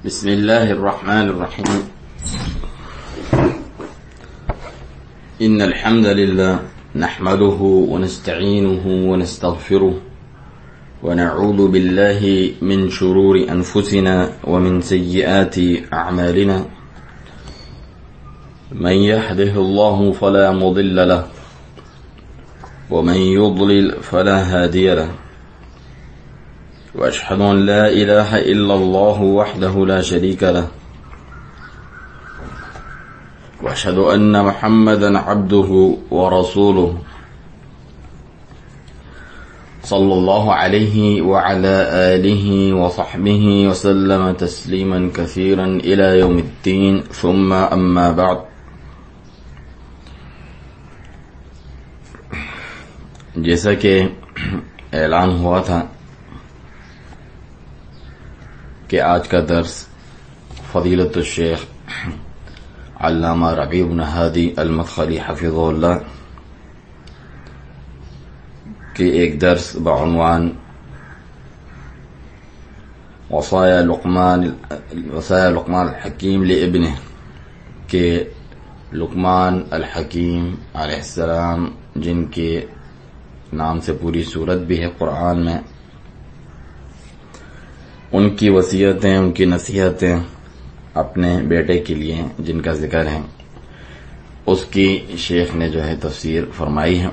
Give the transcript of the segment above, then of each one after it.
بسم الله الرحمن الرحيم. إن الحمد لله نحمده ونستعينه ونستغفره ونعوذ بالله من شرور أنفسنا ومن سيئات أعمالنا. من يهده الله فلا مضل له ومن يضلل فلا هادي له، وأشهد أن لا إله إلا الله وحده لا شريك له، وأشهد أن محمدا عبده ورسوله صلى الله عليه وعلى آله وصحبه وسلم تسليما كثيرا إلى يوم الدين، ثم أما بعد. جیسا کہ اعلان ہوا تھا کہ آج کا درس فضیلت الشیخ علامہ ربیع بن ہادی المدخلی حفظہ اللہ کے ایک درس بعنوان وصایا لقمان الحکیم لابنہ کہ لقمان الحکیم علیہ السلام، جن کے نام سے پوری سورت بھی ہے قرآن میں، ان کی وصیتیں، ان کی نصیحتیں اپنے بیٹے کے لیے جن کا ذکر ہے، اس کی شیخ نے جو ہے تفسیر فرمائی ہے.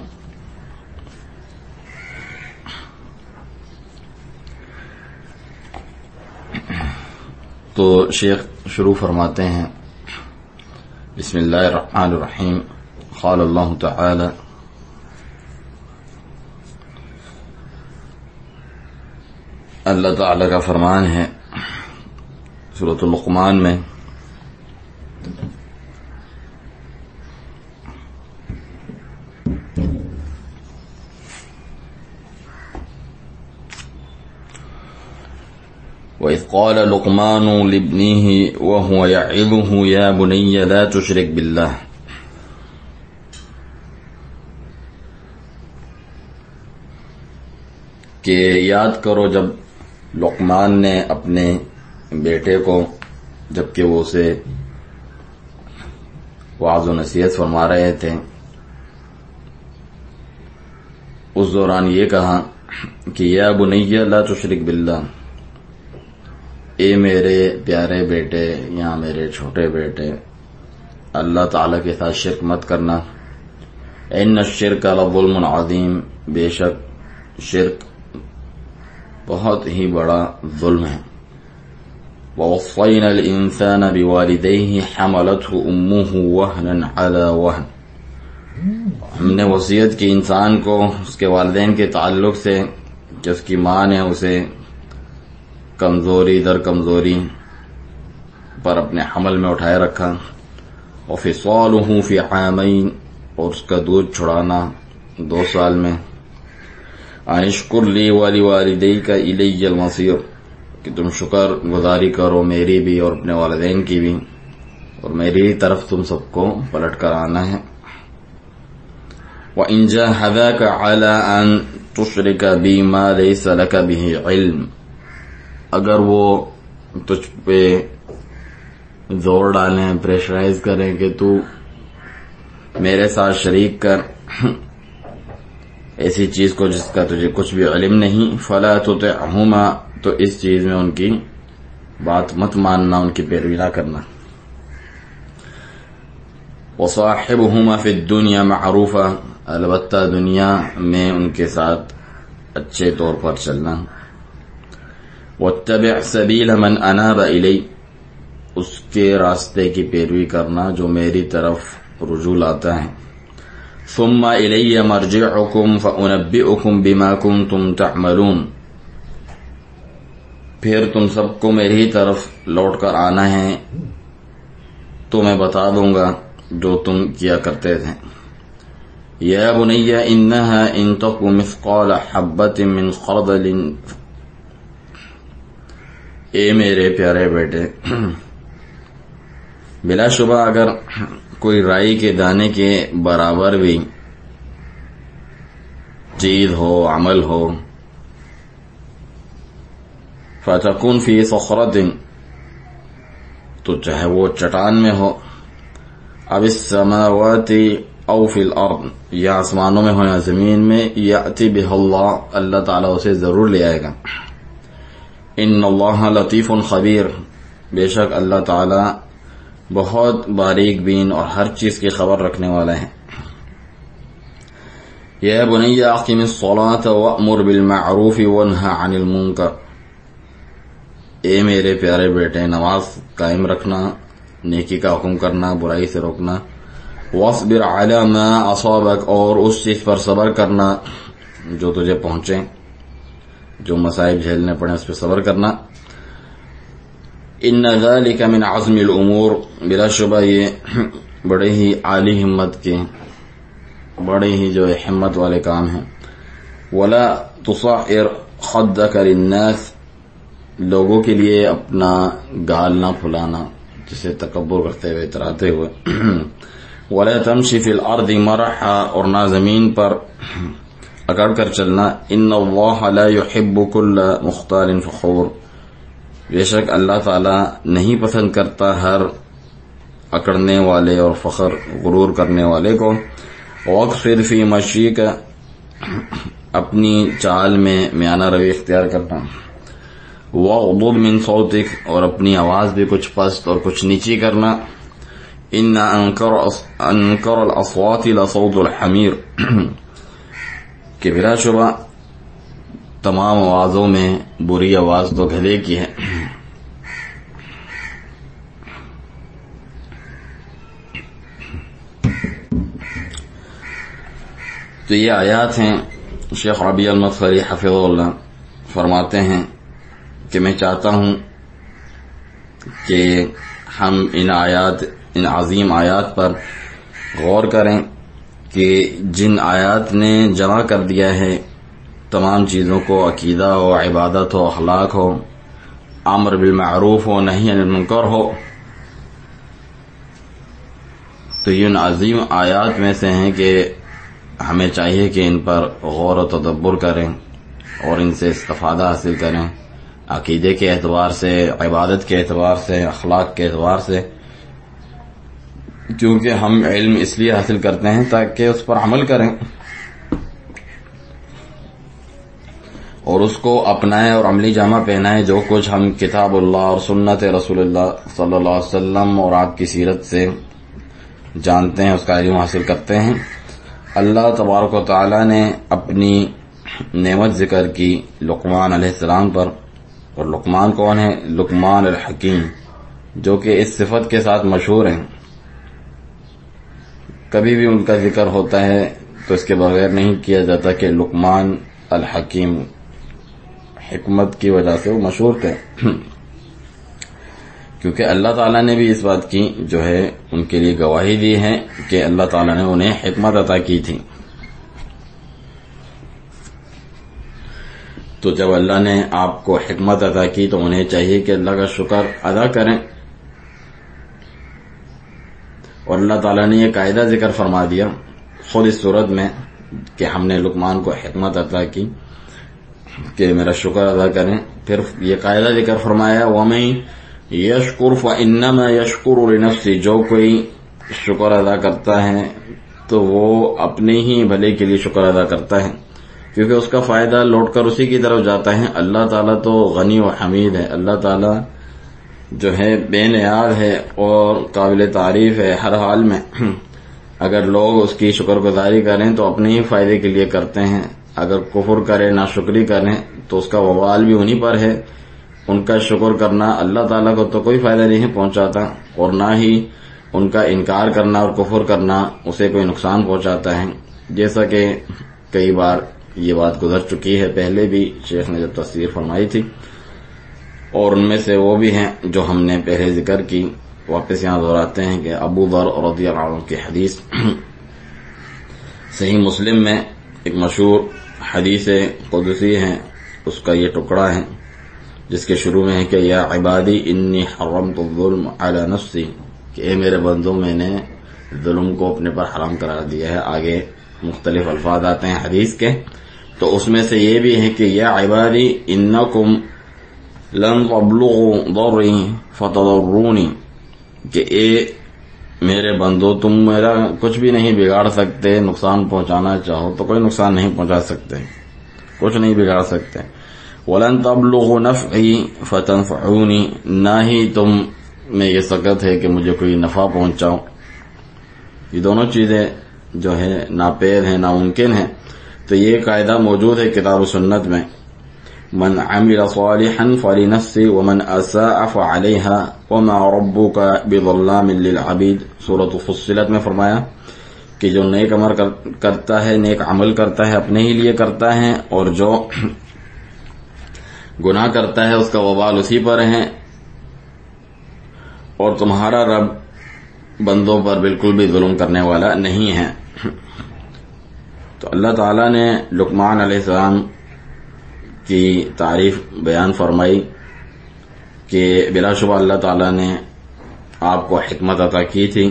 تو شیخ شروع فرماتے ہیں، بسم اللہ الرحمن الرحیم. قال اللہ تعالی، اللہ تعالی کا فرمان ہے سورۃ لقمان میں، وَإِذْ قَالَ لُقْمَانُ لِابْنِهِ وَهُوَ يَعِظُهُ يَا بُنَيَّ لَا تُشْرِكْ بِاللَّهِ، کہ یاد کرو جب لقمان نے اپنے بیٹے کو، جبکہ وہ اسے وعظ و نصیحت فرما رہے تھے، اس دوران یہ کہا کہ یا بنی لا تشرک باللہ، اے میرے پیارے بیٹے یا میرے چھوٹے بیٹے، اللہ تعالی کے ساتھ شرک مت کرنا. ان الشرک لظلم عظیم، بے شک شرک بہت ہی بڑا ظلم ہے. وَوَصَّيْنَا الْإِنسَانَ بِوَالِدَيْهِ حَمَلَتْهُ أُمُّهُ وَهْنًا عَلَى وَهْنٍ، ہم نے وصیت کی انسان کو اس کے والدین کے تعلق سے کہ اس کی ماں نے اسے کمزوری در کمزوری پر اپنے حمل میں اٹھائے رکھا. وَفِصَالُهُ فِي عَامَيْنِ، اور اس کا دودھ چھڑانا 2 سال میں. اشکر لی ولوالدیک الی المصیر، کہ تم شکر گزاری کرو میری بھی اور اپنے والدین کی بھی، اور میری طرف تم سب کو پلٹ کر آنا ہے. وَإِن جَاهَدَاكَ عَلَىٰ أَن تُشْرِكَ بِي مَا لَيْسَ لَكَ بِهِ عِلْمٍ، اگر وہ تجھ پہ زور ڈالیں، پریشرائز کریں کہ تو میرے ساتھ شریک کر ایسی چیز کو جس کا تجھے کچھ بھی علم نہیں، فلا تطعهما، تو اس چیز میں ان کی بات مت ماننا، ان کی پیروی نہ کرنا. وصاحبهما فی الدنیا معروفا، البتہ دنیا میں ان کے ساتھ اچھے طور پر چلنا. واتبع سبیل من اناب الی، اس کے راستے کی پیروی کرنا جو میری طرف رجوع لاتا ہے. ثم الی مرجعکم فانبئکم بما کنتم تعملون، پھر تم سب کو میری طرف لوٹ کر آنا ہے تو میں بتا دوں گا جو تم کیا کرتے تھے. یا بنی انها ان تک مثقال حبۃ من خردل، اے میرے پیارے بیٹے، بلا شبہ اگر کوئی رائی کے دانے کے برابر بھی چیز ہو، عمل ہو، فتكون في صخرة تو چاہے وہ چٹان میں ہو، اب السماوات او فی الارض، یا آسمانوں میں ہو یا زمین میں، یأتی بہ اللہ، اللہ تعالیٰ اسے ضرور لے آئے گا۔ ان اللہ لطیف خبیر، بے شک اللہ تعالیٰ بہت باریک بین اور ہر چیز کی خبر رکھنے والا ہے۔ یا بنی اقم الصلاۃ وأمر بالمعروف وانہى عن المنکر، اے میرے پیارے بیٹے نماز قائم رکھنا، نیکی کا حکم کرنا، برائی سے روکنا، واصبر علی ما اصابک، اور اس چیز پر صبر کرنا جو تجھے پہنچے، جو مصائب جھیلنے پڑے اس پہ صبر کرنا۔ ان ذلک من عزم الامور، بلا شبہ یہ بڑے ہی عالی ہمت کے، بڑے ہی جو ہمت والے کام ہیں۔ ولا تصعر خدک للناس، لوگوں کے لیے اپنا گال نہ پھلانا، جسے تکبر کرتے ہوئے اتراتے ہوئے۔ ولا تمشی فی الارض مرحا، اور نہ زمین پر اکڑ کر چلنا۔ ان اللہ لا يحب كل مختال فخور، بے شک اللہ تعالی نہیں پسند کرتا ہر اکڑنے والے اور فخر غرور کرنے والے کو۔ واقصر فی مشیک، اپنی چال میں میانہ روی اختیار کرنا۔ واغضض من صوتک، اور اپنی آواز بھی کچھ پست اور کچھ نیچی کرنا۔ ان انکر الاصوات لصوت الحمیر، کہ بلا شبہ تمام آوازوں میں بری آواز تو گدھے کی ہے۔ تو یہ آیات ہیں، شیخ ربیع المدخلی حفظہ اللہ فرماتے ہیں کہ میں چاہتا ہوں کہ ہم ان عظیم آیات پر غور کریں کہ جن آیات نے جمع کر دیا ہے تمام چیزوں کو، عقیدہ ہو، عبادت ہو، اخلاق ہو، امر بالمعروف ہو، نہی عن المنکر ہو، تو یہ ان عظیم آیات میں سے ہیں کہ ہمیں چاہیے کہ ان پر غور و تدبر کریں اور ان سے استفادہ حاصل کریں، عقیدے کے اعتبار سے، عبادت کے اعتبار سے، اخلاق کے اعتبار سے، کیونکہ ہم علم اس لیے حاصل کرتے ہیں تاکہ اس پر عمل کریں اور اس کو اپنائیں اور عملی جامہ پہنائیں۔ جو کچھ ہم کتاب اللہ اور سنت رسول اللہ صلی اللہ علیہ وسلم اور آپ کی سیرت سے جانتے ہیں، اس کا علم حاصل کرتے ہیں۔ اللہ تبارک و تعالی نے اپنی نعمت ذکر کی لقمان علیہ السلام پر، اور لقمان کون ہے؟ لقمان الحکیم، جو کہ اس صفت کے ساتھ مشہور ہیں۔ کبھی بھی ان کا ذکر ہوتا ہے تو اس کے بغیر نہیں کیا جاتا کہ لقمان الحکیم، حکمت کی وجہ سے وہ مشہور تھے، کیونکہ اللہ تعالیٰ نے بھی اس بات کی جو ہے ان کے لیے گواہی دی ہے کہ اللہ تعالیٰ نے انہیں حکمت عطا کی تھی۔ تو جب اللہ نے آپ کو حکمت عطا کی تو انہیں چاہیے کہ اللہ کا شکر ادا کریں، اور اللہ تعالیٰ نے یہ قاعدہ ذکر فرما دیا خود اس صورت میں کہ ہم نے لقمان کو حکمت عطا کی کہ میرا شکر ادا کریں۔ پھر یہ قاعدہ ذکر فرمایا وَمَن یشکر فإنما یشکر لنفسہ، جو کوئی شکر ادا کرتا ہے تو وہ اپنے ہی بھلے کے لیے شکر ادا کرتا ہے، کیونکہ اس کا فائدہ لوٹ کر اسی کی طرف جاتا ہے۔ اللہ تعالیٰ تو غنی و حمید ہے، اللہ تعالیٰ جو ہے بے نیاز ہے اور قابل تعریف ہے ہر حال میں۔ اگر لوگ اس کی شکر گزاری کریں تو اپنے ہی فائدے کے لیے کرتے ہیں، اگر کفر کریں، ناشکری کریں تو اس کا وبال بھی انہی پر ہے۔ ان کا شکر کرنا اللہ تعالیٰ کو تو کوئی فائدہ نہیں پہنچاتا، اور نہ ہی ان کا انکار کرنا اور کفر کرنا اسے کوئی نقصان پہنچاتا ہے، جیسا کہ کئی بار یہ بات گزر چکی ہے، پہلے بھی شیخ نے جب تفسیر فرمائی تھی، اور ان میں سے وہ بھی ہیں جو ہم نے پہلے ذکر کی۔ واپس یہاں دہراتے ہیں کہ ابو ذر رضی اللہ عنہ کی حدیث صحیح مسلم میں ایک مشہور حدیث قدسی ہے، اس کا یہ ٹکڑا ہے جس کے شروع میں ہے کہ یا عبادی انی حرمت الظلم علی نفسی، کہ اے میرے بندوں میں نے ظلم کو اپنے پر حرام قرار دیا ہے۔ آگے مختلف الفاظ آتے ہیں حدیث کے، تو اس میں سے یہ بھی ہے کہ یا عبادی انکم لن تبلغوا ضری فتضرونی، کہ اے میرے بندو تم میرا کچھ بھی نہیں بگاڑ سکتے، نقصان پہنچانا چاہو تو کوئی نقصان نہیں پہنچا سکتے، کچھ نہیں بگاڑ سکتے۔ وَلَن تَبْلُغُوا نَفْعِي فَتَنْفَعُونِي، نہ ہی تم میں یہ سکت ہے کہ مجھے کوئی نفع پہنچاؤ۔ یہ دونوں چیزیں جو ہے ناپید ہیں، ناممکن ہیں۔ تو یہ قاعدہ موجود ہے کتاب و سنت میں، من عمل صالحا فلنفسه ومن اساء فعليها وما ربك بظلام للعبید۔ سورۃ فصلت میں فرمایا کہ جو نیک عمل کرتا ہے، نیک عمل کرتا ہے اپنے ہی لیے کرتا ہے، اور جو گناہ کرتا ہے اس کا وبال اسی پر ہے، اور تمہارا رب بندوں پر بالکل بھی ظلم کرنے والا نہیں ہے۔ تو اللہ تعالیٰ نے لقمان علیہ السلام کی تعریف بیان فرمائی کہ بلا شبہ اللہ تعالیٰ نے آپ کو حکمت عطا کی تھی،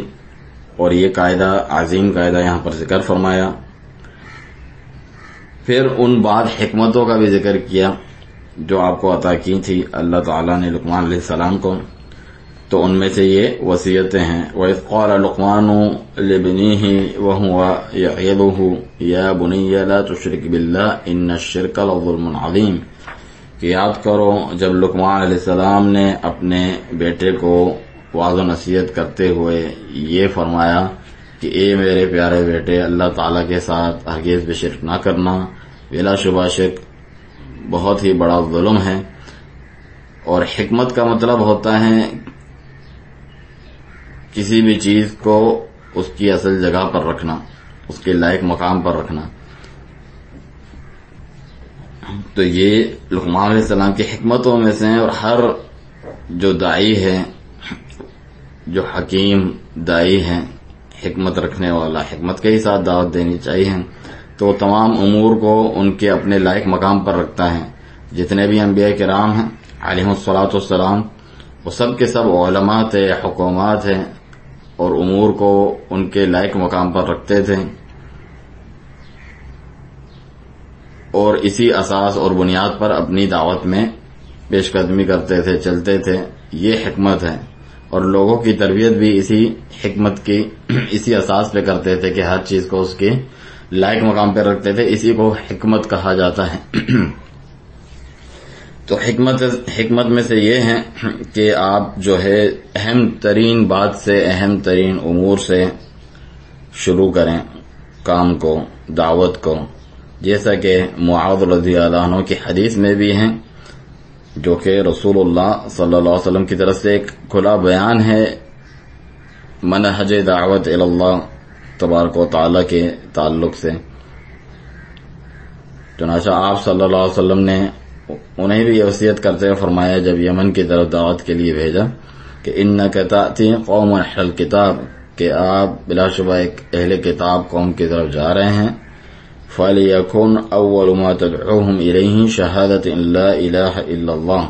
اور یہ قاعدہ عظیم قاعدہ یہاں پر ذکر فرمایا۔ پھر ان بعد حکمتوں کا بھی ذکر کیا جو آپ کو عطا کی تھی اللہ تعالیٰ نے لقمان علیہ السلام کو، تو ان میں سے یہ وصیتیں ہیں۔ وَإِذْ قَالَ لُقْمَانُ لِابْنِهِ وَهُوَ يَعِظُهُ يَا بُنِيَّ لَا تُشْرِكْ بِاللَّهِ إِنَّ الشِّرْكَ لَظُلْمٌ عَظِيمٌ، کہ یاد کرو جب لقمان علیہ السلام نے اپنے بیٹے کو واعظ و نصیحت کرتے ہوئے یہ فرمایا کہ اے میرے پیارے بیٹے، اللہ تعالیٰ کے ساتھ ہرگز بھی شرک نہ کرنا، بلا شبہ شرک بہت ہی بڑا ظلم ہے۔ اور حکمت کا مطلب ہوتا ہے کسی بھی چیز کو اس کی اصل جگہ پر رکھنا، اس کے لائق مقام پر رکھنا۔ تو یہ لقمان علیہ السلام کی حکمتوں میں سے ہیں، اور ہر جو داعی ہے، جو حکیم داعی ہے، حکمت رکھنے والا، حکمت کے ہی ساتھ دعوت دینی چاہیے، تو تمام امور کو ان کے اپنے لائق مقام پر رکھتا ہے۔ جتنے بھی انبیاء کرام ہیں علیہم الصلاۃ والسلام، وہ سب کے سب علماء تھے، حکومات ہیں، اور امور کو ان کے لائق مقام پر رکھتے تھے، اور اسی اساس اور بنیاد پر اپنی دعوت میں پیش قدمی کرتے تھے، چلتے تھے۔ یہ حکمت ہے، اور لوگوں کی تربیت بھی اسی حکمت کی اسی اساس پہ کرتے تھے کہ ہر چیز کو اس کے لائق مقام پہ رکھتے تھے، اسی کو حکمت کہا جاتا ہے۔ تو حکمت میں سے یہ ہے کہ آپ جو ہے اہم ترین بات سے، اہم ترین امور سے شروع کریں کام کو، دعوت کو، جیسا کہ معاذ رضی اللہ عنہ کی حدیث میں بھی ہیں، جو کہ رسول اللہ صلی اللہ علیہ وسلم کی طرف سے ایک کھلا بیان ہے منہج دعوت الی اللہ تبارک و تعالی کے تعلق سے۔ چنانچہ آپ صلی اللہ علیہ وسلم نے انہیں بھی یہ وصیت کرتے ہوئے فرمایا جب یمن کی طرف دعوت کے لیے بھیجا کہ انک تأتی قوم اہل الکتاب، کہ آپ بلا شبہ ایک اہل کتاب قوم کی طرف جا رہے ہیں، فَلْيَكُنْ أَوَّلُ مَا تَدْعُوهُمْ إِلَيْهِ شَهَادَةٌ أَن لَا إِلَٰهَ إِلَّا اللَّهُ،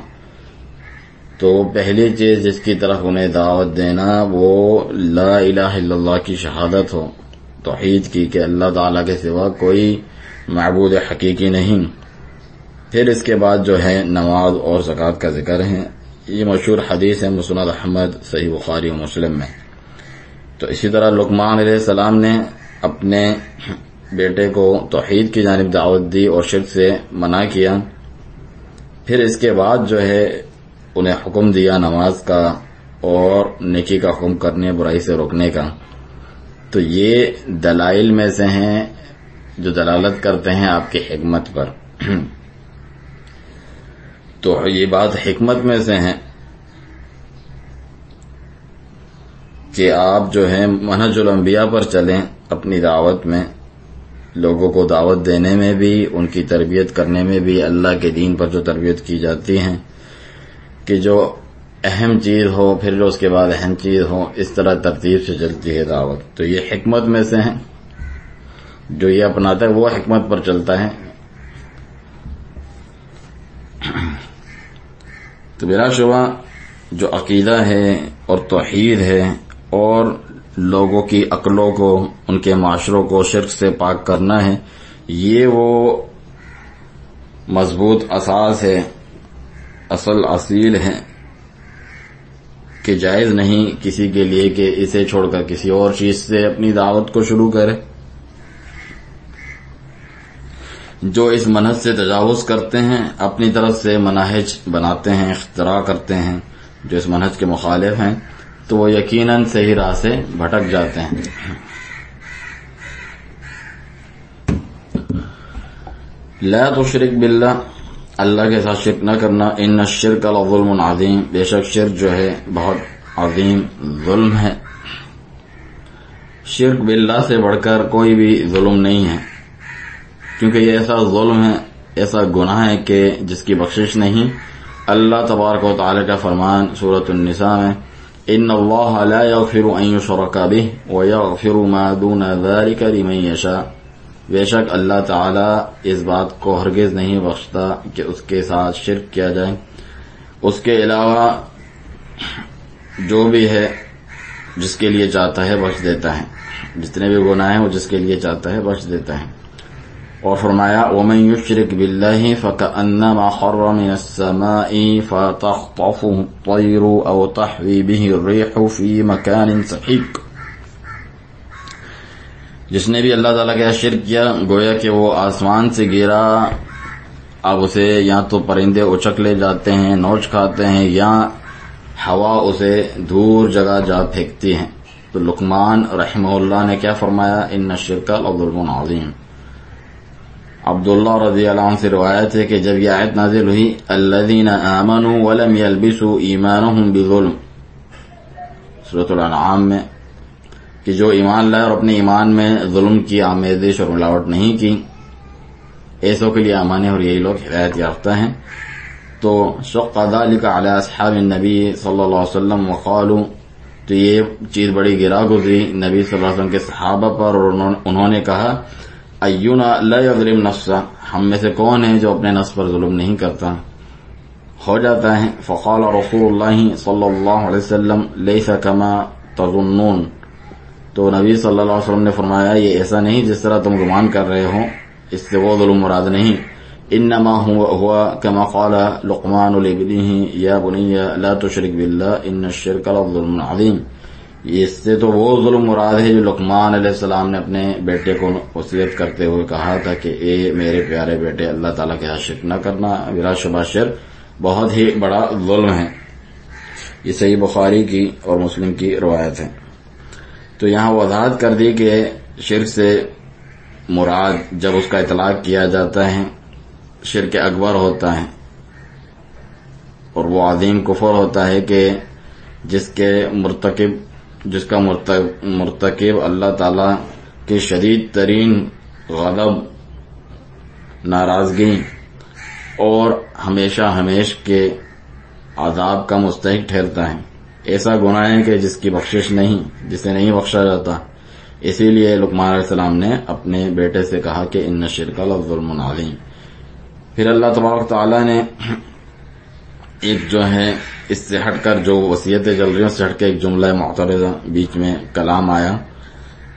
تو پہلی چیز جس کی طرف انہیں دعوت دینا وہ لا الہ الا اللہ کی شہادت ہو، توحید کی، کہ اللہ تعالیٰ کے سوا کوئی معبود حقیقی نہیں۔ پھر اس کے بعد جو ہے نماز اور زکوٰۃ کا ذکر ہے۔ یہ مشہور حدیث ہے مسند احمد، صحیح بخاری و مسلم میں۔ تو اسی طرح لقمان علیہ السلام نے اپنے بیٹے کو توحید کی جانب دعوت دی اور شرک سے منع کیا۔ پھر اس کے بعد جو ہے انہیں حکم دیا نماز کا اور نیکی کا حکم کرنے، برائی سے روکنے کا۔ تو یہ دلائل میں سے ہیں جو دلالت کرتے ہیں آپ کی حکمت پر۔ تو یہ بات حکمت میں سے ہے کہ آپ جو ہے منہج الانبیاء پر چلیں اپنی دعوت میں، لوگوں کو دعوت دینے میں بھی، ان کی تربیت کرنے میں بھی، اللہ کے دین پر جو تربیت کی جاتی ہے کہ جو اہم چیز ہو پھر جو اس کے بعد اہم چیز ہو، اس طرح ترتیب سے چلتی ہے دعوت۔ تو یہ حکمت میں سے ہے، جو یہ اپناتا ہے وہ حکمت پر چلتا ہے۔ تو بلا شبہ جو عقیدہ ہے اور توحید ہے اور لوگوں کی عقلوں کو، ان کے معاشروں کو شرک سے پاک کرنا ہے، یہ وہ مضبوط اساس ہے، اصل اصیل ہے کہ جائز نہیں کسی کے لیے کہ اسے چھوڑ کر کسی اور چیز سے اپنی دعوت کو شروع کرے. جو اس منہج سے تجاوز کرتے ہیں، اپنی طرف سے مناہج بناتے ہیں، اختراع کرتے ہیں جو اس منہج کے مخالف ہیں، تو وہ یقیناً صحیح راہ سے بھٹک جاتے ہیں. لا تشرک باللہ، اللہ کے ساتھ شرک نہ کرنا. ان الشرک لظلم عظیم، بے شک شرک جو ہے بہت عظیم ظلم ہے. شرک باللہ سے بڑھ کر کوئی بھی ظلم نہیں ہے، کیونکہ یہ ایسا ظلم ہے، ایسا گناہ ہے کہ جس کی بخشش نہیں. اللہ تبارک و تعالی کا فرمان سورۃ النساء میں، ان اللہ لا یغفر ان یشرک بہ ویغفر ما دون ذلک لمن یشاء، بے شک اللہ تعالی اس بات کو ہرگز نہیں بخشتا کہ اس کے ساتھ شرک کیا جائے، اس کے علاوہ جو بھی ہے جس کے لیے چاہتا ہے بخش دیتا ہے. جتنے بھی گناہ ہیں وہ جس کے لیے چاہتا ہے بخش دیتا ہے. اور فرمایا وَمَن يُشْرِكْ بِاللَّهِ فَكَأَنَّمَا خَرَّ مِنَ السَّمَاءِ فَتَخْطَفُهُ الطَّيْرُ أَوْ تَهْوِي بِهِ الرِّيحُ فِي مَكَانٍ سَحِيقٍ. جس نے بھی اللہ تعالیٰ کا شرک کیا گویا کہ وہ آسمان سے گرا، اب اسے یا تو پرندے اچک لے جاتے ہیں، نوچ کھاتے ہیں، یا ہوا اسے دور جگہ جا پھینکتی ہے. تو لقمان رحمہ اللہ نے کیا فرمایا؟ ان الشرک لظلم عظیم. عبداللہ رضی اللہ عنہ سے روایت ہے کہ جب یہ آیت نازل ہوئی الذین آمنوا ولم یلبسوا ایمانہم بظلم، سورۃ الانعام میں، کہ جو ایمان لائے اور اپنے ایمان میں ظلم کی آمیزش اور ملاوٹ نہیں کی، ایسوں کے لیے امان ہے اور یہی لوگ ہدایت یافتہ ہیں. تو شق ذلک علی اصحاب النبی صلی اللہ علیہ وسلم وقالوا، تو یہ چیز بڑی گرا گزری نبی صلی اللہ علیہ وسلم کے صحابہ پر، اور انہوں نے کہا اینا لا یظلم نفسہ، ہم میں سے کون ہے جو اپنے نفس پر ظلم نہیں کرتا، ہو جاتا ہے. فقال رسول اللہ صلی اللہ علیہ وسلم لیس کما تظنون، تو نبی صلی اللہ علیہ وسلم نے فرمایا یہ ایسا نہیں جس طرح تم گمان کر رہے ہو، اس سے وہ ظلم مراد نہیں. انما هو كما قال لقمان لابنه یا بنی لا تشرک باللہ ان الشرک لظلم عظیم. اس سے تو وہ ظلم مراد ہے جو لقمان علیہ السلام نے اپنے بیٹے کو وصیت کرتے ہوئے کہا تھا کہ اے میرے پیارے بیٹے اللہ تعالیٰ کے ساتھ شرک نہ کرنا، بلا شبہ شرک بہت ہی بڑا ظلم ہے. یہ صحیح بخاری کی اور مسلم کی روایت ہے. تو یہاں وضاحت کر دی کہ شرک سے مراد جب اس کا اطلاق کیا جاتا ہے شرک اکبر ہوتا ہے، اور وہ عظیم کفر ہوتا ہے کہ جس کا مرتکب اللہ تعالی کی شدید ترین غضب، ناراضگی اور ہمیشہ ہمیش کے عذاب کا مستحق ٹھہرتا ہے. ایسا گناہ ہے کہ جس کی بخشش نہیں، جسے نہیں بخشا جاتا. اسی لیے لقمان علیہ السلام نے اپنے بیٹے سے کہا کہ ان الشرک لظلم عظیم. پھر اللہ تبارک تعالیٰ نے ایک جو ہے اس سے ہٹ کر جو وصیتیں چل رہی ہیں اس سے ہٹ کے ایک جملہ معترضہ بیچ میں کلام آیا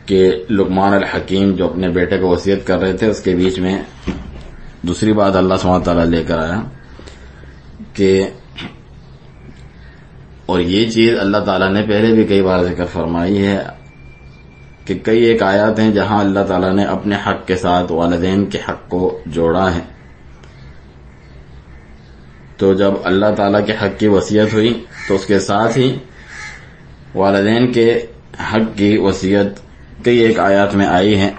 کہ لقمان الحکیم جو اپنے بیٹے کو وصیت کر رہے تھے اس کے بیچ میں دوسری بات اللہ سبحانہ تعالیٰ لے کر آیا کہ، اور یہ چیز اللہ تعالیٰ نے پہلے بھی کئی بار ذکر فرمائی ہے کہ کئی ایک آیات ہیں جہاں اللہ تعالیٰ نے اپنے حق کے ساتھ والدین کے حق کو جوڑا ہے. تو جب اللہ تعالیٰ کے حق کی وصیت ہوئی تو اس کے ساتھ ہی والدین کے حق کی وصیت کئی ایک آیات میں آئی ہے،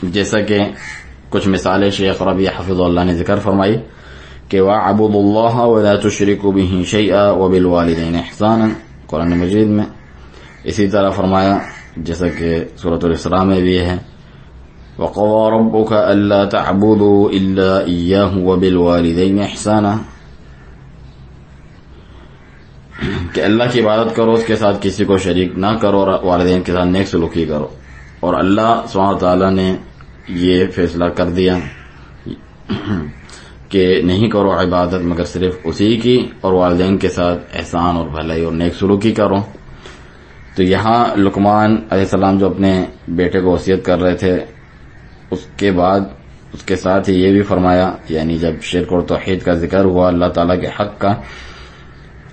جیسا کہ کچھ مثالیں شیخ ربیع حفظہ اللہ نے ذکر فرمائی کہ وَاعْبُدُوا اللَّهَ وَلَا تُشْرِكُوا بِهِ شَيْئًا وَبِالْوَالِدَيْنِ إِحْسَانًا، قرآن مجید میں. اسی طرح فرمایا جیسا کہ سورۃ الاسراء میں بھی ہے وَقَضَىٰ رَبُّكَ أَلَّا تَعْبُدُوا إِلَّا إِيَّاهُ وَبِالْوَالِدَيْنِ إِحْسَانًا، کہ اللہ کی عبادت کرو، اس کے ساتھ کسی کو شریک نہ کرو، اور والدین کے ساتھ نیک سلوکی کرو. اور اللہ سبحانہ تعالیٰ نے یہ فیصلہ کر دیا کہ نہیں کرو عبادت مگر صرف اسی کی، اور والدین کے ساتھ احسان اور بھلائی اور نیک سلوکی کرو. تو یہاں لقمان علیہ السلام جو اپنے بیٹے کو وصیت کر رہے تھے اس کے بعد اس کے ساتھ ہی یہ بھی فرمایا، یعنی جب شرک اور توحید کا ذکر ہوا اللہ تعالیٰ کے حق کا،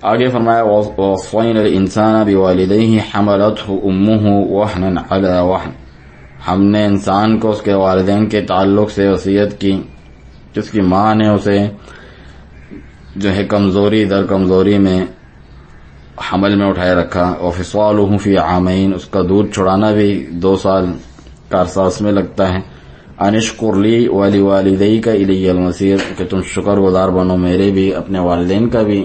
آگے فرمایا وَوَصَّيْنَا الْإِنسَانَ بِوَالِدَيْهِ حَمَلَتْهُ أُمُّهُ وَهْنًا عَلَى وَهْنٍ، ہم نے انسان کو اس کے والدین کے تعلق سے وصیت کی کہ اس کی ماں نے اسے جو ہے کمزوری در کمزوری میں حمل میں اٹھائے رکھا، وَفِصَالُهُ فِي عَامَيْنِ، اس کا دودھ چھڑانا بھی 2 سال کا عرصہ اس میں لگتا ہے، أَنِ اشْكُرْ لِي وَلِوَالِدَيْكَ إِلَيَّ الْمَصِيرُ، کہ تم شکر گزار بنو میرے بھی، اپنے والدین کا بھی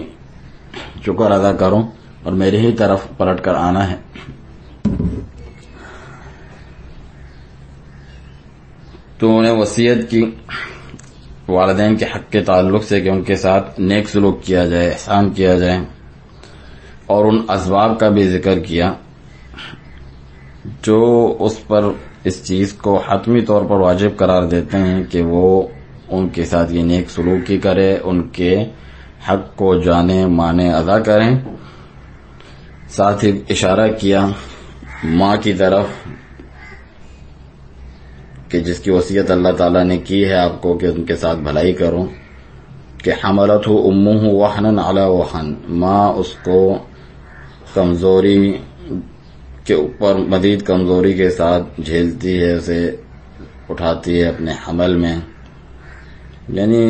شکر ادا کرو اور میرے ہی طرف پلٹ کر آنا ہے۔ تو انہیں وصیت کی والدین کے حق کے تعلق سے کہ ان کے ساتھ نیک سلوک کیا جائے، احسان کیا جائے، اور ان اسباب کا بھی ذکر کیا جو اس پر اس چیز کو حتمی طور پر واجب قرار دیتے ہیں کہ وہ ان کے ساتھ یہ نیک سلوک ہی کرے، ان کے حق کو جانے مانے ادا کریں۔ ساتھ ہی اشارہ کیا ماں کی طرف کہ جس کی وصیت اللہ تعالیٰ نے کی ہے آپ کو کہ ان کے ساتھ بھلائی کرو، کہ حملتہ امہ وہنا علی وہن، ماں اس کو کمزوری کے اوپر مزید کمزوری کے ساتھ جھیلتی ہے، اسے اٹھاتی ہے اپنے حمل میں، یعنی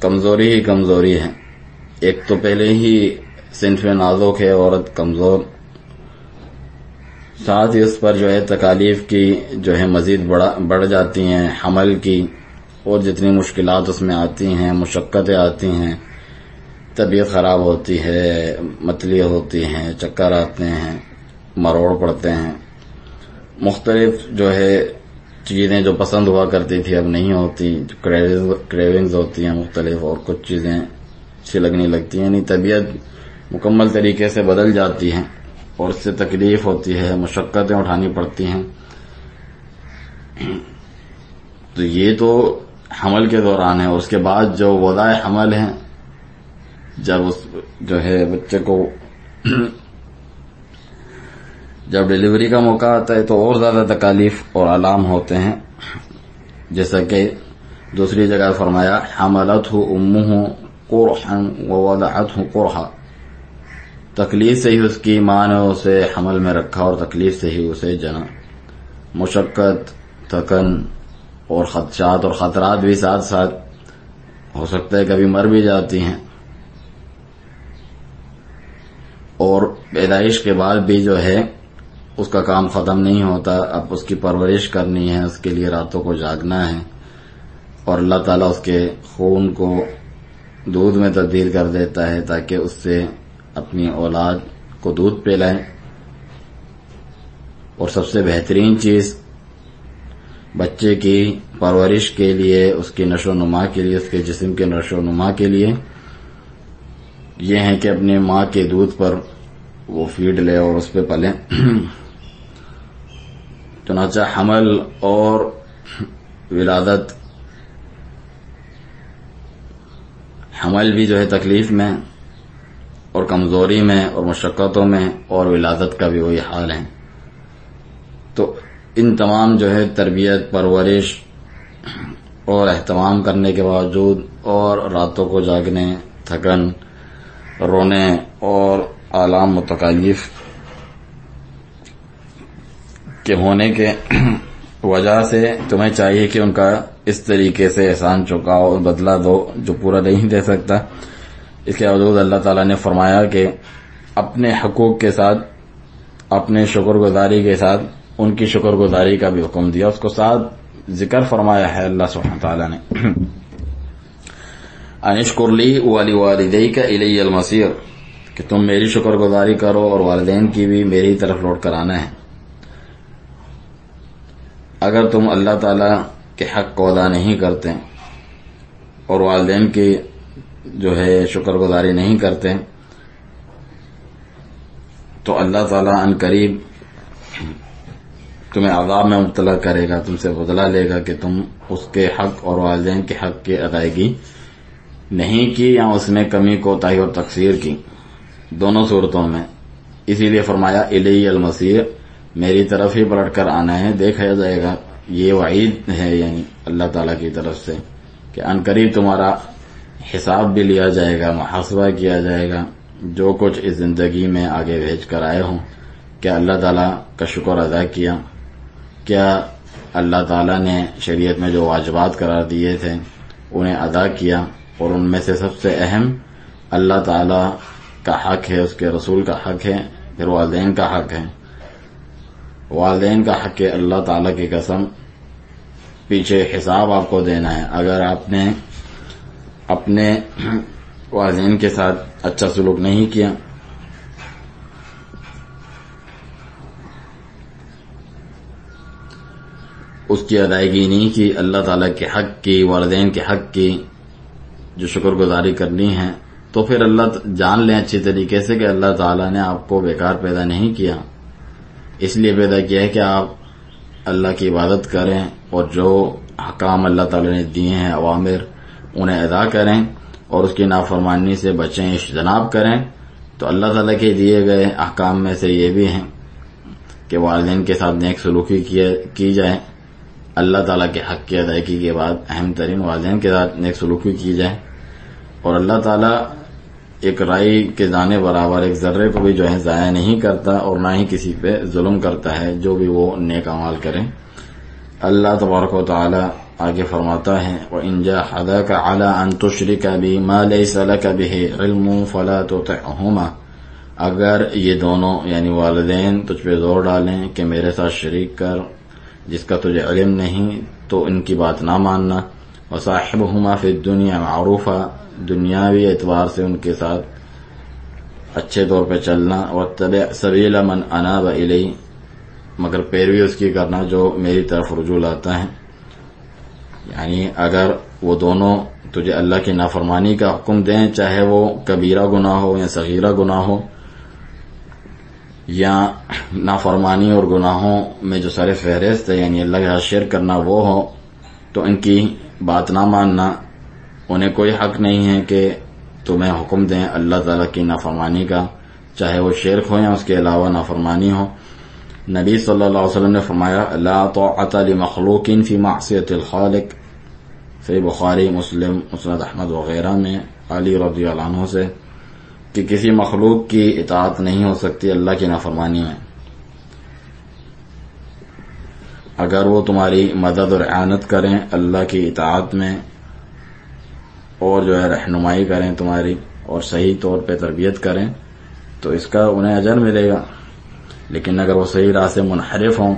کمزوری ہی کمزوری ہے۔ ایک تو پہلے ہی صنف نازک ہے عورت، کمزور، ساتھ ہی اس پر جو ہے تکالیف کی جو ہے مزید بڑھ جاتی ہیں، حمل کی، اور جتنی مشکلات اس میں آتی ہیں، مشقتیں آتی ہیں، طبیعت خراب ہوتی ہے، متلی ہوتی ہیں، چکر آتے ہیں، مروڑ پڑتے ہیں، مختلف جو ہے چیزیں جو پسند ہوا کرتی تھی اب نہیں ہوتی، کریونگز ہوتی ہیں مختلف، اور کچھ چیزیں اچھی لگنے لگتی ہیں، یعنی طبیعت مکمل طریقے سے بدل جاتی ہے اور اس سے تکلیف ہوتی ہے، مشقتیں اٹھانی پڑتی ہیں۔ تو یہ تو حمل کے دوران ہے، اور اس کے بعد جو وضع حمل ہے، جب اس جو ہے بچے کو جب ڈیلیوری کا موقع آتا ہے تو اور زیادہ تکالیف اور آلام ہوتے ہیں، جیسا کہ دوسری جگہ فرمایا حملتہ امہ قرحا ووضعتہ قرحا، تکلیف سے ہی اس کی ماں نے اسے حمل میں رکھا اور تکلیف سے ہی اسے جنا، مشقت، تھکن اور خدشات اور خطرات بھی ساتھ ساتھ، ہو سکتا ہے کبھی مر بھی جاتی ہیں، اور پیدائش کے بعد بھی جو ہے اس کا کام ختم نہیں ہوتا، اب اس کی پرورش کرنی ہے، اس کے لیے راتوں کو جاگنا ہے، اور اللہ تعالیٰ اس کے خون کو دودھ میں تبدیل کر دیتا ہے تاکہ اس سے اپنی اولاد کو دودھ پلائیں۔ اور سب سے بہترین چیز بچے کی پرورش کے لیے، اس کی نشو و نما کے لیے، اس کے جسم کے نشو و نما کے لیے یہ ہے کہ اپنی ماں کے دودھ پر وہ فیڈ لے اور اس پہ پلے۔ چنانچہ حمل اور ولادت، حمل بھی جو ہے تکلیف میں اور کمزوری میں اور مشقتوں میں، اور ولادت کا بھی وہی حال ہے۔ تو ان تمام جو ہے تربیت، پرورش اور اہتمام کرنے کے باوجود، اور راتوں کو جاگنے، تھکن، رونے اور آلام و تکالیف کے ہونے کے وجہ سے تمہیں چاہیے کہ ان کا اس طریقے سے احسان چکاؤ اور بدلہ دو جو پورا نہیں دے سکتا۔ اس کے باوجود اللہ تعالیٰ نے فرمایا کہ اپنے حقوق کے ساتھ، اپنے شکر گزاری کے ساتھ ان کی شکر گزاری کا بھی حکم دیا، اس کو ساتھ ذکر فرمایا ہے اللہ سبحانہ تعالیٰ نے، ان اشکر لی ولوالدیک الی المصیر، کہ تم میری شکر گزاری کرو اور والدین کی بھی میری طرف لوٹ کر آنا ہے۔ اگر تم اللہ تعالیٰ کے حق کو ادا نہیں کرتے اور والدین کی جو ہے شکر گزاری نہیں کرتے تو اللہ تعالیٰ ان قریب تمہیں عذاب میں مبتلا کرے گا، تم سے بدلہ لے گا کہ تم اس کے حق اور والدین کے حق کی ادائیگی نہیں کی، یا اس میں کمی کوتاہی اور تقصیر کی، دونوں صورتوں میں۔ اسی لیے فرمایا الی المصیر، میری طرف ہی پلٹ کر آنا ہے، دیکھا جائے گا۔ یہ وعید ہے یعنی اللہ تعالیٰ کی طرف سے کہ ان قریب تمہارا حساب بھی لیا جائے گا، محاسبہ کیا جائے گا، جو کچھ اس زندگی میں آگے بھیج کر آئے ہوں، کیا اللہ تعالیٰ کا شکر ادا کیا؟ کیا اللہ تعالیٰ نے شریعت میں جو واجبات قرار دیے تھے انہیں ادا کیا؟ اور ان میں سے سب سے اہم اللہ تعالیٰ کا حق ہے، اس کے رسول کا حق ہے، پھر والدین کا حق ہے۔ والدین کا حق ہے، اللہ تعالیٰ کی قسم پیچھے حساب آپ کو دینا ہے۔ اگر آپ نے اپنے والدین کے ساتھ اچھا سلوک نہیں کیا، اس کی ادائیگی نہیں کی، اللہ تعالیٰ کے حق کی، والدین کے حق کی جو شکر گزاری کرنی ہے، تو پھر اللہ جان لیں اچھی طریقے سے کہ اللہ تعالیٰ نے آپ کو بیکار پیدا نہیں کیا، اس لیے پیدا کیا ہے کہ آپ اللہ کی عبادت کریں اور جو حکام اللہ تعالیٰ نے دیے ہیں، اوامر، انہیں ادا کریں اور اس کی نافرمانی سے بچیں، اجتناب کریں۔ تو اللہ تعالیٰ کے دیے گئے احکام میں سے یہ بھی ہیں کہ والدین کے ساتھ نیک سلوکی کی جائے، اللہ تعالیٰ کے حق کی ادائیگی کے بعد اہم ترین والدین کے ساتھ نیک سلوکی کی جائے، اور اللہ تعالیٰ ایک رائی کے دانے برابر، ایک ذرے کو بھی جو ہے ضائع نہیں کرتا اور نہ ہی کسی پہ ظلم کرتا ہے جو بھی وہ نیک اعمال کرے۔ اللہ تبارک و تعالی آگے فرماتا ہے وَإِن جَاهَدَاكَ عَلَىٰ أَن تُشْرِكَ بِي مَا لَيْسَ لَكَ بِهِ عِلْمٌ فَلَا تُطِعْهُمَا، اگر یہ دونوں یعنی والدین تجھ پہ زور ڈالیں کہ میرے ساتھ شریک کر جس کا تجھے علم نہیں، تو ان کی بات نہ ماننا۔ وَصَاحِبْهُمَا فِي الدُّنْيَا مَعْرُوفًا، دنیاوی اعتبار سے ان کے ساتھ اچھے طور پہ چلنا۔ وَاتَّبِعْ سَبِيلَ مَنْ أَنَابَ إِلَيَّ، مگر پیروی اس کی کرنا جو میری طرف رجوع لاتا ہے۔ یعنی اگر وہ دونوں تجھے اللہ کی نافرمانی کا حکم دیں، چاہے وہ کبیرہ گناہ ہو یا صغیرہ گناہ ہو، یا نافرمانی اور گناہوں میں جو سر فہرست ہے یعنی اللہ کے ساتھ شرک کرنا وہ ہو، تو ان کی بات نہ ماننا۔ انہیں کوئی حق نہیں ہے کہ تمہیں حکم دیں اللہ تعالیٰ کی نافرمانی کا، چاہے وہ شرک ہو یا اس کے علاوہ نافرمانی ہو۔ نبی صلی اللہ علیہ وسلم نے فرمایا لا طاعۃ لمخلوق فی معصیۃ الخالق، صحیح بخاری، مسلم، مسند احمد وغیرہ میں علی رضی اللہ عنہ سے، کہ کسی مخلوق کی اطاعت نہیں ہو سکتی اللہ کی نافرمانی میں۔ اگر وہ تمہاری مدد اور اعانت کریں اللہ کی اطاعت میں اور جو ہے رہنمائی کریں تمہاری اور صحیح طور پہ تربیت کریں، تو اس کا انہیں اجر ملے گا۔ لیکن اگر وہ صحیح راہ سے منحرف ہوں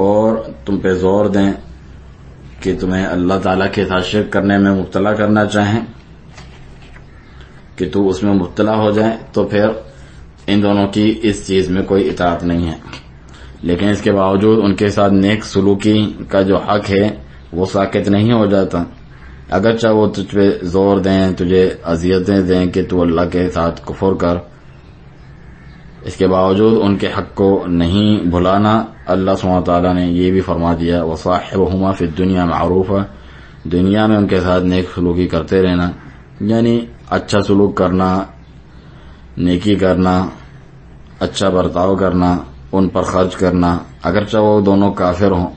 اور تم پہ زور دیں کہ تمہیں اللہ تعالیٰ کے ساتھ شرک کرنے میں مبتلا کرنا چاہیں کہ تو اس میں مبتلا ہو جائے، تو پھر ان دونوں کی اس چیز میں کوئی اطاعت نہیں ہے۔ لیکن اس کے باوجود ان کے ساتھ نیک سلوکی کا جو حق ہے وہ ساکت نہیں ہو جاتا، اگرچہ وہ تجھ پہ زور دیں، تجھے اذیتیں دیں کہ تو اللہ کے ساتھ کفر کر، اس کے باوجود ان کے حق کو نہیں بھلانا۔ اللہ سبحانہ وتعالیٰ نے یہ بھی فرما دیا وَصَاحِبْهُمَا فِي الدُّنْيَا مَعْرُوفًا، دنیا میں ان کے ساتھ نیک سلوکی کرتے رہنا، یعنی اچھا سلوک کرنا، نیکی کرنا، اچھا برتاؤ کرنا، ان پر خرچ کرنا، اگرچہ وہ دونوں کافر ہوں،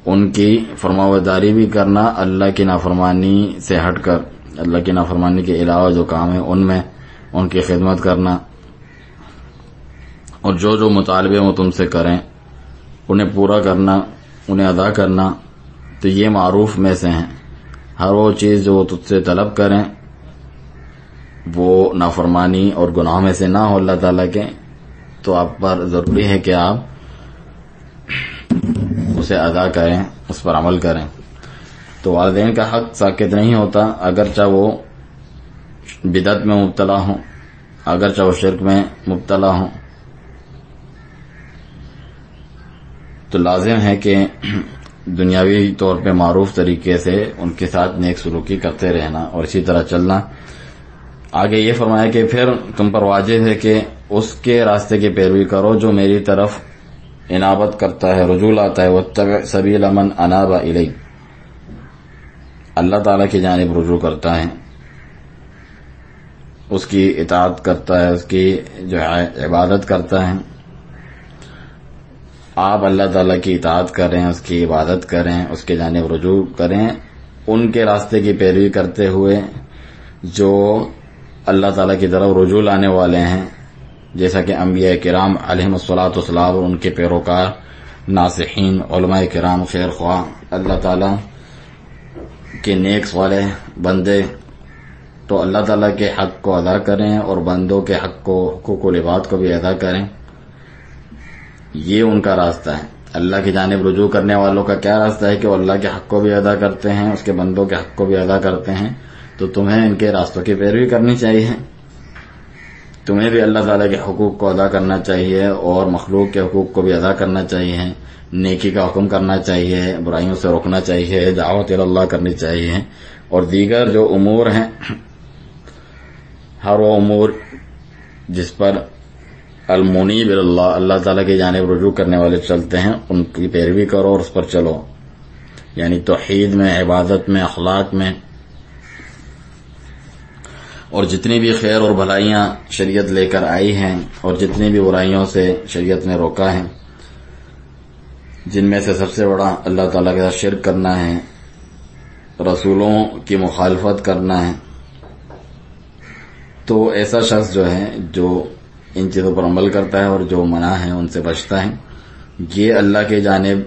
ان کی فرمانبرداری بھی کرنا، اللہ کی نافرمانی سے ہٹ کر، اللہ کی نافرمانی کے علاوہ جو کام ہے ان میں ان کی خدمت کرنا، اور جو مطالبے وہ تم سے کریں انہیں پورا کرنا، انہیں ادا کرنا، تو یہ معروف میں سے ہیں۔ ہر وہ چیز جو وہ تجھ سے طلب کریں وہ نافرمانی اور گناہ میں سے نہ ہو اللہ تعالیٰ کے، تو آپ پر ضروری ہے کہ آپ اسے ادا کریں، اس پر عمل کریں۔ تو والدین کا حق ساکت نہیں ہوتا، اگرچہ وہ بدعت میں مبتلا ہوں، اگرچہ وہ شرک میں مبتلا ہوں، تو لازم ہے کہ دنیاوی طور پہ معروف طریقے سے ان کے ساتھ نیک سلوکی کرتے رہنا اور اسی طرح چلنا۔ آگے یہ فرمایا کہ پھر تم پر واجب ہے کہ اس کے راستے کی پیروی کرو جو میری طرف انابت کرتا ہے، رجوع لاتا ہے۔ وَاتَّبِعْ سَبِيلَ مَنْ أَنَابَ إِلَيَّ، اللہ تعالیٰ کی جانب رجوع کرتا ہے، اس کی اطاعت کرتا ہے، اس کی جو ہے عبادت کرتا ہے۔ آپ اللہ تعالیٰ کی اطاعت کریں، اس کی عبادت کریں، اس کے جانب رجوع کریں، ان کے راستے کی پیروی کرتے ہوئے جو اللہ تعالیٰ کی طرف رجوع لانے والے ہیں، جیسا کہ انبیاء کرام علیہم الصلاۃ والسلام اور ان کے پیروکار ناصحین علماء کرام خیر خواہ اللہ تعالیٰ کے نیک صالح بندے تو اللہ تعالیٰ کے حق کو ادا کریں اور بندوں کے حق کو، حقوق و العباد کو بھی ادا کریں. یہ ان کا راستہ ہے. اللہ کی جانب رجوع کرنے والوں کا کیا راستہ ہے کہ وہ اللہ کے حق کو بھی ادا کرتے ہیں، اس کے بندوں کے حق کو بھی ادا کرتے ہیں. تو تمہیں ان کے راستوں کی پیروی کرنی چاہیے. تمہیں بھی اللہ تعالیٰ کے حقوق کو ادا کرنا چاہیے اور مخلوق کے حقوق کو بھی ادا کرنا چاہیے. نیکی کا حکم کرنا چاہیے، برائیوں سے روکنا چاہیے، دعوت اللہ کرنی چاہیے، اور دیگر جو امور ہیں، ہر وہ امور جس پر المنیب اللہ، اللہ تعالیٰ کی جانب رجوع کرنے والے چلتے ہیں، ان کی پیروی کرو اور اس پر چلو. یعنی توحید میں، عبادت میں، اخلاق میں، اور جتنی بھی خیر اور بھلائیاں شریعت لے کر آئی ہیں اور جتنی بھی برائیوں سے شریعت نے روکا ہے، جن میں سے سب سے بڑا اللہ تعالیٰ کے ساتھ شرک کرنا ہے، رسولوں کی مخالفت کرنا ہے. تو ایسا شخص جو ہے جو ان چیزوں پر عمل کرتا ہے اور جو منع ہے ان سے بچتا ہے، یہ اللہ کی جانب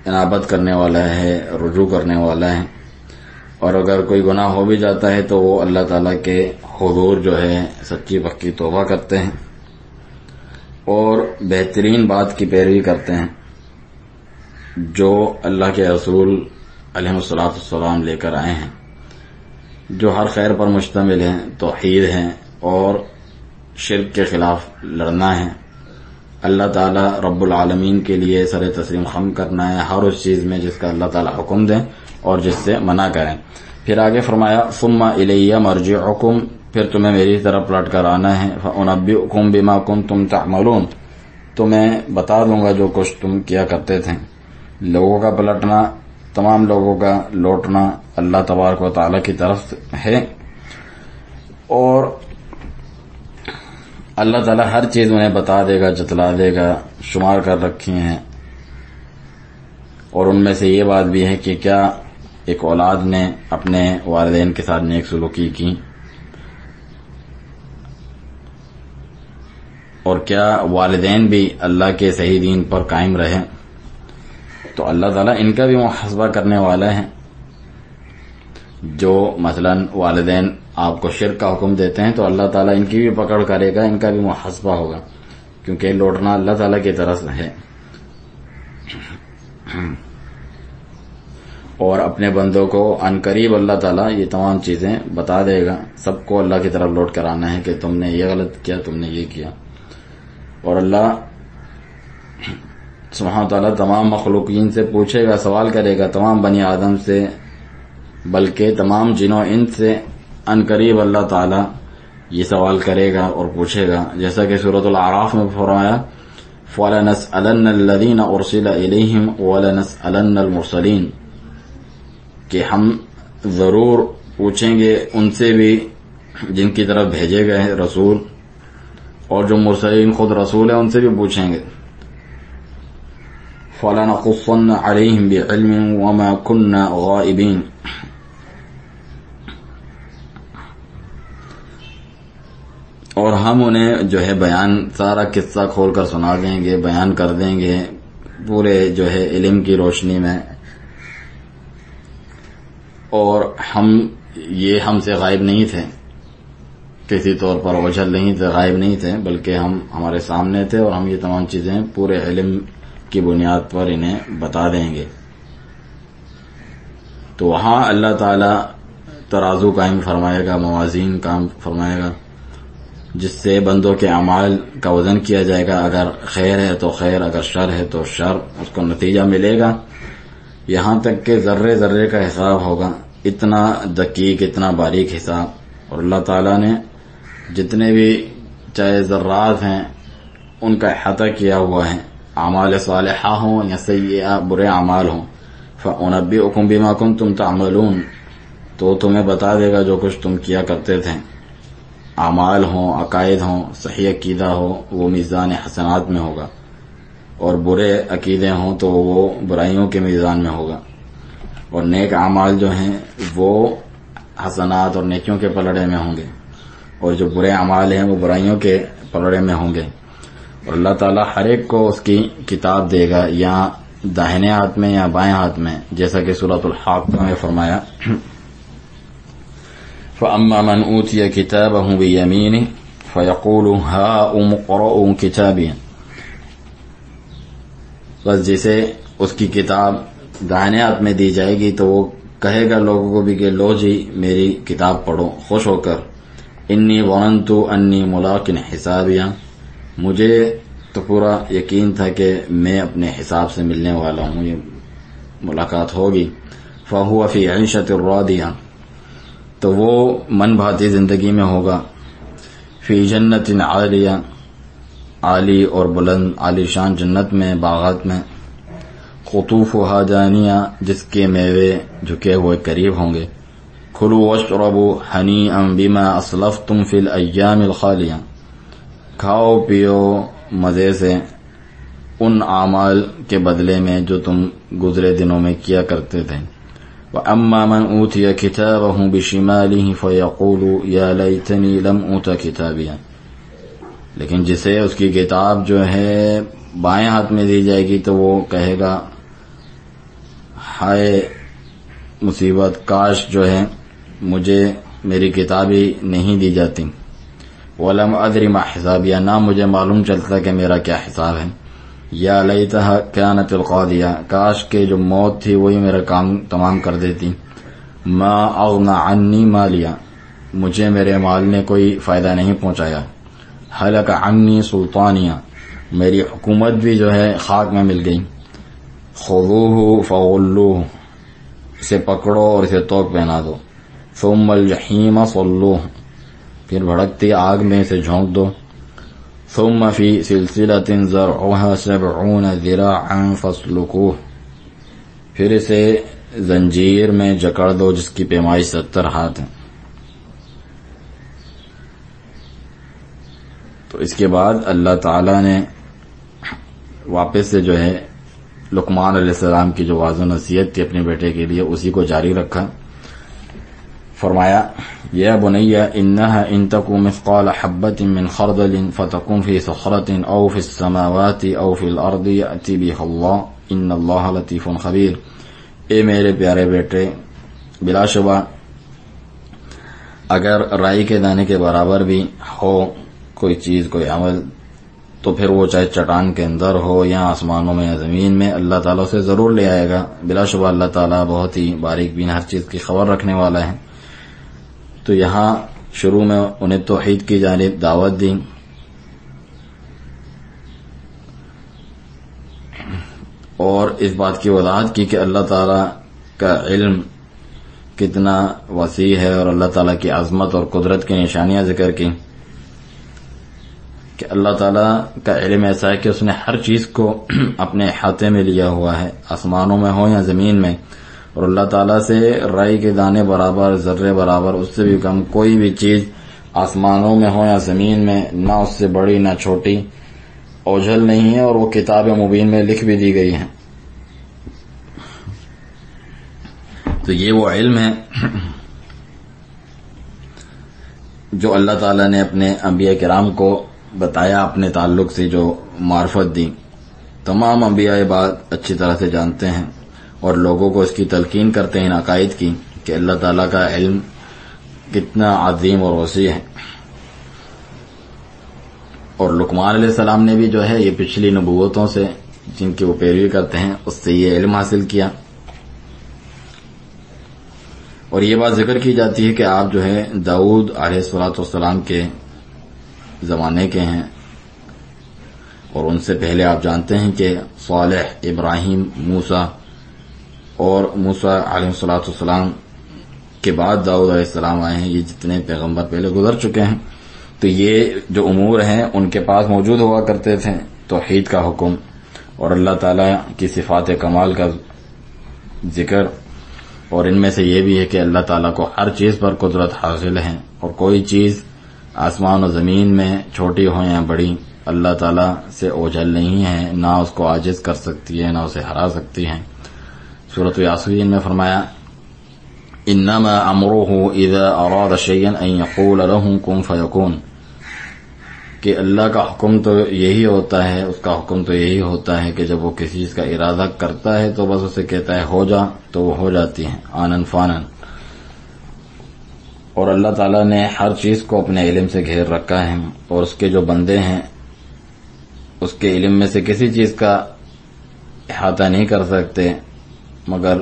انابت کرنے والا ہے، رجوع کرنے والا ہے. اور اگر کوئی گناہ ہو بھی جاتا ہے تو وہ اللہ تعالیٰ کے حضور جو ہے سچی پکی توبہ کرتے ہیں اور بہترین بات کی پیروی کرتے ہیں جو اللہ کے رسول علیہ الصلاۃ والسلام لے کر آئے ہیں، جو ہر خیر پر مشتمل ہیں، توحید ہیں اور شرک کے خلاف لڑنا ہے، اللہ تعالیٰ رب العالمین کے لیے سر تسلیم خم کرنا ہے ہر اس چیز میں جس کا اللہ تعالیٰ حکم دیں اور جس سے منع کریں. پھر آگے فرمایا ثم الی مرجعکم، پھر تمہیں میری طرف پلٹ کر آنا ہے، فانبئکم بما کنتم تعملون، تو میں بتا دوں گا جو کچھ تم کیا کرتے تھے. لوگوں کا پلٹنا، تمام لوگوں کا لوٹنا اللہ تبارک و تعالیٰ کی طرف ہے، اور اللہ تعالیٰ ہر چیز انہیں بتا دے گا، جتلا دے گا، شمار کر رکھی ہیں. اور ان میں سے یہ بات بھی ہے کہ کیا ایک اولاد نے اپنے والدین کے ساتھ نیک سلوکی کی، اور کیا والدین بھی اللہ کے صحیح دین پر قائم رہے. تو اللہ تعالیٰ ان کا بھی محاسبہ کرنے والا ہے. جو مثلا والدین آپ کو شرک کا حکم دیتے ہیں تو اللہ تعالیٰ ان کی بھی پکڑ کرے گا، ان کا بھی محاسبہ ہوگا، کیونکہ لوٹنا اللہ تعالیٰ کی طرف ہے. اور اپنے بندوں کو عنقریب اللہ تعالیٰ یہ تمام چیزیں بتا دے گا. سب کو اللہ کی طرف لوٹ کر آنا ہے کہ تم نے یہ غلط کیا، تم نے یہ کیا. اور اللہ سبحانہ وتعالیٰ تمام مخلوقین سے پوچھے گا، سوال کرے گا، تمام بنی آدم سے بلکہ تمام جن و انس سے عنقریب اللہ تعالیٰ یہ سوال کرے گا اور پوچھے گا. جیسا کہ سورۃ الاعراف میں فرمایا فَلَنَسْأَلَنَّ الَّذِينَ أُرْسِلَ إِلَيْهِمْ وَلَنَسْأَلَنَّ الْمُرْسَلِينَ، کہ ہم ضرور پوچھیں گے ان سے بھی جن کی طرف بھیجے گئے ہیں رسول، اور جو مرسلین خود رسول ہیں ان سے بھی پوچھیں گے. فَلَنَقُصَّنَّ عَلَيْهِمْ بِعِلْمٍ وَمَا كُنَّا غَائِبِينَ، اور ہم انہیں جو ہے بیان سارا قصہ کھول کر سنا دیں گے، بیان کر دیں گے پورے جو ہے علم کی روشنی میں. اور ہم سے غائب نہیں تھے، کسی طور پر اوجھل نہیں تھے، غائب نہیں تھے، بلکہ ہم ہمارے سامنے تھے اور ہم یہ تمام چیزیں پورے علم کی بنیاد پر انہیں بتا دیں گے. تو وہاں اللہ تعالی ترازو قائم فرمائے گا، موازین قائم فرمائے گا، جس سے بندوں کے اعمال کا وزن کیا جائے گا. اگر خیر ہے تو خیر، اگر شر ہے تو شر، اس کو نتیجہ ملے گا. یہاں تک کہ ذرے ذرے کا حساب ہوگا، اتنا دقیق، اتنا باریک حساب. اور اللہ تعالیٰ نے جتنے بھی چاہے ذرات ہیں ان کا احاطہ کیا ہوا ہے، اعمال صالحہ ہوں یا سیئہ برے اعمال ہوں. فَأُنَبِّئُكُم بِمَا كُنتُمْ تَعْمَلُونَ، تو تمہیں بتا دے گا جو کچھ تم کیا کرتے تھے. اعمال ہوں، عقائد ہوں، صحیح عقیدہ ہو وہ میزان حسنات میں ہوگا، اور برے عقیدے ہوں تو وہ برائیوں کے میزان میں ہوگا. اور نیک اعمال جو ہیں وہ حسنات اور نیکیوں کے پلڑے میں ہوں گے. اور جو برے اعمال ہیں وہ برائیوں کے پلڑے میں ہوں گے. اور اللہ تعالیٰ ہر ایک کو اس کی کتاب دے گا، یا داہنے ہاتھ میں یا بائیں ہاتھ میں، جیسا کہ سورۃ الحاقہ میں فرمایا فَأَمَّا مَنْ أُوتِيَ كِتَابَهُ بِيَمِينِهِ فَيَقُولُ هَاؤُمُ اقْرَءُوا كِتَابِيَهْ. بس جسے اس کی کتاب داہنے ہاتھ میں دی جائے گی تو وہ کہے گا لوگوں کو بھی کہ لو جی میری کتاب پڑھو خوش ہو کر. انی ظننت انی ملاق حسابیہ، مجھے تو پورا یقین تھا کہ میں اپنے حساب سے ملنے والا ہوں، یہ ملاقات ہوگی. فہو فی عیشۃ راضیہ، تو وہ من بھاتی زندگی میں ہوگا. فی جنت عالیہ، عالی اور بلند عالی شان جنت میں، باغات میں. قطوفها دانیہ، جس کے میوے جھکے ہوئے قریب ہوں گے. کلوا واشربوا ہنیئا بما اسلفتم فی الایام الخالیہ، کھاؤ پیو مزے سے ان اعمال کے بدلے میں جو تم گزرے دنوں میں کیا کرتے تھے. وَأَمَّا مَنْ أُوتِيَ كِتَابَهُ بِشِمَالِهِ فَيَقُولُ يَا لَيْتَنِي لَمْ أُوتَ كِتَابِيَهْ، لیکن جسے اس کی کتاب جو ہے بائیں ہاتھ میں دی جائے گی تو وہ کہے گا ہائے مصیبت، کاش جو ہے مجھے میری کتاب ہی نہیں دی جاتی. وَلَمْ أَدْرِ مَا حِسَابِيَهْ، نہ مجھے معلوم چلتا کہ میرا کیا حساب ہے. یا لیتها كانت القاضیہ، کاش کہ جو موت تھی وہی میرا کام تمام کر دیتی. ما اغنى عنی مالیہ، مجھے میرے مال نے کوئی فائدہ نہیں پہنچایا. ہلک عنی سلطانیہ، میری حکومت بھی جو ہے خاک میں مل گئی. خذوہ فغلوہ، اسے پکڑو اور اسے توق پہنا دو. ثم الجحیم صلوہ، پھر بھڑکتی آگ میں اسے جھونک دو. ثم فی سلسلۃ ذرعها 70 ذراعا فاسلکوہ، پھر اسے زنجیر میں جکڑ دو جس کی پیمائی 70 ہاتھ ہے. تو اس کے بعد اللہ تعالی نے واپس سے جو ہے لقمان علیہ السلام کی جو واضح نصیحت تھی اپنے بیٹے کے لیے اسی کو جاری رکھا. فرمایا یا بنی انها ان تک مثقال حبۃ من خردل فتکن فی صخرۃ او فی السماوات او فی الارض یأتی بها اللہ ان اللہ لطیف خبیر. اے میرے پیارے بیٹے، بلا شبہ اگر رائی کے دانے کے برابر بھی ہو کوئی چیز، کوئی عمل، تو پھر وہ چاہے چٹان کے اندر ہو یا آسمانوں میں یا زمین میں، اللہ تعالیٰ اسے ضرور لے آئے گا. بلا شبہ اللہ تعالیٰ بہت ہی باریک بین، ہر چیز کی خبر رکھنے والا ہے. تو یہاں شروع میں انہیں توحید کی جانب دعوت دی، اور اس بات کی وضاحت کی کہ اللہ تعالیٰ کا علم کتنا وسیع ہے، اور اللہ تعالیٰ کی عظمت اور قدرت کی نشانیاں ذکر کی کہ اللہ تعالیٰ کا علم ایسا ہے کہ اس نے ہر چیز کو اپنے احاطے میں لیا ہوا ہے، آسمانوں میں ہو یا زمین میں. اور اللہ تعالیٰ سے رائی کے دانے برابر، ذرے برابر، اس سے بھی کم کوئی بھی چیز آسمانوں میں ہو یا زمین میں، نہ اس سے بڑی نہ چھوٹی، اوجھل نہیں ہے، اور وہ کتاب مبین میں لکھ بھی دی گئی ہے. تو یہ وہ علم ہے جو اللہ تعالیٰ نے اپنے انبیاء کرام کو بتایا، اپنے تعلق سے جو معرفت دی. تمام انبیاء یہ بات اچھی طرح سے جانتے ہیں اور لوگوں کو اس کی تلقین کرتے ہیں ان عقائد کی کہ اللہ تعالیٰ کا علم کتنا عظیم اور وسیع ہے. اور لقمان علیہ السلام نے بھی جو ہے یہ پچھلی نبوتوں سے جن کی وہ پیروی کرتے ہیں اس سے یہ علم حاصل کیا. اور یہ بات ذکر کی جاتی ہے کہ آپ جو ہے داؤد علیہ السلام کے زمانے کے ہیں، اور ان سے پہلے آپ جانتے ہیں کہ صالح، ابراہیم، موسیٰ، اور موسیٰ علیہ السلام کے بعد داؤد علیہ السلام آئے ہیں. یہ جتنے پیغمبر پہلے گزر چکے ہیں تو یہ جو امور ہیں ان کے پاس موجود ہوا کرتے تھے، توحید کا حکم اور اللہ تعالیٰ کی صفات کمال کا ذکر. اور ان میں سے یہ بھی ہے کہ اللہ تعالیٰ کو ہر چیز پر قدرت حاصل ہے، اور کوئی چیز آسمان و زمین میں چھوٹی ہو یا بڑی اللہ تعالیٰ سے اوجھل نہیں ہے، نہ اس کو عاجز کر سکتی ہے نہ اسے ہرا سکتی ہے. سورۃ یاسین میں فرمایا انما امرہ اذا اراد شیئا ان یقول له کن فیکون، کہ اللہ کا حکم تو یہی ہوتا ہے، اس کا حکم تو یہی ہوتا ہے کہ جب وہ کسی چیز کا ارادہ کرتا ہے تو بس اسے کہتا ہے ہو جا، تو وہ ہو جاتی ہے آنن فانن۔ اور اللہ تعالیٰ نے ہر چیز کو اپنے علم سے گھیر رکھا ہے، اور اس کے جو بندے ہیں اس کے علم میں سے کسی چیز کا احاطہ نہیں کر سکتے مگر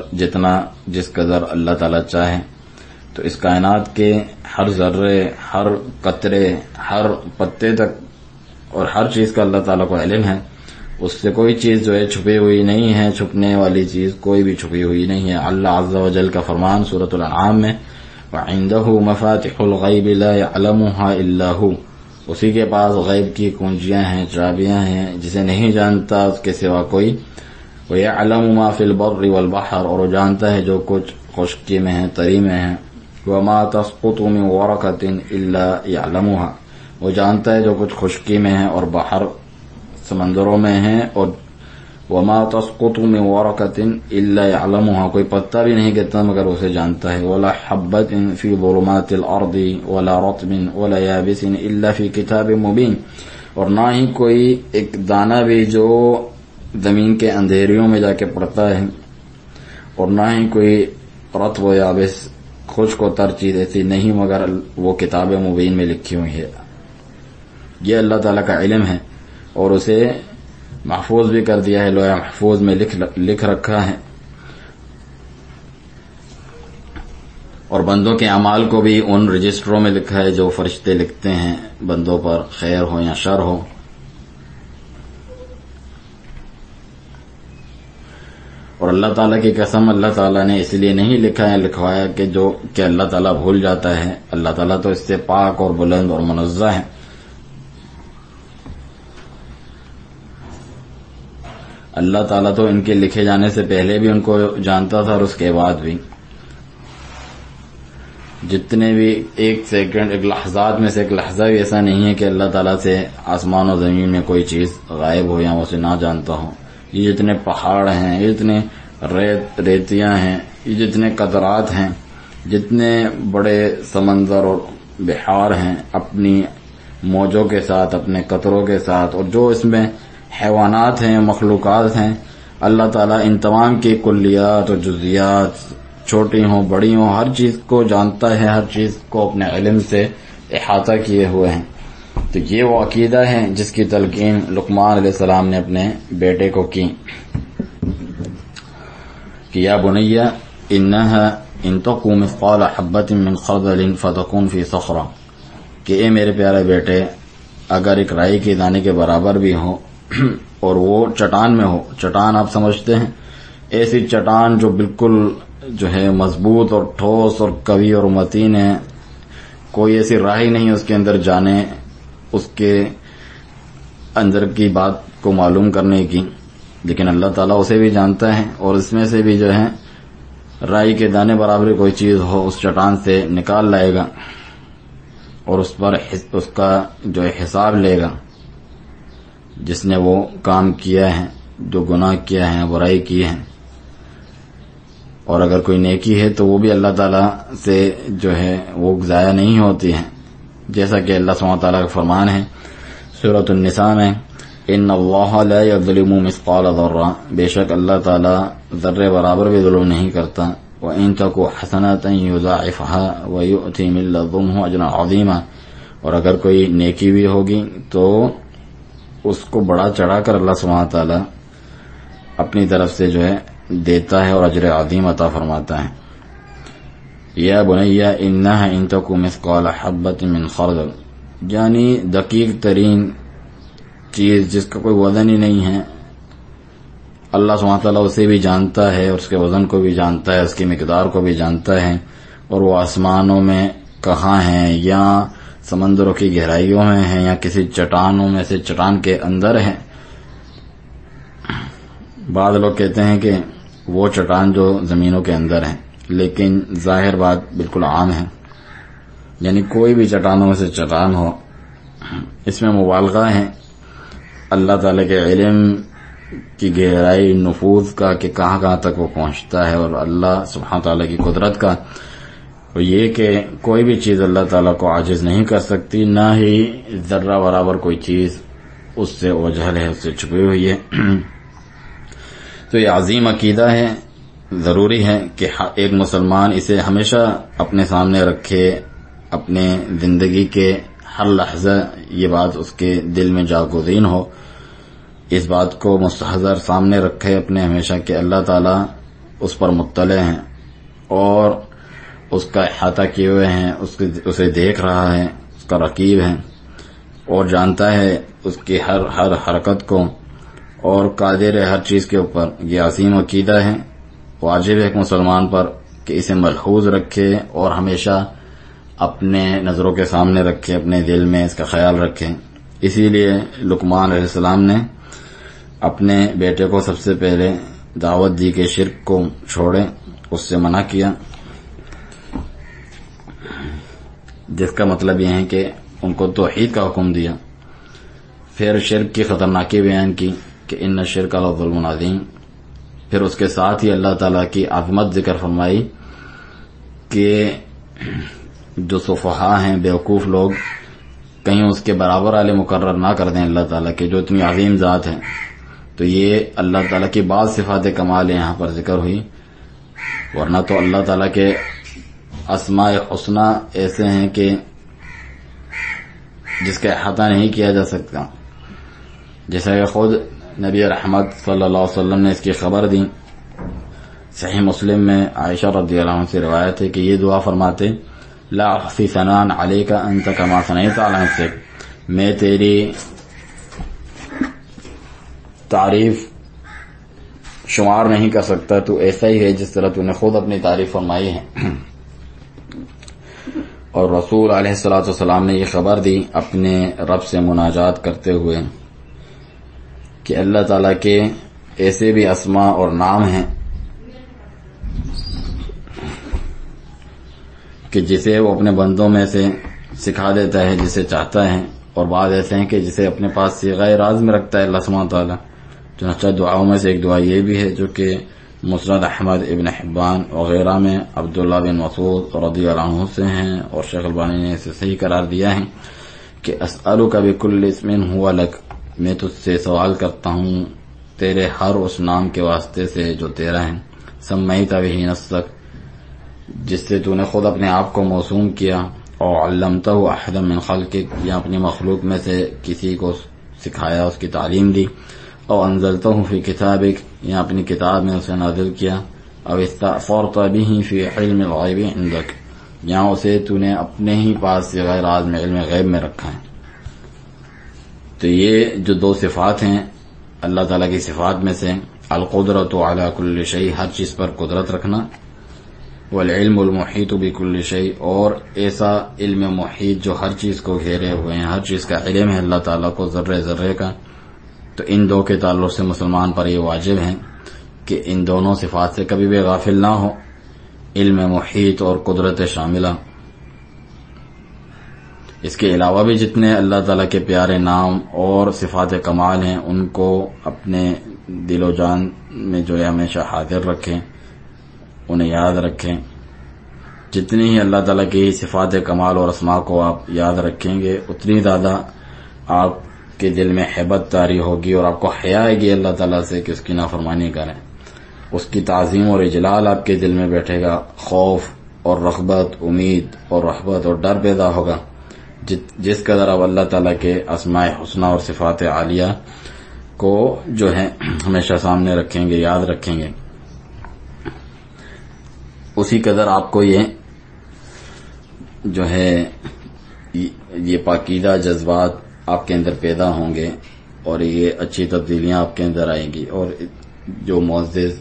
جس قدر اللہ تعالیٰ چاہے۔ تو اس کائنات کے ہر ذرے، ہر قطرے، ہر پتے تک اور ہر چیز کا اللہ تعالیٰ کو علم ہے، اس سے کوئی چیز جو ہے چھپی ہوئی نہیں ہے، چھپنے والی چیز کوئی بھی چھپی ہوئی نہیں ہے۔ اللہ عز و جل کا فرمان سورۃ الانعام میں وَعِندَهُ مَفَاتِحُ الْغَيْبِ لَا يَعْلَمُهَا إِلَّا هُوَ، اسی کے پاس غیب کی کنجیاں ہیں، چابیاں ہیں، جسے نہیں جانتا اس کے سوا کوئی۔ وَيَعْلَمُ مَا فِي الْبَرِّ وَالْبَحْرِ، اور وہ جانتا ہے جو کچھ خشکی میں ہے، تری میں ہے۔ وَمَا تَسْقُطُ مِنْ وَرَقَةٍ إِلَّا يَعْلَمُهَا، وہ جانتا ہے جو کچھ خشکی میں ہے اور باہر سمندروں میں ہے۔ اور وَمَا تَسْقُطُ مِنْ وَرَقَةٍ إِلَّا يَعْلَمُهَا، کوئی پتا بھی نہیں گرتا مگر اسے جانتا ہے۔ وَلَا حَبَّةٍ فِي ظُلُمَاتِ الْأَرْضِ وَلَا رَطْبٍ وَلَا يَابِسٍ إِلَّا فِي كِتَابٍ مُبِينٍ، اور نہ ہی کوئی ایک دانہ بھی جو زمین کے اندھیریوں میں جا کے پڑتا ہے، اور نہ ہی کوئی رطب و یابس، خشک و تر چیز ایسی نہیں مگر وہ کتاب مبین میں لکھی ہوئی ہے۔ یہ اللہ تعالیٰ کا علم ہے، اور اسے محفوظ بھی کر دیا ہے، لوح محفوظ میں لکھ رکھا ہے۔ اور بندوں کے اعمال کو بھی ان رجسٹروں میں لکھا ہے جو فرشتے لکھتے ہیں بندوں پر، خیر ہو یا شر ہو۔ اور اللہ تعالیٰ کی قسم، اللہ تعالیٰ نے اس لیے نہیں لکھا ہے لکھوایا کہ اللہ تعالیٰ بھول جاتا ہے، اللہ تعالیٰ تو اس سے پاک اور بلند اور منزہ ہے۔ اللہ تعالیٰ تو ان کے لکھے جانے سے پہلے بھی ان کو جانتا تھا اور اس کے بعد بھی۔ جتنے بھی ایک سیکنڈ، ایک لحظات میں سے ایک لحظہ بھی ایسا نہیں ہے کہ اللہ تعالیٰ سے آسمان و زمین میں کوئی چیز غائب ہو یا اسے نہ جانتا ہو۔ یہ جتنے پہاڑ ہیں، یہ جتنے ریتیاں ہیں، یہ جتنے قطرات ہیں، جتنے بڑے سمندر اور بحار ہیں اپنی موجوں کے ساتھ، اپنے قطروں کے ساتھ، اور جو اس میں حیوانات ہیں، مخلوقات ہیں، اللہ تعالیٰ ان تمام کی کلیات اور جزیات، چھوٹی ہوں بڑی ہوں، ہر چیز کو جانتا ہے، ہر چیز کو اپنے علم سے احاطہ کیے ہوئے ہیں۔ تو یہ وہ عقیدہ ہے جس کی تلقین لقمان علیہ السلام نے اپنے بیٹے کو کی کہ یا بنی انها ان تق مثقال حبۃ من خردل فتكن في صخرہ، کہ اے میرے پیارے بیٹے، اگر ایک رائی کے دانے کے برابر بھی ہو اور وہ چٹان میں ہو، چٹان آپ سمجھتے ہیں، ایسی چٹان جو بالکل جو ہے مضبوط اور ٹھوس اور قوی اور متین ہے، کوئی ایسی راہ ہی نہیں اس کے اندر جانے، اس کے اندر کی بات کو معلوم کرنے کی، لیکن اللہ تعالیٰ اسے بھی جانتا ہے، اور اس میں سے بھی جو ہے رائی کے دانے برابر کوئی چیز ہو اس چٹان سے نکال لائے گا، اور اس پر اس کا جو ہے حساب لے گا، جس نے وہ کام کیا ہے، جو گناہ کیا ہے، برائی کی ہے۔ اور اگر کوئی نیکی ہے تو وہ بھی اللہ تعالیٰ سے جو ہے وہ ضائع نہیں ہوتی ہے، جیسا کہ اللہ سبحانہ وتعالیٰ کا فرمان ہے سورۃ النساء میں ان اللہ لا یظلم مثقال ذرہ، بے شک اللہ تعالیٰ ذرے برابر بھی ظلم نہیں کرتا۔ وَإِن تَكُ حَسَنَةً يُضَاعِفْهَا وَيُؤْتِ مِن لَّدُنْهُ أَجْرًا عَظِيمًا، اور اگر کوئی نیکی بھی ہوگی تو اس کو بڑا چڑھا کر اللہ سبحانہ تعالیٰ اپنی طرف سے جو ہے دیتا ہے اور اجر عظیم عطا فرماتا ہے۔ یا بنی انہا ان تک مثقال حبۃ من خردل، یعنی دقیق ترین چیز جس کا کوئی وزن ہی نہیں ہے، اللہ سبحانہ تعالیٰ اسے بھی جانتا ہے، اور اس کے وزن کو بھی جانتا ہے، اس کی مقدار کو بھی جانتا ہے، اور وہ آسمانوں میں کہاں ہیں، یا سمندروں کی گہرائیوں میں ہیں، یا کسی چٹانوں میں سے چٹان کے اندر ہیں۔ بعض لوگ کہتے ہیں کہ وہ چٹان جو زمینوں کے اندر ہیں، لیکن ظاہر بات بالکل عام ہے، یعنی کوئی بھی چٹانوں میں سے چٹان ہو، اس میں مبالغہ ہے اللہ تعالیٰ کے علم کی گہرائی، نفوذ کا کہ کہاں کہاں تک وہ پہنچتا ہے، اور اللہ سبحانہ تعالیٰ کی قدرت کا، وہ یہ کہ کوئی بھی چیز اللہ تعالیٰ کو عاجز نہیں کر سکتی، نہ ہی ذرہ برابر کوئی چیز اس سے اوجھل ہے، اس سے چھپی ہوئی ہے۔ تو یہ عظیم عقیدہ ہے، ضروری ہے کہ ایک مسلمان اسے ہمیشہ اپنے سامنے رکھے، اپنے زندگی کے ہر لحظہ یہ بات اس کے دل میں جاگزین ہو، اس بات کو مستحضر سامنے رکھے اپنے ہمیشہ کہ اللہ تعالیٰ اس پر مطلع ہیں اور اس کا احاطہ کیے ہوئے ہیں، اسے دیکھ رہا ہے، اس کا رقیب ہے اور جانتا ہے اس کی ہر حرکت کو اور قادر ہے ہر چیز کے اوپر۔ یہ عظیم عقیدہ ہے، واجب ہے ایک مسلمان پر کہ اسے ملحوظ رکھے اور ہمیشہ اپنے نظروں کے سامنے رکھے، اپنے دل میں اس کا خیال رکھے۔ اسی لیے لقمان علیہ السلام نے اپنے بیٹے کو سب سے پہلے دعوت دی کہ شرک کو چھوڑے، اس سے منع کیا، جس کا مطلب یہ ہے کہ ان کو توحید کا حکم دیا، پھر شرک کی خطرناکی بیان کی کہ ان الشرک لظلم عظیم، پھر اس کے ساتھ ہی اللہ تعالیٰ کی عظمت ذکر فرمائی کہ جو سفہاء ہیں، بیوقوف لوگ، کہیں اس کے برابر والے مقرر نہ کر دیں اللہ تعالیٰ کے جو اتنی عظیم ذات ہے۔ تو یہ اللہ تعالیٰ کی بعض صفات کمال یہاں پر ذکر ہوئی، ورنہ تو اللہ تعالیٰ کے اسماء حسنی ایسے ہیں کہ جس کا احاطہ نہیں کیا جا سکتا، جیسا کہ خود نبی رحمت صلی اللہ علیہ وسلم نے اس کی خبر دی۔ صحیح مسلم میں عائشہ رضی اللہ عنہ سے روایت ہے کہ یہ دعا فرماتے، لا احصی ثناء علیک انت کما ثنیت علی نفسک، میں تیری تعریف شمار نہیں کر سکتا، تو ایسا ہی ہے جس طرح تو نے خود اپنی تعریف فرمائی ہے۔ اور رسول علیہ الصلوۃ والسلام نے یہ خبر دی اپنے رب سے مناجات کرتے ہوئے کہ اللہ تعالیٰ کے ایسے بھی اسماء اور نام ہیں کہ جسے وہ اپنے بندوں میں سے سکھا دیتا ہے جسے چاہتا ہے، اور بعض ایسے ہیں کہ جسے اپنے پاس صیغہ راز میں رکھتا ہے اللہ سبحانہ تعالیٰ۔ چنانچہ دعاؤں میں سے ایک دعا یہ بھی ہے جو کہ مسند احمد ابن حبان وغیرہ میں عبداللہ بن مسعود رضی اللہ عنہ سے ہیں، اور شیخ البانی نے اسے صحیح قرار دیا ہے کہ اسألک بکل اسم ہوا لک، میں تجھ سے سوال کرتا ہوں تیرے ہر اس نام کے واسطے سے جو تیرا ہے، سمیت بہ نفسک، جس سے تو نے خود اپنے آپ کو موسوم کیا، اور علمتہ احدا من خلقک، یا اپنی مخلوق میں سے کسی کو سکھایا، اس کی تعلیم دی، او انزلتہ فی کتابک، یا اپنی کتاب میں اسے نازل کیا، او استأثرت بہ فی علم الغیب عندک، یا اسے تو نے اپنے ہی پاس صیغہ راز میں علم غیب میں رکھا ہے۔ تو یہ جو دو صفات ہیں اللہ تعالیٰ کی صفات میں سے، القدرۃ علی کل شیء، ہر چیز پر قدرت رکھنا، والعلم المحیط بکل شیء، اور ایسا علم محیط جو ہر چیز کو گھیرے ہوئے ہیں، ہر چیز کا علم ہے اللہ تعالیٰ کو ذرے ذرے کا۔ تو ان دو کے تعلق سے مسلمان پر یہ واجب ہے کہ ان دونوں صفات سے کبھی بھی غافل نہ ہو، علم محیط اور قدرت شاملہ۔ اس کے علاوہ بھی جتنے اللہ تعالیٰ کے پیارے نام اور صفات کمال ہیں ان کو اپنے دل و جان میں جو ہے ہمیشہ حاضر رکھیں، انہیں یاد رکھیں۔ جتنی ہی اللہ تعالیٰ کی صفات کمال اور اسماء کو آپ یاد رکھیں گے، اتنی زیادہ آپ کے دل میں ہیبت طاری ہوگی اور آپ کو حیا آئے گی اللہ تعالیٰ سے کہ اس کی نافرمانی کریں۔ اس کی تعظیم اور اجلال آپ کے دل میں بیٹھے گا، خوف اور رغبت، امید اور رحبت اور ڈر پیدا ہوگا، جس قدر آپ اللہ تعالیٰ کے اسماء حسنی اور صفات عالیہ کو جو ہے ہمیشہ سامنے رکھیں گے، یاد رکھیں گے، اسی قدر آپ کو یہ جو ہے یہ پاکیزہ جذبات آپ کے اندر پیدا ہوں گے اور یہ اچھی تبدیلیاں آپ کے اندر آئیں گی، اور جو معزز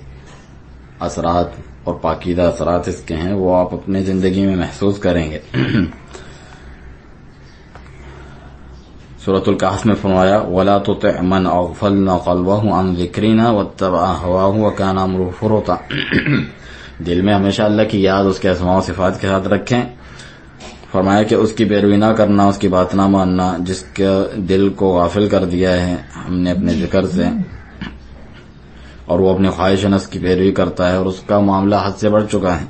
اثرات اور پاکیزہ اثرات اس کے ہیں وہ آپ اپنے زندگی میں محسوس کریں گے۔ سورۃ الکہف میں فرمایا وَلَا تُطِعْ مَنْ أَغْفَلْنَا قَلْبَهُ عَنْ ذِكْرِنَا وَاتَّبَعَ هَوَاهُ وَكَانَ أَمْرُهُ فُرُطًا، دل میں ہمیشہ اللہ کی یاد، اس کے اسماء و صفات کے ساتھ رکھیں۔ فرمایا کہ اس کی پیروی نہ کرنا، اس کی بات نہ ماننا، جس کے دل کو غافل کر دیا ہے ہم نے اپنے ذکر سے، اور وہ اپنی خواہش نفس کی پیروی کرتا ہے اور اس کا معاملہ حد سے بڑھ چکا ہے۔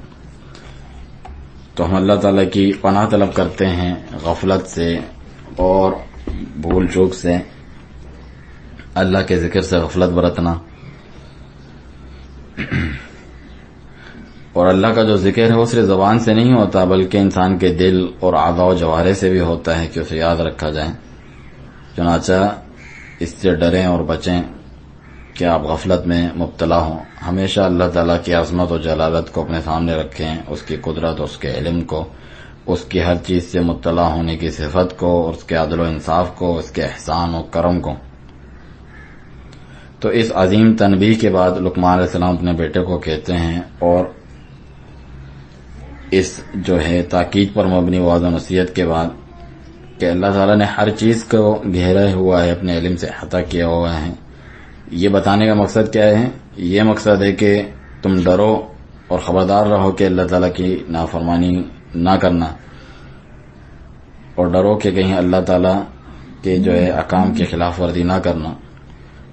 تو ہم اللہ تعالیٰ کی پناہ طلب کرتے ہیں غفلت سے اور بھول چوک سے، اللہ کے ذکر سے غفلت برتنا. اور اللہ کا جو ذکر ہے وہ صرف زبان سے نہیں ہوتا بلکہ انسان کے دل اور اعضاء و جوارح سے بھی ہوتا ہے کہ اسے یاد رکھا جائے. چنانچہ اس سے ڈریں اور بچیں کہ آپ غفلت میں مبتلا ہوں. ہمیشہ اللہ تعالیٰ کی عظمت و جلالت کو اپنے سامنے رکھیں، اس کی قدرت، اس کے علم کو، اس کی ہر چیز سے مطلع ہونے کی صفت کو، اور اس کے عدل و انصاف کو، اس کے احسان و کرم کو. تو اس عظیم تنبیہ کے بعد لقمان علیہ السلام اپنے بیٹے کو کہتے ہیں، اور اس جو ہے تاکید پر مبنی وعظ و نصیحت کے بعد کہ اللہ تعالیٰ نے ہر چیز کو گھیرا ہوا ہے، اپنے علم سے احاطہ کیا ہوا ہے. یہ بتانے کا مقصد کیا ہے؟ یہ مقصد ہے کہ تم ڈرو اور خبردار رہو کہ اللہ تعالیٰ کی نافرمانی نہ کرنا، اور ڈرو کہ کہیں اللہ تعالیٰ کے جو ہے احکام کی خلاف ورزی نہ کرنا،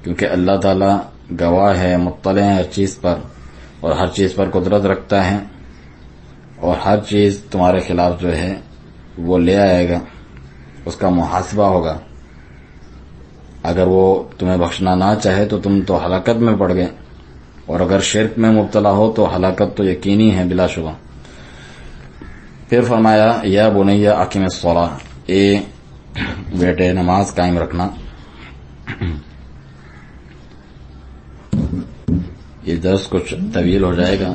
کیونکہ اللہ تعالیٰ گواہ ہے، مطلع ہے ہر چیز پر، اور ہر چیز پر قدرت رکھتا ہے، اور ہر چیز تمہارے خلاف جو ہے وہ لے آئے گا، اس کا محاسبہ ہوگا. اگر وہ تمہیں بخشنا نہ چاہے تو تم تو ہلاکت میں پڑ گئے، اور اگر شرک میں مبتلا ہو تو ہلاکت تو یقینی ہے بلا شبہ. پھر فرمایا یا بنی اقیم الصلاۃ، اے بیٹے نماز قائم رکھنا. یہ درس کچھ طویل ہو جائے گا،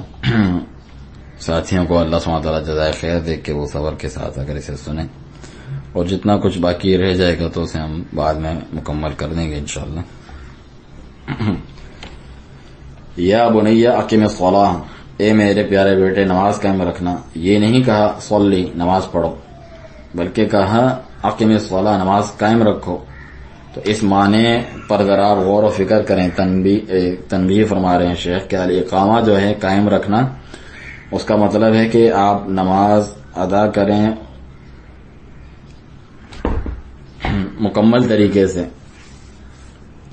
ساتھیوں کو اللہ سبحانہ وتعالیٰ جزائے خیر دے کہ وہ صبر کے ساتھ اگر اسے سنیں، اور جتنا کچھ باقی رہ جائے گا تو اسے ہم بعد میں مکمل کر دیں گے انشاءاللہ. یا بنی اقیم الصلاۃ، اے میرے پیارے بیٹے نماز قائم رکھنا. یہ نہیں کہا صلی نماز پڑھو، بلکہ کہا اقیم الصلاۃ نماز قائم رکھو. تو اس معنی پر ذرا غور و فکر کریں. تنبیہ فرما رہے ہیں شیخ کہ الاقامہ جو ہے قائم رکھنا، اس کا مطلب ہے کہ آپ نماز ادا کریں مکمل طریقے سے،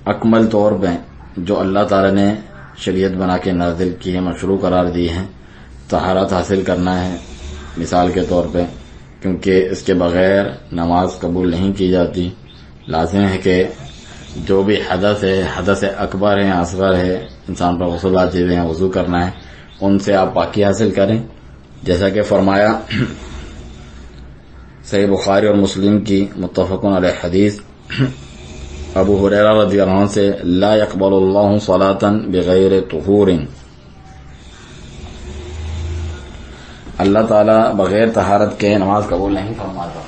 اکمل طور پہ، جو اللہ تعالی نے شریعت بنا کے نازل کی ہے، مشروع قرار دی ہے. طہارت حاصل کرنا ہے مثال کے طور پہ، کیونکہ اس کے بغیر نماز قبول نہیں کی جاتی. لازم ہے کہ جو بھی حدث ہے، حدث اکبر ہے، اصغر ہے، انسان پر غسل واجب ہے، وضو کرنا ہے، ان سے آپ پاکی حاصل کریں. جیسا کہ فرمایا صحیح بخاری اور مسلم کی متفق علیہ حدیث ابو ہریرہ رضی اللہ عنہ سے، لا يقبل اللہ صلاۃ بغیر طہور، اللہ تعالی بغیر طہارت کے نماز قبول نہیں فرماتا.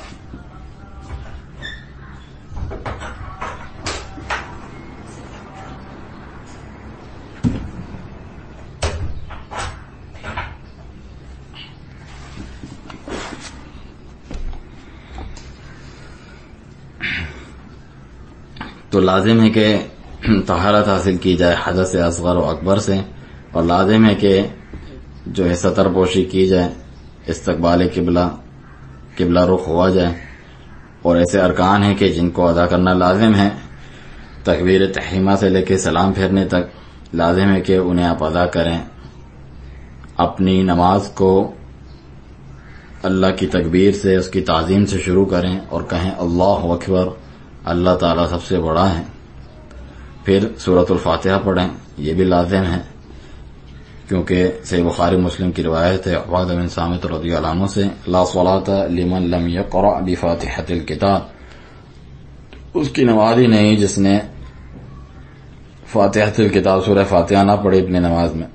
تو لازم ہے کہ طہارت حاصل کی جائے حدث اصغر و اکبر سے، اور لازم ہے کہ جو ہے ستر پوشی کی جائے، استقبال قبلہ رخ ہوا جائے. اور ایسے ارکان ہیں کہ جن کو ادا کرنا لازم ہے، تکبیر تحریمہ سے لے کے سلام پھیرنے تک لازم ہے کہ انہیں آپ ادا کریں. اپنی نماز کو اللہ کی تکبیر سے، اس کی تعظیم سے شروع کریں اور کہیں اللہ اکبر، اللہ تعالیٰ سب سے بڑا ہے. پھر سورۃ الفاتحہ پڑھیں، یہ بھی لازم ہے، کیونکہ صحیح بخاری مسلم کی روایت ہے عبادہ بن صامت رضی اللہ عنہ سے، لا صلاۃ لمن لم یقرأ بفاتحۃ الکتاب، اس کی نماز ہی نہیں جس نے فاتحۃ الکتاب سورہ فاتحہ نہ پڑھی اپنی نماز میں.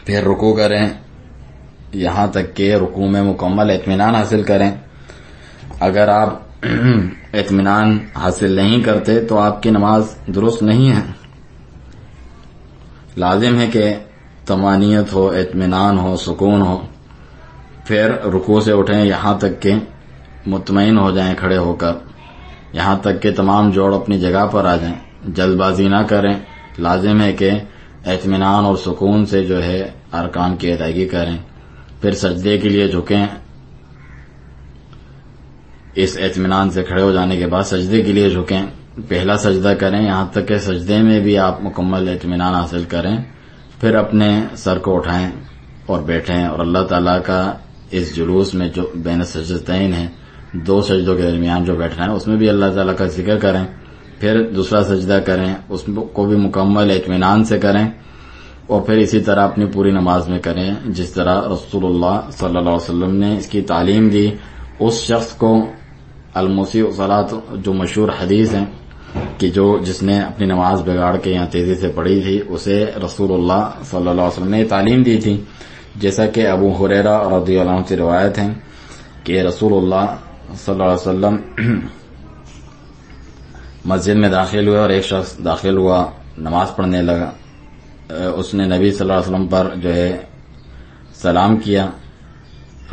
پھر رکوع کریں، یہاں تک کہ رکوع میں مکمل اطمینان حاصل کریں. اگر آپ اطمینان حاصل نہیں کرتے تو آپ کی نماز درست نہیں ہے. لازم ہے کہ طمانینت ہو، اطمینان ہو، سکون ہو. پھر رکوع سے اٹھیں یہاں تک کہ مطمئن ہو جائیں کھڑے ہو کر، یہاں تک کہ تمام جوڑ اپنی جگہ پر آ جائیں. جلد بازی نہ کریں، لازم ہے کہ اطمینان اور سکون سے جو ہے ارکان کی ادائیگی کریں. پھر سجدے کے لیے جھکیں، اس اطمینان سے کھڑے ہو جانے کے بعد سجدے کے لیے جھکیں. پہلا سجدہ کریں یہاں تک کہ سجدے میں بھی آپ مکمل اطمینان حاصل کریں. پھر اپنے سر کو اٹھائیں اور بیٹھیں اور اللہ تعالیٰ کا اس جلوس میں جو بین سجدتین ہے، دو سجدوں کے درمیان جو بیٹھنا ہے، اس میں بھی اللہ تعالیٰ کا ذکر کریں، پھر دوسرا سجدہ کریں، اس کو بھی مکمل اطمینان سے کریں، اور پھر اسی طرح اپنی پوری نماز میں کریں جس طرح رسول اللہ صلی اللہ علیہ وسلم نے اس کی تعلیم دی۔ اس شخص کو المسیء صلاۃ، جو مشہور حدیث ہے کہ جس نے اپنی نماز بگاڑ کے یہاں تیزی سے پڑھی تھی، اسے رسول اللہ صلی اللہ علیہ وسلم نے تعلیم دی تھی، جیسا کہ ابو ہریرہ رضی اللہ عنہ سے روایت ہے کہ رسول اللہ صلی اللہ علیہ وسلم مسجد میں داخل ہوئے اور ایک شخص داخل ہوا، نماز پڑھنے لگا، اس نے نبی صلی اللہ علیہ وسلم پر جو ہے سلام کیا،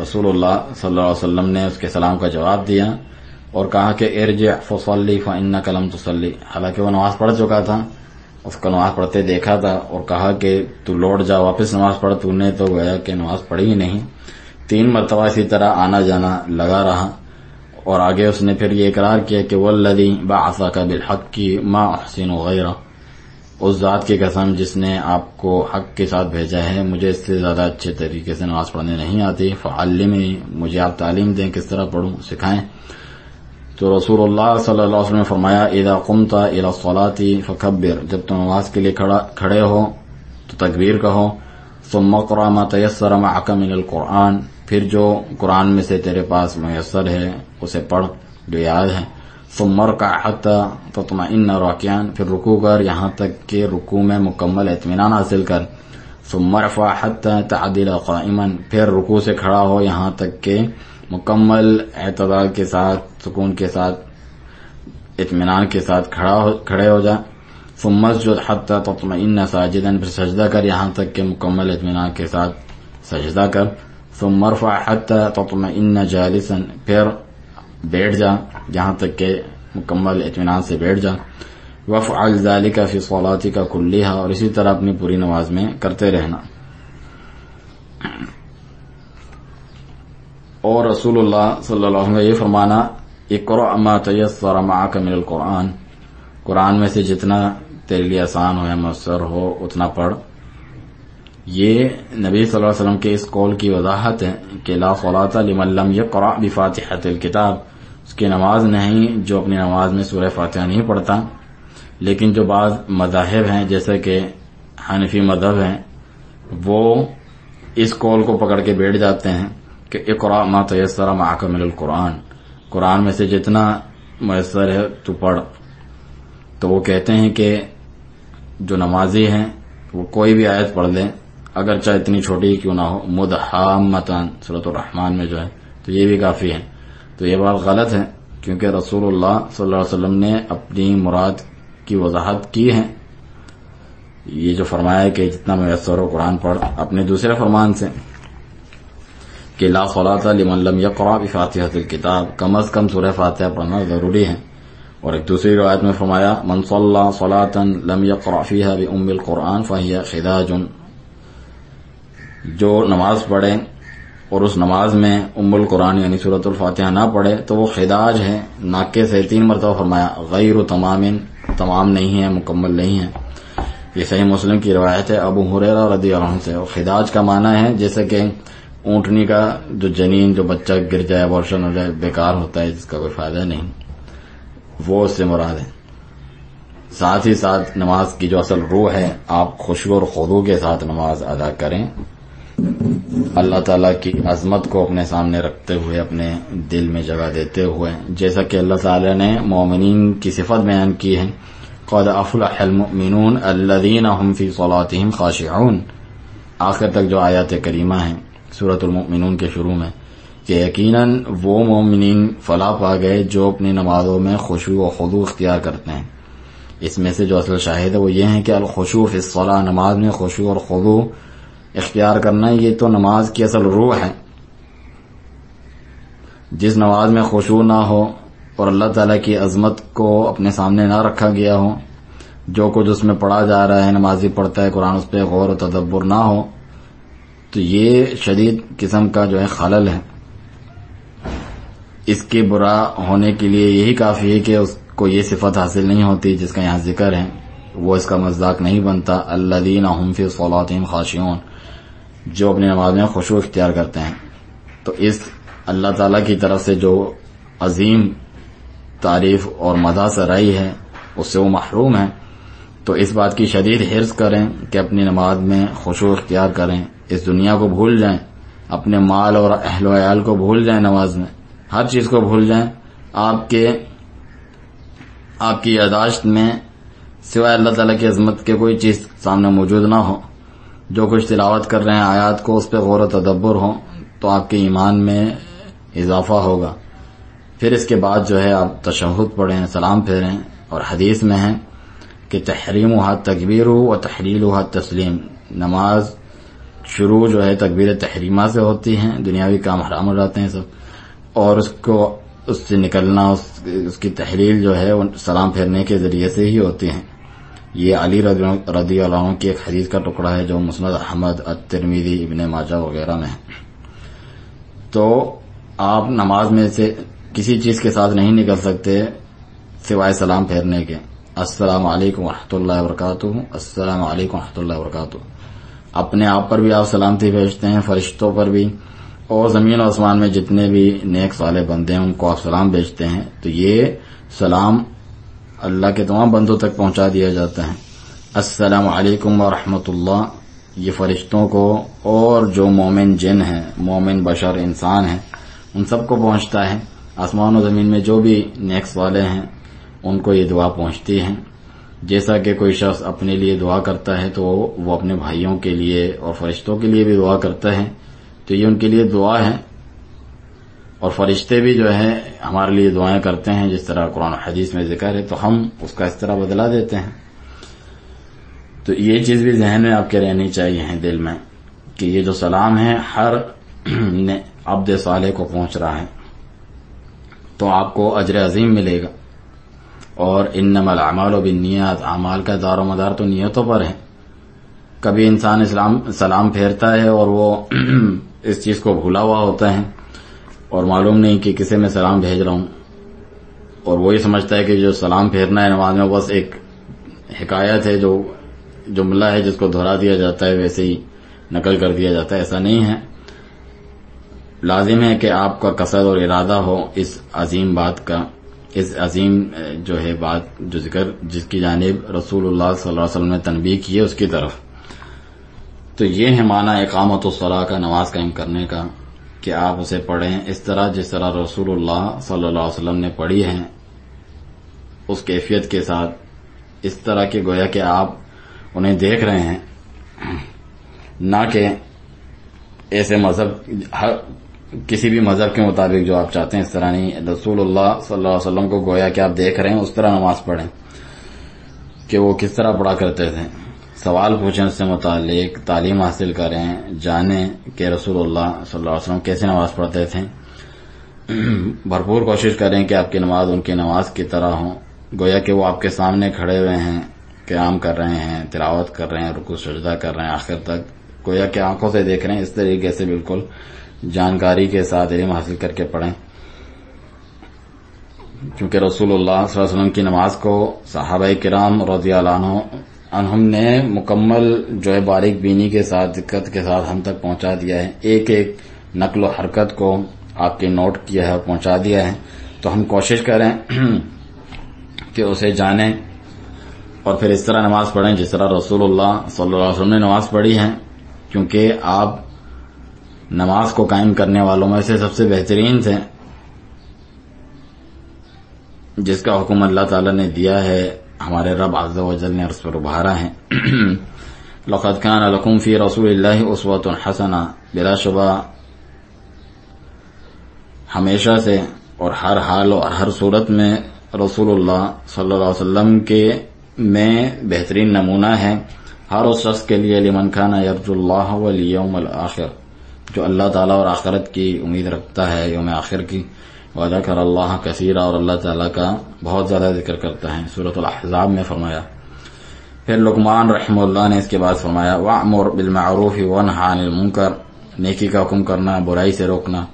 رسول اللہ صلی اللہ علیہ وسلم نے اس کے سلام کا جواب دیا اور کہا کہ ارجع فصلی فانک لم تصلی، حالانکہ وہ نماز پڑھ چکا تھا، اس کو نماز پڑھتے دیکھا تھا اور کہا کہ تو لوٹ جا، واپس نماز پڑھ، تو نے تو گویا کہ نماز پڑھی ہی نہیں۔ 3 مرتبہ اسی طرح آنا جانا لگا رہا، اور آگے اس نے پھر یہ اقرار کیا کہ والذی بعثک بالحق ما احسن غیرہ، اس ذات کی قسم جس نے آپ کو حق کے ساتھ بھیجا ہے، مجھے اس سے زیادہ اچھے طریقے سے نماز پڑھنے نہیں آتی، فعلمنی، مجھے آپ تعلیم دیں کس طرح پڑھوں، سکھائیں۔ تو رسول اللہ صلی اللہ علیہ وسلم نے فرمایا اذا قمت الى الصلاة فکبر، جب تم نماز کے لیے کھڑے ہو تو تکبیر کہو، ثم اقرأ ما تيسر معك من القرآن، پھر جو قرآن میں سے تیرے پاس میسر ہے اسے پڑھ جو یاد ہے، ثم ارکع حتى تطمئن راکعا، پھر رکوع کر یہاں تک کہ رکوع میں مکمل اطمینان حاصل کر، ثم ارفع حتى تعدل قائما، پھر رکوع سے کھڑا ہو یہاں تک کہ مکمل اعتدال کے ساتھ، سکون کے ساتھ، اطمینان کے ساتھ کھڑے ہو جا، ثم اسجد حتى تطمئن ساجدا، پھر سجدہ کر یہاں تک کہ مکمل اطمینان کے ساتھ سجدہ کر، ثم ارفع حتى تطمئن جالسا، پھر بیٹھ جا جہاں تک کہ مکمل اطمینان سے بیٹھ جا، وافعل ذلك في صلاتك كلها، اور اسی طرح اپنی پوری نماز میں کرتے رہنا۔ اور رسول اللہ صلی اللہ علیہ وسلم کا یہ فرمانا اقرأ ما تيسر معك من القرآن، قرآن میں سے جتنا تیرے لیے آسان ہو یا مؤثر ہو اتنا پڑھ۔ یہ نبی صلی اللہ علیہ وسلم کے اس قول کی وضاحت ہے کہ لا صلاۃ لمن لم يقرأ بفاتحة الکتاب، اس کی نماز نہیں جو اپنی نماز میں سورہ فاتحہ نہیں پڑھتا۔ لیکن جو بعض مذاہب ہیں جیسے کہ حنفی مذہب ہیں، وہ اس قول کو پکڑ کے بیٹھ جاتے ہیں کہ اقرأ ما تيسر معك من القرآن، قرآن میں سے جتنا میسر ہے تو پڑھ۔ تو وہ کہتے ہیں کہ جو نمازی ہیں وہ کوئی بھی آیت پڑھ لیں، اگرچہ اتنی چھوٹی کیوں نہ ہو، مدحامتان سورۃ الرحمن میں جو ہے، تو یہ بھی کافی ہے۔ تو یہ بات غلط ہے، کیونکہ رسول اللہ صلی اللہ علیہ وسلم نے اپنی مراد کی وضاحت کی ہے، یہ جو فرمایا ہے کہ جتنا میسر ہو قرآن پڑھ، اپنے دوسرے فرمان سے کہ لا صلاۃ لمن لم يقرأ بفاتحة الکتاب، کم از کم سورہ فاتحہ پڑھنا ضروری ہے۔ اور ایک دوسری روایت میں فرمایا من صلى صلاة لم يقرأ فيها بأم القرآن فهي خداج، جو نماز پڑھے اور اس نماز میں ام القرآن یعنی سورۃ الفاتحہ نہ پڑھے تو وہ خداج ہے، ناقص ہے۔ 3 مرتبہ فرمایا غیر تمام، تمام نہیں ہے، مکمل نہیں ہے۔ یہ صحیح مسلم کی روایت ہے ابو ہریرہ رضی اللہ عنہ سے۔ اور خداج کا معنی ہے جیسے کہ اونٹنی کا جو جنین، جو بچہ گر جائے، ابارشن ہو جائے، بیکار ہوتا ہے، جس کا کوئی فائدہ نہیں، وہ اس سے مراد ہے۔ ساتھ ہی ساتھ نماز کی جو اصل روح ہے، آپ خشوع اور خضوع کے ساتھ نماز ادا کریں، اللہ تعالیٰ کی عظمت کو اپنے سامنے رکھتے ہوئے، اپنے دل میں جگہ دیتے ہوئے، جیسا کہ اللہ تعالیٰ نے مومنین کی صفت بیان کی ہے، قد افلح المؤمنون الذین هم فی صلاتهم خاشعون، آخر تک جو آیات کریمہ ہیں سورۃ المؤمنون کے شروع میں، کہ یقیناً وہ مومنین فلاح پا گئے جو اپنی نمازوں میں خشوع و خضوع اختیار کرتے ہیں۔ اس میں سے جو اصل شاہد ہے وہ یہ ہے کہ الخشوع فی الصلاۃ، نماز میں خشوع اور خضوع اختیار کرنا، یہ تو نماز کی اصل روح ہے۔ جس نماز میں خشوع نہ ہو اور اللہ تعالیٰ کی عظمت کو اپنے سامنے نہ رکھا گیا ہو، جو کچھ اس میں پڑھا جا رہا ہے، نمازی پڑھتا ہے قرآن، اس پہ غور و تدبر نہ ہو، تو یہ شدید قسم کا جو ہے خلل ہے۔ اس کے برا ہونے کے لیے یہی کافی ہے کہ اس کو یہ صفت حاصل نہیں ہوتی جس کا یہاں ذکر ہے، وہ اس کا مصداق نہیں بنتا، الذین هم فی صلاتهم خاشعون، جو اپنی نماز میں خشوع اختیار کرتے ہیں۔ تو اس اللہ تعالیٰ کی طرف سے جو عظیم تعریف اور مدح سرائی ہے اس سے وہ محروم ہیں. تو اس بات کی شدید حرص کریں کہ اپنی نماز میں خشوع اختیار کریں، اس دنیا کو بھول جائیں، اپنے مال اور اہل و عیال کو بھول جائیں، نماز میں ہر چیز کو بھول جائیں. آپ کی یادداشت میں سوائے اللہ تعالیٰ کی عظمت کے کوئی چیز سامنے موجود نہ ہو. جو کچھ تلاوت کر رہے ہیں آیات کو اس پہ غور و تدبر ہو تو آپ کے ایمان میں اضافہ ہوگا. پھر اس کے بعد جو ہے آپ تشہد پڑھیں، سلام پھیریں. اور حدیث میں ہے کہ تحریمھا تکبیر و تحلیلھا تسلیم. نماز شروع جو ہے تکبیر تحریمہ سے ہوتی ہیں، دنیاوی کام حرام ہو جاتے ہیں سب، اور اس سے نکلنا، اس کی تحلیل جو ہے وہ سلام پھیرنے کے ذریعے سے ہی ہوتی ہیں. یہ علی رضی اللہ عنہ کی ایک حدیث کا ٹکڑا ہے جو مسند احمد، الترمذی، ابن ماجہ وغیرہ میں ہے. تو آپ نماز میں سے کسی چیز کے ساتھ نہیں نکل سکتے سوائے سلام پھیرنے کے. السلام علیکم ورحمۃ اللہ وبرکاتہ، السلام علیکم ورحمۃ اللہ وبرکاتہ. اپنے آپ پر بھی آپ سلامتی بھیجتے ہیں، فرشتوں پر بھی، اور زمین و آسمان میں جتنے بھی نیک صالح بندے ہیں ان کو آپ سلام بھیجتے ہیں. تو یہ سلام اللہ کے تمام بندوں تک پہنچا دیا جاتا ہے. السلام علیکم ورحمۃ اللہ یہ فرشتوں کو اور جو مومن جن ہیں، مومن بشر انسان ہیں، ان سب کو پہنچتا ہے. آسمان و زمین میں جو بھی نیک صالح ہیں ان کو یہ دعا پہنچتی ہے. جیسا کہ کوئی شخص اپنے لیے دعا کرتا ہے تو وہ اپنے بھائیوں کے لیے اور فرشتوں کے لیے بھی دعا کرتا ہے. تو یہ ان کے لیے دعا ہے، اور فرشتے بھی جو ہے ہمارے لیے دعائیں کرتے ہیں جس طرح قرآن و حدیث میں ذکر ہے، تو ہم اس کا اس طرح بدلا دیتے ہیں. تو یہ چیز بھی ذہن میں آپ کے رہنی چاہیے دل میں کہ یہ جو سلام ہے ہر عبد صالح کو پہنچ رہا ہے، تو آپ کو اجر عظیم ملے گا. اور انما الاعمال بالنیات، اعمال کا دار و مدار تو نیتوں پر ہے. کبھی انسان سلام پھیرتا ہے اور وہ اس چیز کو بھولا ہوا ہوتا ہے اور معلوم نہیں کہ کسے میں سلام بھیج رہا ہوں، اور وہی سمجھتا ہے کہ جو سلام پھیرنا ہے نماز میں بس ایک حکایت ہے، جو جملہ ہے جس کو دہرا دیا جاتا ہے ویسے ہی نقل کر دیا جاتا ہے. ایسا نہیں ہے. لازم ہے کہ آپ کا قصد اور ارادہ ہو اس عظیم بات کا، اس عظیم جو ہے بات جو ذکر جس کی جانب رسول اللہ صلی اللہ علیہ وسلم نے تنبیہ کی ہے اس کی طرف. تو یہ ہے معنی اقامت الصلاۃ کا، نماز قائم کرنے کا، کہ آپ اسے پڑھیں اس طرح جس طرح رسول اللہ صلی اللہ علیہ وسلم نے پڑھی ہے، اس کیفیت کے ساتھ، اس طرح کہ گویا کہ آپ انہیں دیکھ رہے ہیں، نہ کہ ایسے مذہب کسی بھی مذہب کے مطابق جو آپ چاہتے ہیں اس طرح نہیں. رسول اللہ صلی اللہ علیہ وسلم کو گویا کہ آپ دیکھ رہے ہیں اس طرح نماز پڑھیں کہ وہ کس طرح پڑھا کرتے تھے. سوال پوچھیں اس سے متعلق، تعلیم حاصل کریں، جانیں کہ رسول اللہ صلی اللہ علیہ وسلم کیسے نماز پڑھتے تھے. بھرپور کوشش کریں کہ آپ کی نماز ان کی نماز کی طرح ہو، گویا کہ وہ آپ کے سامنے کھڑے ہوئے ہیں، قیام کر رہے ہیں، تلاوت کر رہے ہیں، رکوع سجدہ کر رہے ہیں، آخر تک گویا کہ آنکھوں سے دیکھ رہے ہیں. اس طریقے سے بالکل جانکاری کے ساتھ علم حاصل کر کے پڑھیں، کیونکہ رسول اللہ صلی اللہ علیہ وسلم کی نماز کو صحابہ کرام رضی اللہ عنہم نے مکمل جو ہے باریک بینی کے ساتھ، دقت کے ساتھ ہم تک پہنچا دیا ہے. ایک ایک نقل و حرکت کو آپ کے نوٹ کیا ہے اور پہنچا دیا ہے. تو ہم کوشش کریں کہ اسے جانیں اور پھر اس طرح نماز پڑھیں جس طرح رسول اللہ صلی اللہ علیہ وسلم نے نماز پڑھی ہے، کیونکہ آپ نماز کو قائم کرنے والوں میں سے سب سے بہترین تھے، جس کا حکم اللہ تعالی نے دیا ہے، ہمارے رب عز و جل نے اس پر ابھارا ہے. لقد كان لكم في رسول الله اسوة حسنہ، بلا شبہ ہمیشہ سے اور ہر حال اور ہر صورت میں رسول اللہ صلی اللہ علیہ وسلم کے میں بہترین نمونہ ہے ہر اس شخص کے لیے، لمن كان يرجو الله واليوم الآخر، جو اللہ تعالیٰ اور آخرت کی امید رکھتا ہے، یوم آخر کی. وذکر اللہ کثیرا، اور اللہ تعالیٰ کا بہت زیادہ ذکر کرتا ہے. سورۃ الاحزاب میں فرمایا. پھر لقمان رحمہ اللہ نے اس کے بعد فرمایا وَأْمُرْ بِالْمَعْرُوفِ وَانْهَ عَنِ الْمُنْكَرِ، نیکی کا حکم کرنا، برائی سے روکنا.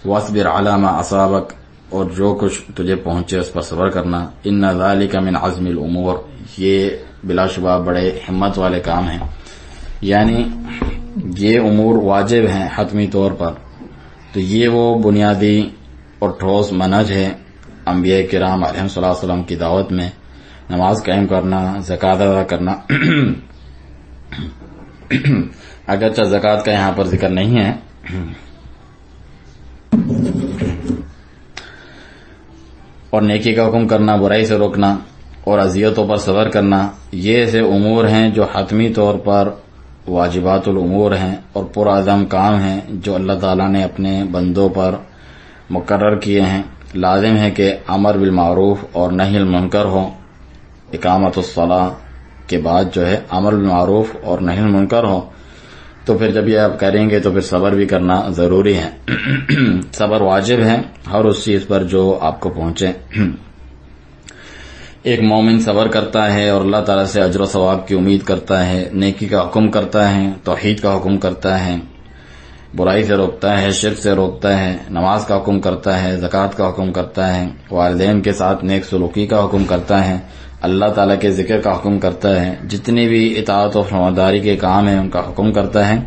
وَاصْبِرْ عَلَى مَا أَصَابَكَ، اور جو کچھ تجھے پہنچے اس پر صبر کرنا. إِنَّ ذَلِكَ مِنْ عَزْمِ الْأُمُورِ، یہ بلا شبہ بڑے ہمت والے کام ہیں، یعنی یہ امور واجب ہیں حتمی طور پر. تو یہ وہ بنیادی اور ٹھوس منہج ہے انبیاء کرام علیہ الصلوۃ والسلام کی دعوت میں. نماز قائم کرنا، زکوٰۃ ادا کرنا. اگرچہ زکوٰۃ کا یہاں پر ذکر نہیں ہے، اور نیکی کا حکم کرنا، برائی سے روکنا اور اذیتوں پر صبر کرنا، یہ ایسے امور ہیں جو حتمی طور پر واجبات الامور ہیں اور پرعزم کام ہیں جو اللہ تعالیٰ نے اپنے بندوں پر مقرر کیے ہیں. لازم ہے کہ امر بالمعروف اور نہی المنکر ہو. اقامت الصلاۃ کے بعد جو ہے امر بالمعروف اور نہی المنکر ہو، تو پھر جب یہ آپ کریں گے تو پھر صبر بھی کرنا ضروری ہے. صبر واجب ہے ہر اس چیز پر جو آپ کو پہنچے. ایک مومن صبر کرتا ہے اور اللہ تعالیٰ سے اجر و ثواب کی امید کرتا ہے، نیکی کا حکم کرتا ہے، توحید کا حکم کرتا ہے، برائی سے روکتا ہے، شرک سے روکتا ہے، نماز کا حکم کرتا ہے، زکوٰۃ کا حکم کرتا ہے، والدین کے ساتھ نیک سلوکی کا حکم کرتا ہے، اللہ تعالیٰ کے ذکر کا حکم کرتا ہے، جتنی بھی اطاعت و فرمانبرداری کے کام ہیں ان کا حکم کرتا ہے،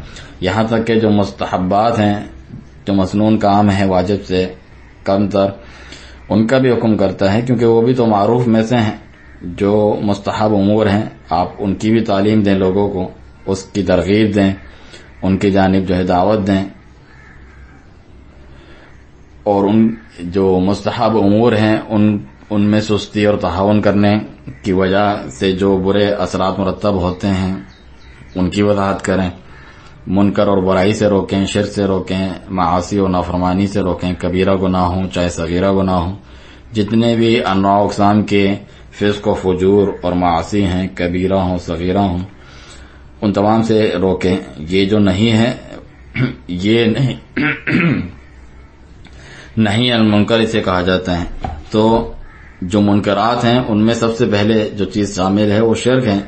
یہاں تک کہ جو مستحبات ہیں، جو مسنون کام ہیں واجب سے کم تر، ان کا بھی حکم کرتا ہے، کیونکہ وہ بھی تو معروف میں سے ہیں. جو مستحب امور ہیں آپ ان کی بھی تعلیم دیں، لوگوں کو اس کی ترغیب دیں، ان کی جانب جو ہے دعوت دیں. اور ان جو مستحب امور ہیں ان میں سستی اور تہاون کرنے کی وجہ سے جو برے اثرات مرتب ہوتے ہیں ان کی وضاحت کریں. منکر اور برائی سے روکیں، شرک سے روکیں، معاصی اور نافرمانی سے روکیں، کبیرہ گناہ ہوں چاہے صغیرہ گناہ ہوں، جتنے بھی انواع و اقسام کے فسق و فجور اور معاصی ہیں، کبیرہ ہوں صغیرہ ہوں، ان تمام سے روکیں. یہ جو نہیں ہے، یہ نہیں المنکر اسے کہا جاتا ہے. تو جو منکرات ہیں ان میں سب سے پہلے جو چیز شامل ہے وہ شرک ہے،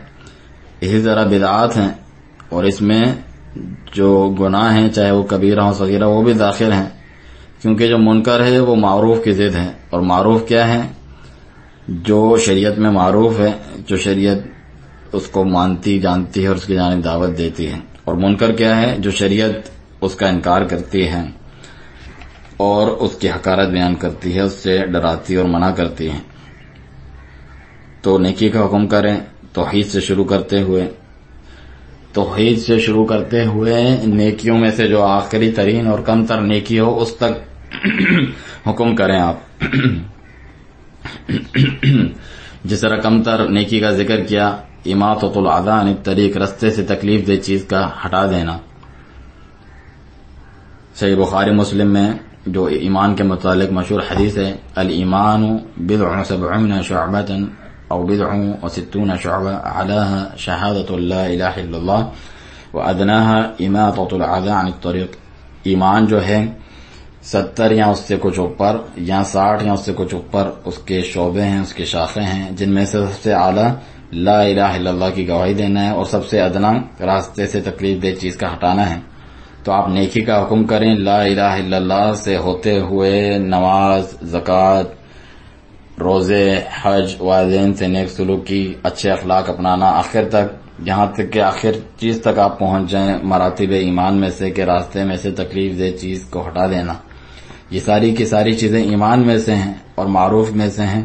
اسی طرح بدعات ہیں، اور اس میں جو گناہ ہیں چاہے وہ کبیرہ ہوں صغیرہ وہ بھی داخل ہیں. کیونکہ جو منکر ہے وہ معروف کی ضد ہے، اور معروف کیا ہے؟ جو شریعت میں معروف ہے، جو شریعت اس کو مانتی جانتی ہے اور اس کی جانب دعوت دیتی ہے. اور منکر کیا ہے؟ جو شریعت اس کا انکار کرتی ہے اور اس کی حقارت بیان کرتی ہے، اس سے ڈراتی اور منع کرتی ہے. تو نیکی کا حکم کریں توحید سے شروع کرتے ہوئے نیکیوں میں سے جو آخری ترین اور کم تر نیکی ہو اس تک حکم کریں آپ. جس طرح کم تر نیکی کا ذکر کیا، اماطۃ الاذی عن الطریق، رستے سے تکلیف دہ چیز کا ہٹا دینا. صحیح بخاری مسلم میں جو ایمان کے متعلق مشہور حدیث ہے، الایمان بضع وسبعون شعبۃ او بضع وستون شعبہ، اعلاها شہادۃ لا الہ الا اللہ وادناها اماطۃ الاذی عن الطریق. ایمان جو ہے 70 یا اس سے کچھ اوپر یا 60 یا اس سے کچھ اوپر اس کے شعبے ہیں، اس کے شاخیں ہیں، جن میں سے سب سے اعلیٰ لا الہ الا اللہ کی گواہی دینا ہے، اور سب سے ادنا راستے سے تکلیف دہ چیز کا ہٹانا ہے. تو آپ نیکی کا حکم کریں لا الہ الا اللہ سے ہوتے ہوئے نماز، زکوٰۃ، روزے، حج، والدین سے نیک سلوکی، اچھے اخلاق اپنانا، آخر تک، یہاں تک کہ آخر چیز تک آپ پہنچ جائیں مراتب ایمان میں سے کہ راستے میں سے تکلیف دہ چیز کو ہٹا دینا. یہ ساری کی ساری چیزیں ایمان میں سے ہیں اور معروف میں سے ہیں.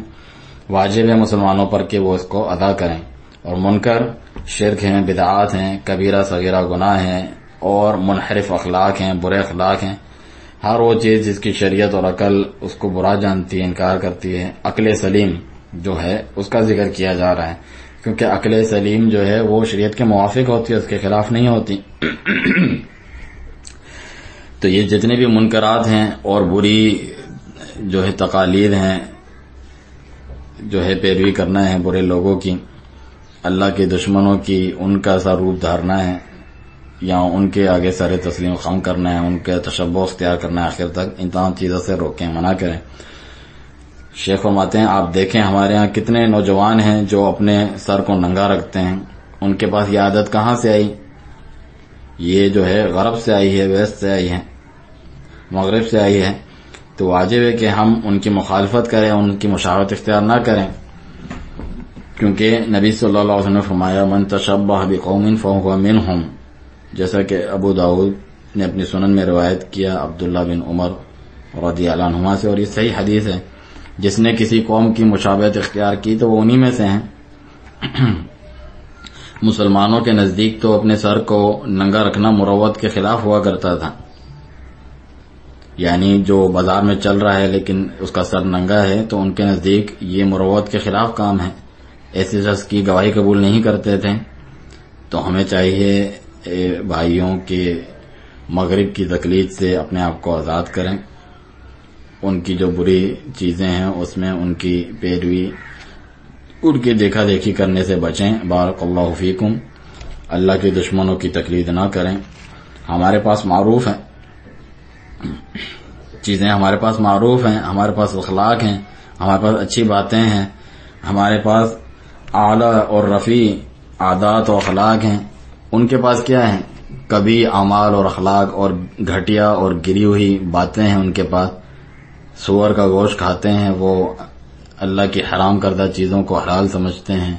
واجب ہے مسلمانوں پر کہ وہ اس کو ادا کریں. اور منکر شرک ہیں، بدعات ہیں، کبیرہ صغیرہ گناہ ہیں اور منحرف اخلاق ہیں، برے اخلاق ہیں. ہر وہ چیز جس کی شریعت اور عقل اس کو برا جانتی ہے، انکار کرتی ہے. عقل سلیم جو ہے اس کا ذکر کیا جا رہا ہے، کیونکہ عقل سلیم جو ہے وہ شریعت کے موافق ہوتی ہے، اس کے خلاف نہیں ہوتی. تو یہ جتنے بھی منکرات ہیں اور بری جو ہے تقالید ہیں، جو ہے پیروی کرنا ہے برے لوگوں کی، اللہ کے دشمنوں کی، ان کا سا روپ دھارنا ہے یا ان کے آگے سر تسلیم خم کرنا ہے، ان کا تشبہ اختیار کرنا ہے، آخر تک ان تمام چیزوں سے روکیں، منع کریں. شیخ فرماتے ہیں آپ دیکھیں ہمارے ہاں کتنے نوجوان ہیں جو اپنے سر کو ننگا رکھتے ہیں. ان کے پاس یہ عادت کہاں سے آئی؟ یہ جو ہے غرب سے آئی ہے، ویسٹ سے آئی ہے، مغرب سے آئی ہے. تو واجب ہے کہ ہم ان کی مخالفت کریں، ان کی مشاورت اختیار نہ کریں، کیونکہ نبی صلی اللہ علیہ وسلم نے فرمایا من تشبہ بقوم فہو منہم، جیسا کہ ابو داؤد نے اپنی سنن میں روایت کیا عبداللہ بن عمر رضی اللہ عنہما سے، اور یہ صحیح حدیث ہے، جس نے کسی قوم کی مشابہت اختیار کی تو وہ انہی میں سے ہیں۔ مسلمانوں کے نزدیک تو اپنے سر کو ننگا رکھنا مروت کے خلاف ہوا کرتا تھا، یعنی جو بازار میں چل رہا ہے لیکن اس کا سر ننگا ہے تو ان کے نزدیک یہ مروت کے خلاف کام ہے، ایسے شخص کی گواہی قبول نہیں کرتے تھے۔ تو ہمیں چاہیے بھائیوں کے مغرب کی تقلید سے اپنے آپ کو آزاد کریں، ان کی جو بری چیزیں ہیں اس میں ان کی پیروی، ان کی دیکھا دیکھی کرنے سے بچیں۔ بارک اللہ فیکم۔ اللہ کے دشمنوں کی تقلید نہ کریں۔ ہمارے پاس معروف ہیں چیزیں، ہمارے پاس معروف ہیں، ہمارے پاس اخلاق ہیں، ہمارے پاس اچھی باتیں ہیں، ہمارے پاس اعلیٰ اور رفیع عادات و اخلاق ہیں۔ ان کے پاس کیا ہے؟ کبھی اعمال اور اخلاق اور گھٹیا اور گری ہوئی باتیں ہیں ان کے پاس۔ سور کا گوشت کھاتے ہیں، وہ اللہ کی حرام کردہ چیزوں کو حلال سمجھتے ہیں۔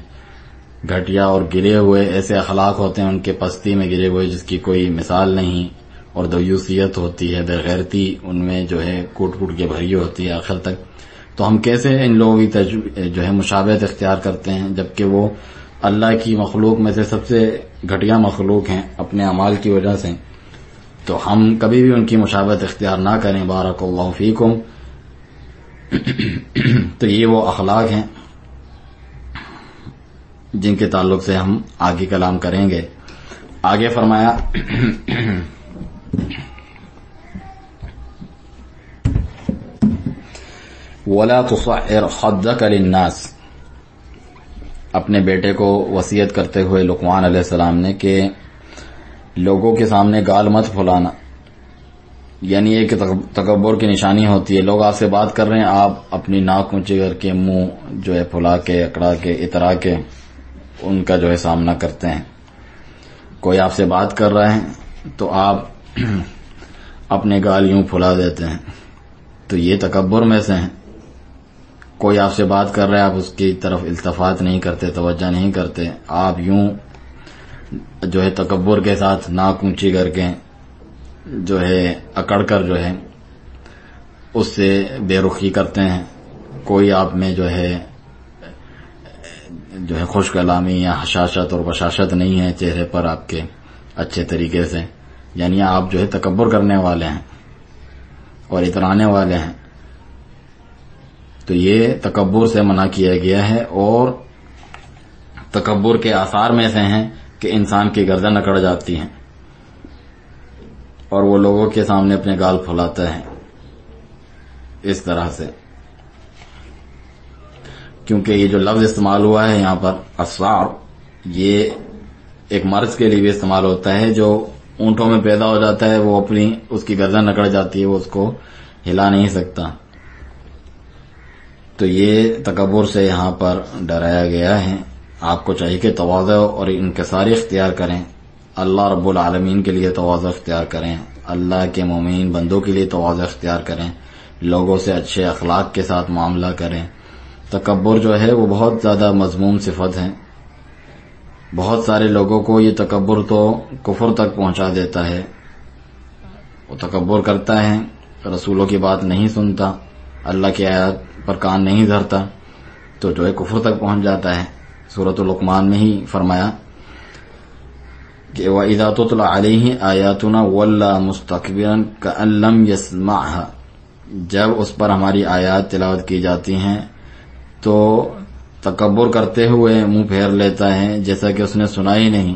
گھٹیا اور گرے ہوئے ایسے اخلاق ہوتے ہیں ان کے، پستی میں گرے ہوئے جس کی کوئی مثال نہیں، اور دیوسیت ہوتی ہے، بےغیرتی ان میں جو ہے کوٹ کوٹ کے بھری ہوتی ہے آخر تک۔ تو ہم کیسے ان لوگوں کی جو ہے مشابہت اختیار کرتے ہیں جبکہ وہ اللہ کی مخلوق میں سے سب سے گھٹیا مخلوق ہیں اپنے اعمال کی وجہ سے؟ تو ہم کبھی بھی ان کی مشابہت اختیار نہ کریں۔ بارک اللہ فیکم۔ تو یہ وہ اخلاق ہیں جن کے تعلق سے ہم آگے کلام کریں گے۔ آگے فرمایا وَلَا تُصَعِّرْ خَدَّكَ لِلنَّاسِ، اپنے بیٹے کو وصیت کرتے ہوئے لقمان علیہ السلام نے کہ لوگوں کے سامنے گال مت پھلانا، یعنی یہ کہ تکبر کی نشانی ہوتی ہے۔ لوگ آپ سے بات کر رہے ہیں، آپ اپنی ناک اونچی کر کے، منہ جو ہے پھلا کے، اکڑا کے، اترا کے ان کا جو ہے سامنا کرتے ہیں۔ کوئی آپ سے بات کر رہا ہے تو آپ اپنے گال یوں پھلا دیتے ہیں، تو یہ تکبر میں سے ہیں۔ کوئی آپ سے بات کر رہا ہے، آپ اس کی طرف التفات نہیں کرتے، توجہ نہیں کرتے، آپ یوں جو ہے تکبر کے ساتھ ناک اونچی کر کے جو ہے اکڑ کر جو ہے اس سے بے رخی کرتے ہیں۔ کوئی آپ میں جو ہے خوش کلامی یا حشاشت اور بشاشت نہیں ہے چہرے پر آپ کے اچھے طریقے سے، یعنی آپ جو ہے تکبر کرنے والے ہیں اور اترانے والے ہیں۔ تو یہ تکبر سے منع کیا گیا ہے، اور تکبر کے آثار میں سے ہیں کہ انسان کی گردن اکڑ جاتی ہے اور وہ لوگوں کے سامنے اپنے گال پھلاتا ہے اس طرح سے۔ کیونکہ یہ جو لفظ استعمال ہوا ہے یہاں پر اسعار، یہ ایک مرض کے لیے بھی استعمال ہوتا ہے جو اونٹوں میں پیدا ہو جاتا ہے، وہ اپنی اس کی گردن اکڑ جاتی ہے، وہ اس کو ہلا نہیں سکتا۔ تو یہ تکبر سے یہاں پر ڈرایا گیا ہے۔ آپ کو چاہیے کہ تواضع اور انکساری اختیار کریں، اللہ رب العالمین کے لیے تواضع اختیار کریں، اللہ کے مومنین بندوں کے لیے تواضع اختیار کریں، لوگوں سے اچھے اخلاق کے ساتھ معاملہ کریں۔ تکبر جو ہے وہ بہت زیادہ مذموم صفت ہے، بہت سارے لوگوں کو یہ تکبر تو کفر تک پہنچا دیتا ہے۔ وہ تکبر کرتا ہے، رسولوں کی بات نہیں سنتا، اللہ کی آیات پر کان نہیں دھرتا، تو جو ہے کفر تک پہنچ جاتا ہے۔ سورۃ لقمان میں ہی فرمایا کہ وَإِذَا تُتْلَى عَلَيْهِ آيَاتُنَا وَلَّى مُسْتَكْبِرًا كَأَن لَّمْ يَسْمَعْهَا، جب اس پر ہماری آیات تلاوت کی جاتی ہیں تو تکبر کرتے ہوئے منہ پھیر لیتا ہے جیسا کہ اس نے سنا ہی نہیں۔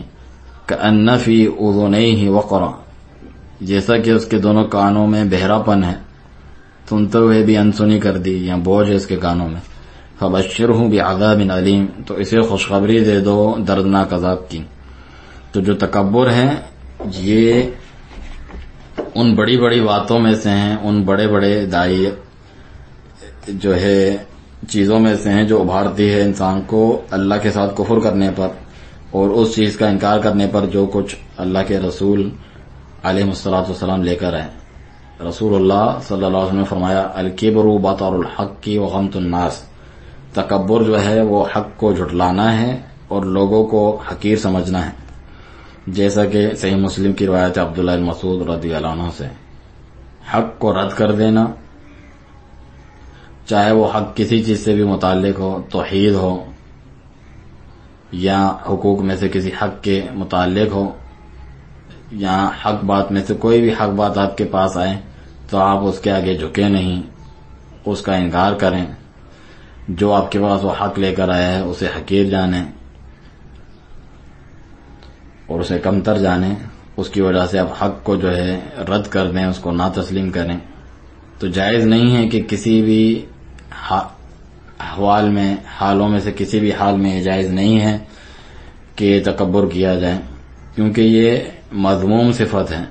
كَأَنَّ فِي أُذُنَيْهِ وَقْرًا، جیسا کہ اس کے دونوں کانوں میں بہرا پن ہے، سنتے ہوئے بھی انسنی کر دی یا بوجھ ہے اس کے کانوں میں۔ فَبَشِّرْهُ بِعَذَابٍ عَلِيمٍ، تو اسے خوشخبری دے دو دردناک عذاب کی۔ تو جو تکبر ہے یہ ان بڑی بڑی باتوں میں سے ہیں، ان بڑے بڑے دائی جو ہے چیزوں میں سے ہیں جو ابھارتی ہے انسان کو اللہ کے ساتھ کفر کرنے پر اور اس چیز کا انکار کرنے پر جو کچھ اللہ کے رسول علیہ الصلوۃ والسلام لے کر آئے۔ رسول اللہ صلی اللہ علیہ وسلم نے فرمایا الکبر بطر الحق وغمط الناس، تکبر جو ہے وہ حق کو جھٹلانا ہے اور لوگوں کو حقیر سمجھنا ہے۔ جیسا کہ صحیح مسلم کی روایت عبداللہ بن مسعود رضی اللہ عنہ سے، حق کو رد کر دینا، چاہے وہ حق کسی چیز سے بھی متعلق ہو، توحید ہو یا حقوق میں سے کسی حق کے متعلق ہو، یا حق بات میں سے کوئی بھی حق بات آپ کے پاس آئے تو آپ اس کے آگے جھکے نہیں، اس کا انکار کریں، جو آپ کے پاس وہ حق لے کر آیا ہے اسے حقیر جانیں اور اسے کمتر جانیں، اس کی وجہ سے آپ حق کو جو ہے رد کر دیں، اس کو نہ تسلیم کریں۔ تو جائز نہیں ہے کہ کسی بھی حالوں میں سے کسی بھی حال میں یہ جائز نہیں ہے کہ تکبر کیا جائے، کیونکہ یہ مذموم صفت ہے،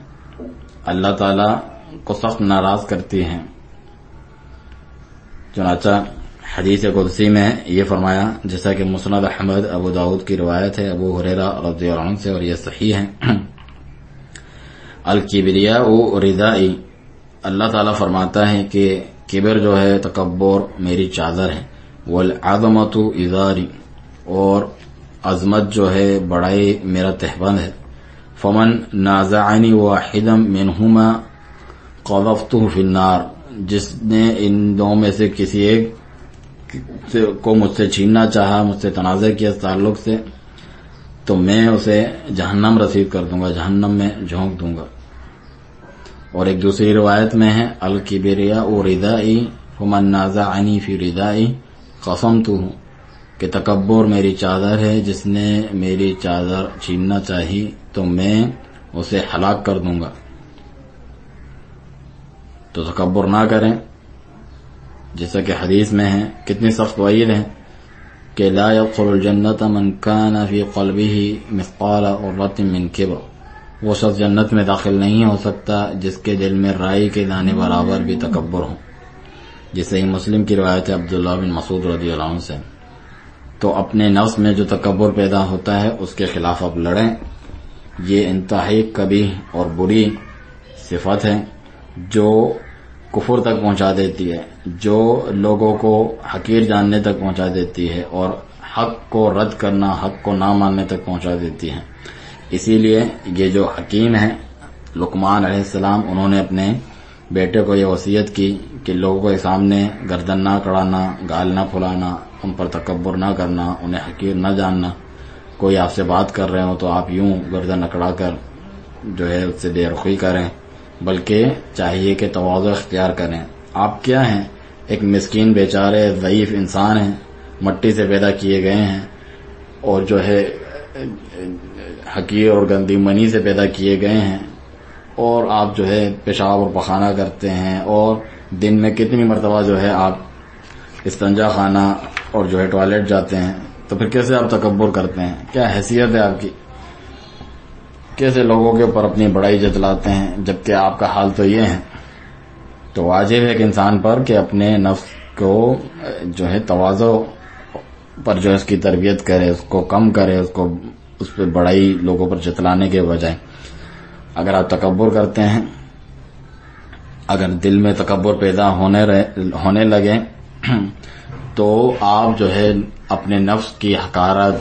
اللہ تعالی کو سخت ناراض کرتی ہیں۔ چنانچہ حدیث قدسی میں یہ فرمایا، جیسا کہ مسند احمد ابو داؤد کی روایت ہے ابو ہریرہ رضی اللہ عنہ سے، اور یہ صحیح ہے، الکبریاء ردائی، اللہ تعالیٰ فرماتا ہے کہ کبر جو ہے، تکبر میری چادر ہے، والعظمت ازاری، اور عظمت جو ہے، بڑائی میرا تہبند ہے، فمن نازعنی واحدا منہما قذفته فی النار، جس نے ان دو میں سے کسی ایک کو مجھ سے چھیننا چاہا، مجھ سے تنازع کیا اس تعلق سے، تو میں اسے جہنم رسید کر دوں گا، جہنم میں جھونک دوں گا۔ اور ایک دوسری روایت میں ہے، الکبریاء ردائی فمن نازعنی فی ردائی قسمتہ، کہ تکبر میری چادر ہے، جس نے میری چادر چھیننا چاہی تو میں اسے ہلاک کر دوں گا۔ تو تکبر نہ کریں، جیسا کہ حدیث میں ہے، کتنی سخت وعید ہے کہ لا يدخل الجنت من كان في قلبه مثقال ذرة من کبر، وہ شخص جنت میں داخل نہیں ہو سکتا جس کے دل میں رائی کے دانے برابر بھی تکبر ہو، جسے ہی مسلم کی روایت ہے عبداللہ بن مسعود رضی اللہ عنہ سے۔ تو اپنے نفس میں جو تکبر پیدا ہوتا ہے اس کے خلاف اب لڑیں، یہ انتہائی قبیح اور بری صفت ہے جو کفر تک پہنچا دیتی ہے، جو لوگوں کو حقیر جاننے تک پہنچا دیتی ہے اور حق کو رد کرنا، حق کو نہ ماننے تک پہنچا دیتی ہے۔ اسی لیے یہ جو حکیم ہیں لقمان علیہ السلام، انہوں نے اپنے بیٹے کو یہ وصیت کی کہ لوگوں کے سامنے گردن نہ کڑانا، گال نہ پھلانا، ان پر تکبر نہ کرنا، انہیں حقیر نہ جاننا۔ کوئی آپ سے بات کر رہے ہو تو آپ یوں گردن اکڑا کر جو ہے اس سے بے رخی کریں، بلکہ چاہیے کہ تواضع اختیار کریں۔ آپ کیا ہیں؟ ایک مسکین بیچارے ضعیف انسان ہیں، مٹی سے پیدا کیے گئے ہیں، اور جو ہے حقیر اور گندی منی سے پیدا کیے گئے ہیں، اور آپ جو ہے پیشاب اور پخانہ کرتے ہیں، اور دن میں کتنی مرتبہ جو ہے آپ استنجا خانہ اور جو ہے ٹوائلٹ جاتے ہیں، تو پھر کیسے آپ تکبر کرتے ہیں؟ کیا حیثیت ہے آپ کی؟ کیسے لوگوں کے اوپر اپنی بڑائی جتلاتے ہیں، جبکہ آپ کا حال تو یہ ہے؟ تو واجب ہے کہ انسان پر کہ اپنے نفس کو جو ہے تواضع پر جو ہے اس کی تربیت کرے، اس کو کم کرے، اس پہ بڑائی لوگوں پر جتلانے کے بجائے۔ اگر آپ تکبر کرتے ہیں، اگر دل میں تکبر پیدا ہونے لگے تو آپ جو ہے اپنے نفس کی حقارت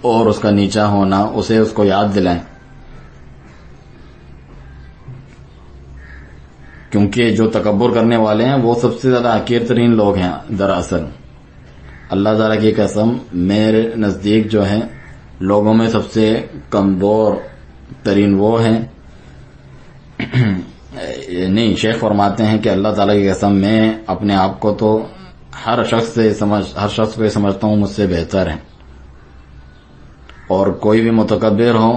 اور اس کا نیچا ہونا، اس کو یاد دلائیں، کیونکہ جو تکبر کرنے والے ہیں وہ سب سے زیادہ حقیر ترین لوگ ہیں۔ دراصل اللہ تعالیٰ کی قسم، میرے نزدیک جو ہے لوگوں میں سب سے کمزور ترین وہ ہیں نہیں، شیخ فرماتے ہیں کہ اللہ تعالیٰ کی قسم، میں اپنے آپ کو تو ہر شخص کو یہ سمجھتا ہوں مجھ سے بہتر ہے، اور کوئی بھی متکبر ہو،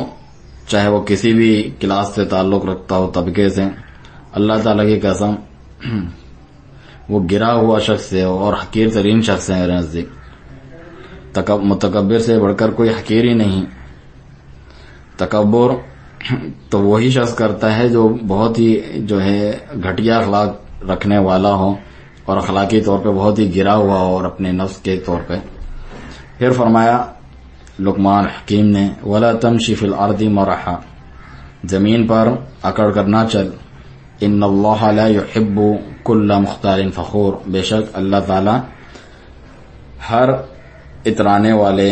چاہے وہ کسی بھی کلاس سے تعلق رکھتا ہو، طبقے سے، اللہ تعالیٰ کی قسم وہ گرا ہوا شخص ہے اور حقیر ترین شخص ہے میرے نزدیک۔ متکبر سے بڑھ کر کوئی حقیر ہی نہیں۔ تکبر تو وہی شخص کرتا ہے جو بہت ہی جو ہے گھٹیا اخلاق رکھنے والا ہو اور اخلاقی طور پہ بہت ہی گرا ہوا ہو، اور اپنے نفس کے طور پہ۔ پھر فرمایا لقمان حکیم نے، وَلَا تَمْشِ فِي الْأَرْضِ مَرَحًا، زمین پر اکڑ کر نہ چل، ان اللہ لا يحب کل مختار فخور، بے شک اللہ تعالی ہر اترانے والے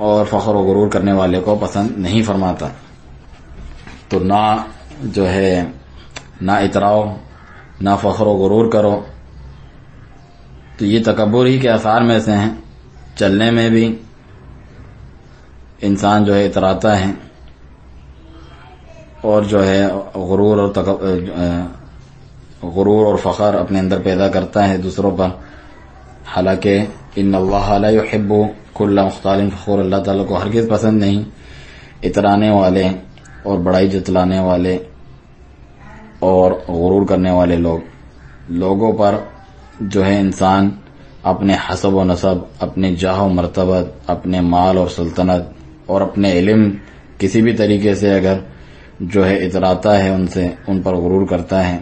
اور فخر و غرور کرنے والے کو پسند نہیں فرماتا۔ تو نہ جو ہے نہ اتراؤ، نہ فخر و غرور کرو. تو یہ تکبر ہی کے آثار میں سے ہیں. چلنے میں بھی انسان جو ہے اتراتا ہے اور جو ہے غرور اور فخر اپنے اندر پیدا کرتا ہے دوسروں پر. حالانکہ ان اللہ لا يحب كل مختال فخور، اللہ تعالیٰ کو ہرگز پسند نہیں اترانے والے اور بڑائی جتلانے والے اور غرور کرنے والے لوگوں پر جو ہے انسان اپنے حسب و نسب، اپنے جاہ و مرتبت، اپنے مال اور سلطنت اور اپنے علم کسی بھی طریقے سے اگر جو ہے اتراتا ہے ان پر غرور کرتا ہے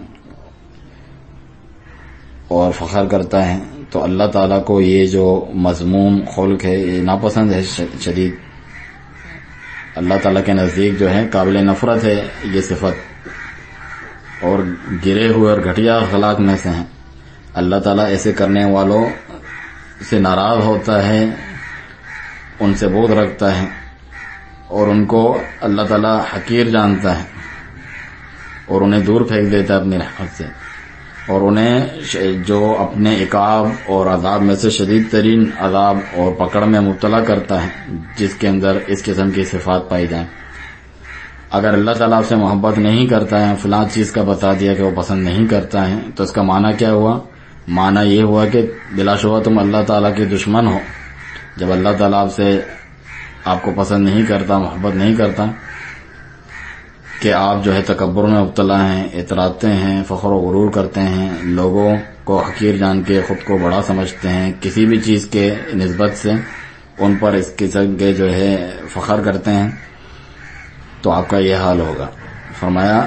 اور فخر کرتا ہے، تو اللہ تعالیٰ کو یہ جو مذموم خلق ہے یہ ناپسند ہے شدید. اللہ تعالیٰ کے نزدیک جو ہے قابل نفرت ہے یہ صفت، اور گرے ہوئے اور گھٹیا اخلاق میں سے ہیں. اللہ تعالیٰ ایسے کرنے والوں سے ناراض ہوتا ہے، ان سے بغض رکھتا ہے، اور ان کو اللہ تعالیٰ حقیر جانتا ہے اور انہیں دور پھینک دیتا ہے اپنی رحمت سے، اور انہیں جو اپنے عقاب اور عذاب میں سے شدید ترین عذاب اور پکڑ میں مبتلا کرتا ہے جس کے اندر اس قسم کی صفات پائی جائیں. اگر اللہ تعالیٰ آپ سے محبت نہیں کرتا ہے، فلاں چیز کا بتا دیا کہ وہ پسند نہیں کرتا ہے، تو اس کا معنی کیا ہوا؟ معنی یہ ہوا کہ بلا شبہ تم اللہ تعالیٰ کے دشمن ہو. جب اللہ تعالیٰ آپ کو پسند نہیں کرتا، محبت نہیں کرتا، کہ آپ جو ہے تکبر میں مبتلا ہیں، اتراتے ہیں، فخر و غرور کرتے ہیں، لوگوں کو حقیر جان کے خود کو بڑا سمجھتے ہیں، کسی بھی چیز کے نسبت سے ان پر اس قسم کے جو ہے فخر کرتے ہیں، تو آپ کا یہ حال ہوگا. فرمایا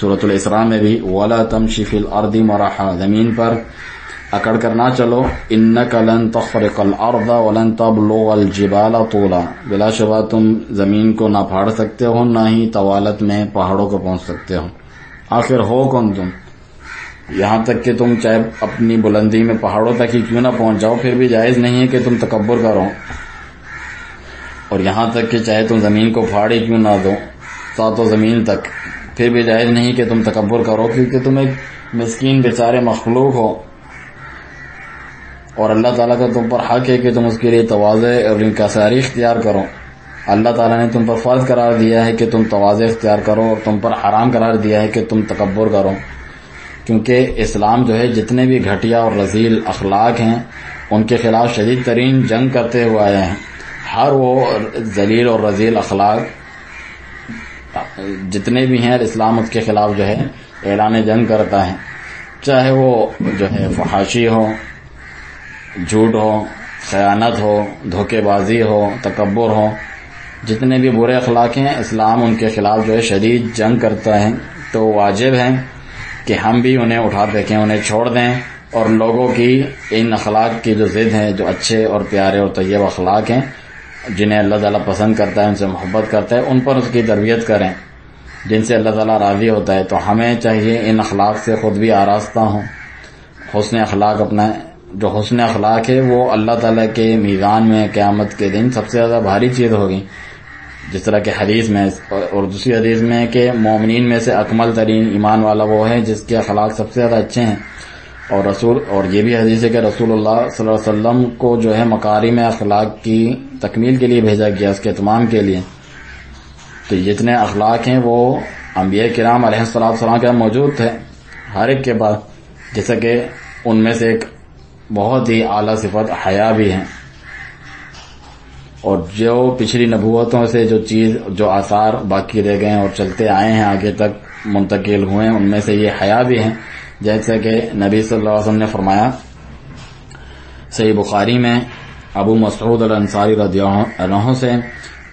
سورۃ الاسراء میں بھی وَلَا تَمْشِ فِي الْأَرْضِ مَرَحًا، زمین پر اکڑ کر نہ چلو، إِنَّكَ لَن تَخْرِقَ الْأَرْضَ وَلَن تَبْلُغَ الْجِبَالَ طُولًا، بلا شبہ تم زمین کو نہ پھاڑ سکتے ہو، نہ ہی طوالت میں پہاڑوں کو پہنچ سکتے ہو. آخر ہو کون تم؟ یہاں تک کہ تم چاہے اپنی بلندی میں پہاڑوں تک ہی کیوں نہ پہنچ جاؤ، پھر بھی جائز نہیں ہے کہ تم تکبر کرو. اور یہاں تک کہ چاہے تم زمین کو پھاڑ ہی کیوں نہ دو ساتوں زمین تک، پھر بھی جائز نہیں کہ تم تکبر کرو، کیونکہ تم ایک مسکین بیچارے مخلوق ہو، اور اللہ تعالیٰ کا تم پر حق ہے کہ تم اس کے لیے تواضع اور انکساری اختیار کرو. اللہ تعالیٰ نے تم پر فرض قرار دیا ہے کہ تم تواضع اختیار کرو، اور تم پر حرام قرار دیا ہے کہ تم تکبر کرو. کیونکہ اسلام جو ہے جتنے بھی گھٹیا اور رذیل اخلاق ہیں ان کے خلاف شدید ترین جنگ کرتے ہوئے آئے ہیں. ہر وہ ذلیل اور رذیل اخلاق جتنے بھی ہیں اسلام اس کے خلاف جو ہے اعلان جنگ کرتا ہے، چاہے وہ جو ہے فحاشی ہو، جھوٹ ہو، خیانت ہو، دھوکے بازی ہو، تکبر ہو، جتنے بھی برے اخلاق ہیں اسلام ان کے خلاف جو ہے شدید جنگ کرتا ہے. تو واجب ہے کہ ہم بھی انہیں اٹھا پھینکیں، انہیں چھوڑ دیں، اور لوگوں کی ان اخلاق کی جو ضد ہے، جو اچھے اور پیارے اور طیب اخلاق ہیں جنہیں اللہ تعالیٰ پسند کرتا ہے، ان سے محبت کرتا ہے، ان پر اس کی تربیت کریں جن سے اللہ تعالیٰ راضی ہوتا ہے. تو ہمیں چاہیے ان اخلاق سے خود بھی آراستہ ہوں، حسن اخلاق اپنا. جو حسن اخلاق ہے وہ اللہ تعالیٰ کے میزان میں قیامت کے دن سب سے زیادہ بھاری چیز ہوگی، جس طرح کہ حدیث میں اور دوسری حدیث میں کہ مومنین میں سے اکمل ترین ایمان والا وہ ہے جس کے اخلاق سب سے زیادہ اچھے ہیں. اور یہ بھی حدیث ہے کہ رسول اللہ صلی اللہ علیہ وسلم کو جو ہے مکارم اخلاق کی تکمیل کے لیے بھیجا گیا، اس کے اتمام کے لیے. تو جتنے اخلاق ہیں وہ انبیاء کرام علیہ السلام کے موجود تھے ہر ایک کے پاس، جیسا کہ ان میں سے ایک بہت ہی اعلیٰ صفت حیا بھی ہے. اور جو پچھلی نبوتوں سے جو آثار باقی رہ گئے ہیں اور چلتے آئے ہیں آگے تک منتقل ہوئے ہیں، ان میں سے یہ حیا بھی ہیں. جیسا کہ نبی صلی اللہ علیہ وسلم نے فرمایا صحیح بخاری میں ابو مسعود الانصاری رضی اللہ عنہ سے،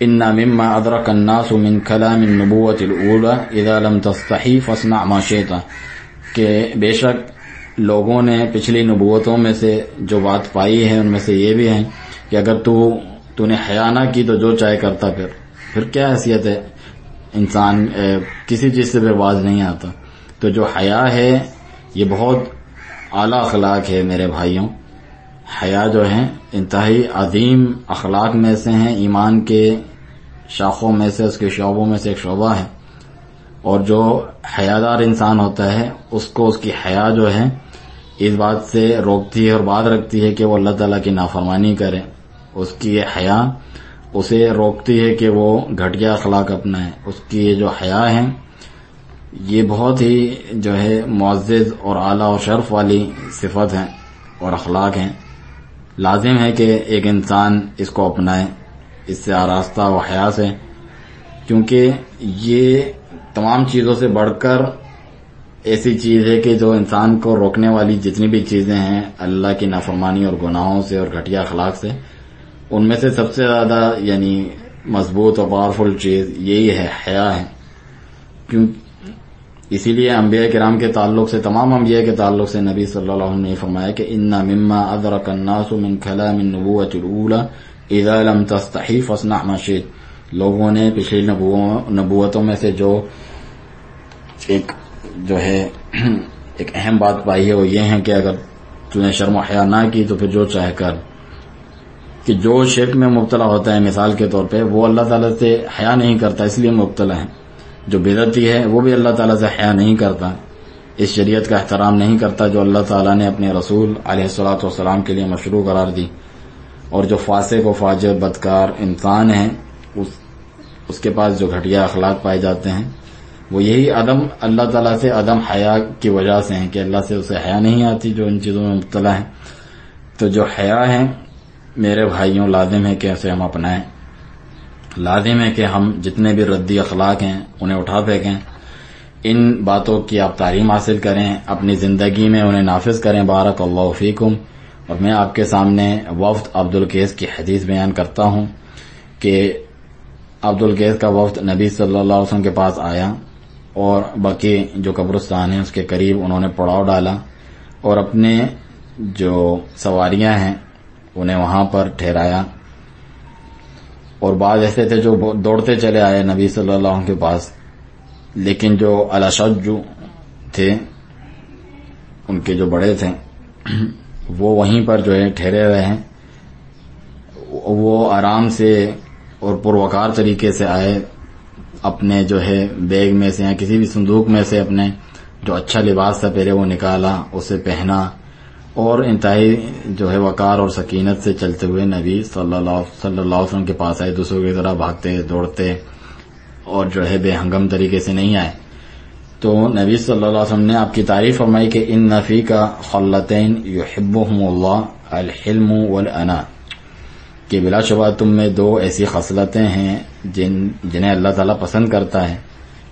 ان مما ادرک الناس من کلام النبوۃ الاولى اذا لم تستحی فاصنع ما شئت، کہ بے شک لوگوں نے پچھلی نبوتوں میں سے جو بات پائی ہے ان میں سے یہ بھی ہے کہ اگر تو نے حیا نہ کی تو جو چاہے کرتا، پھر کیا حیثیت ہے؟ انسان کسی چیز سے پھر باز نہیں آتا. تو جو حیا ہے یہ بہت اعلیٰ اخلاق ہے میرے بھائیوں. حیا جو ہے انتہائی عظیم اخلاق میں سے ہیں، ایمان کے شاخوں میں سے، اس کے شعبوں میں سے ایک شعبہ ہے. اور جو حیادار انسان ہوتا ہے اس کو اس کی حیا جو ہے اس بات سے روکتی ہے اور بات رکھتی ہے کہ وہ اللہ تعالیٰ کی نافرمانی کرے. اس کی یہ حیا اسے روکتی ہے کہ وہ گھٹیا اخلاق اپنائے. اس کی یہ جو حیا ہے یہ بہت ہی جو ہے معزز اور اعلیٰ اور شرف والی صفت ہیں اور اخلاق ہیں. لازم ہے کہ ایک انسان اس کو اپنائے اس سے آراستہ و حیا سے، کیونکہ یہ تمام چیزوں سے بڑھ کر ایسی چیز ہے کہ جو انسان کو روکنے والی جتنی بھی چیزیں ہیں اللہ کی نافرمانی اور گناہوں سے اور گھٹیا اخلاق سے، ان میں سے سب سے زیادہ یعنی مضبوط اور پاورفل چیز یہی ہے، حیا ہے. اسی لیے انبیاء کرام کے تعلق سے، تمام انبیاء کے تعلق سے نبی صلی اللہ علیہ وسلم نے فرمایا کہ ان مما ادرک الناس من کلام النبوۃ الاولى اذا لم تستحی فاصنع ما شئت. لوگوں نے پچھلی نبوتوں میں سے ایک اہم بات پائی ہے وہ یہ ہے کہ اگر تو نے شرم و حیا نہ کی تو پھر جو چاہے کر. کہ جو شرک میں مبتلا ہوتا ہے مثال کے طور پہ وہ اللہ تعالیٰ سے حیا نہیں کرتا اس لیے مبتلا ہے. جو بدعتی ہے وہ بھی اللہ تعالیٰ سے حیا نہیں کرتا، اس شریعت کا احترام نہیں کرتا جو اللہ تعالیٰ نے اپنے رسول علیہ الصلوۃ والسلام کے لیے مشروع قرار دی. اور جو فاسق و فاجر بدکار انسان ہے اس کے پاس جو گھٹیا اخلاق پائے جاتے ہیں وہ یہی اللہ تعالیٰ سے عدم حیا کی وجہ سے ہیں کہ اللہ سے اسے حیا نہیں آتی جو ان چیزوں میں مبتلا ہے. تو جو حیا ہے میرے بھائیوں لازم ہے کہ اسے ہم اپنائیں. لازم ہے کہ ہم جتنے بھی ردی اخلاق ہیں انہیں اٹھا پھینکیں. ان باتوں کی آپ تعلیم حاصل کریں، اپنی زندگی میں انہیں نافذ کریں. بارک اللہ فیکم. اور میں آپ کے سامنے وفد عبد القیس کی حدیث بیان کرتا ہوں کہ عبد القیس کا وفد نبی صلی اللہ علیہ وسلم کے پاس آیا اور بقی جو قبرستان ہے اس کے قریب انہوں نے پڑاؤ ڈالا اور اپنے جو سواریاں ہیں انہیں وہاں پر ٹھہرایا. اور بعض ایسے تھے جو دوڑتے چلے آئے نبی صلی اللہ علیہ وسلم کے پاس، لیکن جو الاشج تھے ان کے جو بڑے تھے وہ وہیں پر جو ہے ٹھہرے ہوئے ہیں. وہ آرام سے اور پروقار طریقے سے آئے، اپنے جو ہے بیگ میں سے یا کسی بھی صندوق میں سے اپنے جو اچھا لباس تھا پہلے وہ نکالا، اسے پہنا اور انتہائی جو ہے وقار اور سکینت سے چلتے ہوئے نبی صلی اللہ علیہ وسلم کے پاس آئے. دوسروں کی طرح بھاگتے دوڑتے اور جو ہے بے ہنگم طریقے سے نہیں آئے. تو نبی صلی اللہ علیہ وسلم نے آپ کی تعریف فرمائی کہ ان نفی کا خلتین یحبہم اللہ الحلم والانا، کہ بلا شبہ تم میں دو ایسی خصلتیں ہیں جنہیں اللہ تعالیٰ پسند کرتا ہے.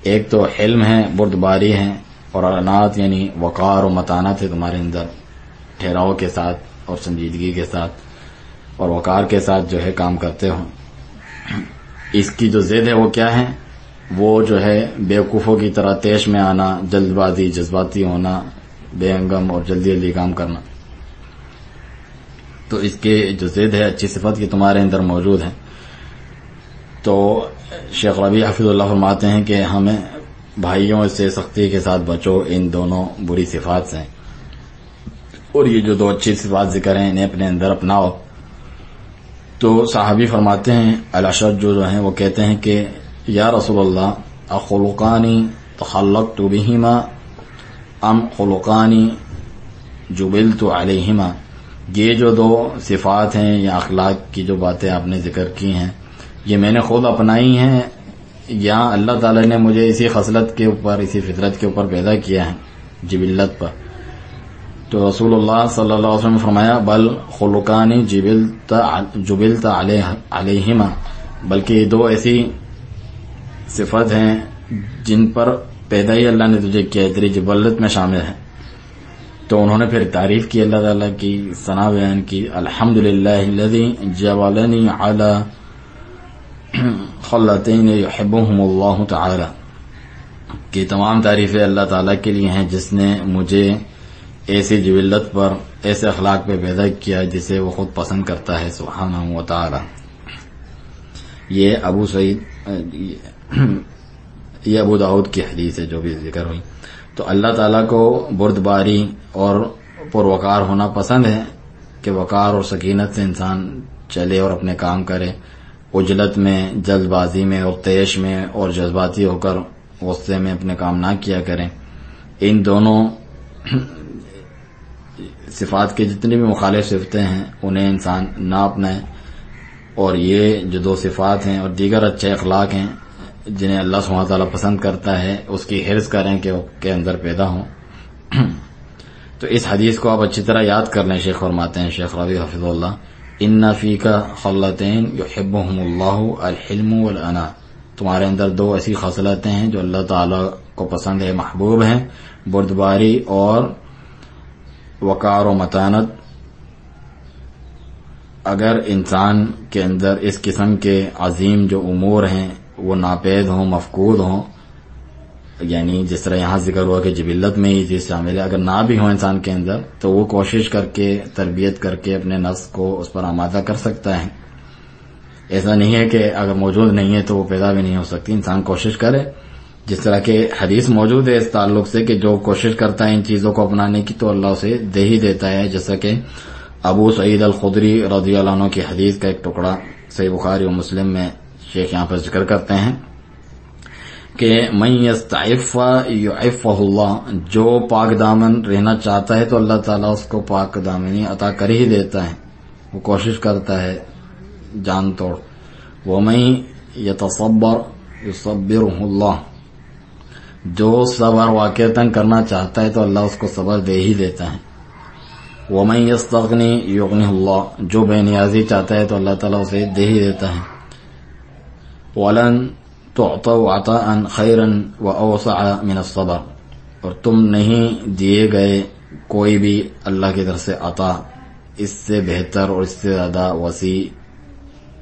ایک تو حلم ہے، بردباری ہے، اور انات یعنی وقار و متانت ہے تمہارے اندر، ٹھہراؤ کے ساتھ اور سنجیدگی کے ساتھ اور وقار کے ساتھ جو ہے کام کرتے ہو. اس کی جو ضد ہے وہ کیا ہے؟ وہ جو ہے بیوقوفوں کی طرح تیش میں آنا، جلد بازی، جذباتی ہونا، بے ہنگم اور جلدی جلدی کام کرنا. تو اس کے جو ضد ہے اچھی صفت کی تمہارے اندر موجود ہے. تو شیخ ربیع حفظ اللہ فرماتے ہیں کہ ہمیں بھائیوں سے سختی کے ساتھ بچو ان دونوں بری صفات سے، اور یہ جو دو اچھی صفات ذکر ہیں انہیں اپنے اندر اپناؤ. تو صحابی فرماتے ہیں الاشج جو ہیں وہ کہتے ہیں کہ یا رسول اللہ اخلقانی تخلقت بہما ام خلقانی جبلت علیہما. یہ جو دو صفات ہیں یا اخلاق کی جو باتیں آپ نے ذکر کی ہیں یہ میں نے خود اپنائی ہیں یا اللہ تعالی نے مجھے اسی خصلت کے اوپر، اسی فطرت کے اوپر پیدا کیا ہے، جبلت پر. تو رسول اللہ صلی اللہ علیہ وسلم نے فرمایا بل خلقانی جبلت علیہما، بلکہ یہ دو ایسی صفت ہیں جن پر پیدا ہی اللہ نے تجھے کیا ہے، تیری جبلت میں شامل ہے. تو انہوں نے پھر تعریف کی اللہ تعالیٰ کی، ثنا بیان کی. الحمدللہ الذی جبلنی علی خلتین یحبہم اللہ تعالی، کہ تمام تعریفیں اللہ تعالیٰ کے لیے ہیں جس نے مجھے ایسی جبلت پر، ایسے اخلاق پہ پیدا کیا جسے وہ خود پسند کرتا ہے سبحانہ و تعالی. یہ ابو داؤد کی حدیث ہے جو بھی ذکر ہوئی. تو اللہ تعالیٰ کو بردباری اور پروقار ہونا پسند ہے کہ وقار اور سکینت سے انسان چلے اور اپنے کام کرے. عجلت میں، جلد بازی میں اور تیش میں اور جذباتی ہو کر غصے میں اپنے کام نہ کیا کریں. ان دونوں صفات کے جتنی بھی مخالف صفتیں ہیں انہیں انسان نہ اپنائے، اور یہ جو دو صفات ہیں اور دیگر اچھے اخلاق ہیں جنہیں اللہ سبحانہ وتعالیٰ پسند کرتا ہے اس کی حرص کریں کہ اس کے اندر پیدا ہوں. تو اس حدیث کو آپ اچھی طرح یاد کر لیں. شیخ فرماتے ہیں، شیخ ربیع حفظ اللہ، ان فیک خلتین یحبہم اللہ الحلم والانا، تمہارے اندر دو ایسی خصلتیں ہیں جو اللہ تعالیٰ کو پسند ہے، محبوب ہیں، بردباری اور وقار و متانت. اگر انسان کے اندر اس قسم کے عظیم جو امور ہیں وہ ناپید ہوں، مفقود ہوں، یعنی جس طرح یہاں ذکر ہوا کہ جبلت میں یہ چیز شامل ہے، اگر نہ بھی ہو انسان کے اندر تو وہ کوشش کر کے تربیت کر کے اپنے نفس کو اس پر آمادہ کر سکتا ہے. ایسا نہیں ہے کہ اگر موجود نہیں ہے تو وہ پیدا بھی نہیں ہو سکتی. انسان کوشش کرے، جس طرح کہ حدیث موجود ہے اس تعلق سے کہ جو کوشش کرتا ہے ان چیزوں کو اپنانے کی تو اللہ اسے دے ہی دیتا ہے. جیسا کہ ابو سعید الخدری رضی اللہ عنہ کی حدیث کا ایک ٹکڑا صحیح بخاری و مسلم میں شیخ یہاں پر ذکر کرتے ہیں کہ من یستعف یعفہ اللہ، جو پاک دامن رہنا چاہتا ہے تو اللہ تعالیٰ اس کو پاک دامنی عطا کر ہی دیتا ہے، وہ کوشش کرتا ہے جان توڑ. ومن یتصبر یصبرہ اللہ، جو صبر واقعتاً کرنا چاہتا ہے تو اللہ اس کو صبر دے ہی دیتا ہے. ومن یستغنی یغنہ اللہ، جو بے نیازی چاہتا ہے تو اللہ تعالیٰ اسے دے ہی دیتا ہے. ولن تعطوا عطاء خیرا واوسع من الصبر، اور تم نہیں دیے گئے کوئی بھی اللہ کی طرف سے عطا اس سے بہتر اور اس سے زیادہ وسیع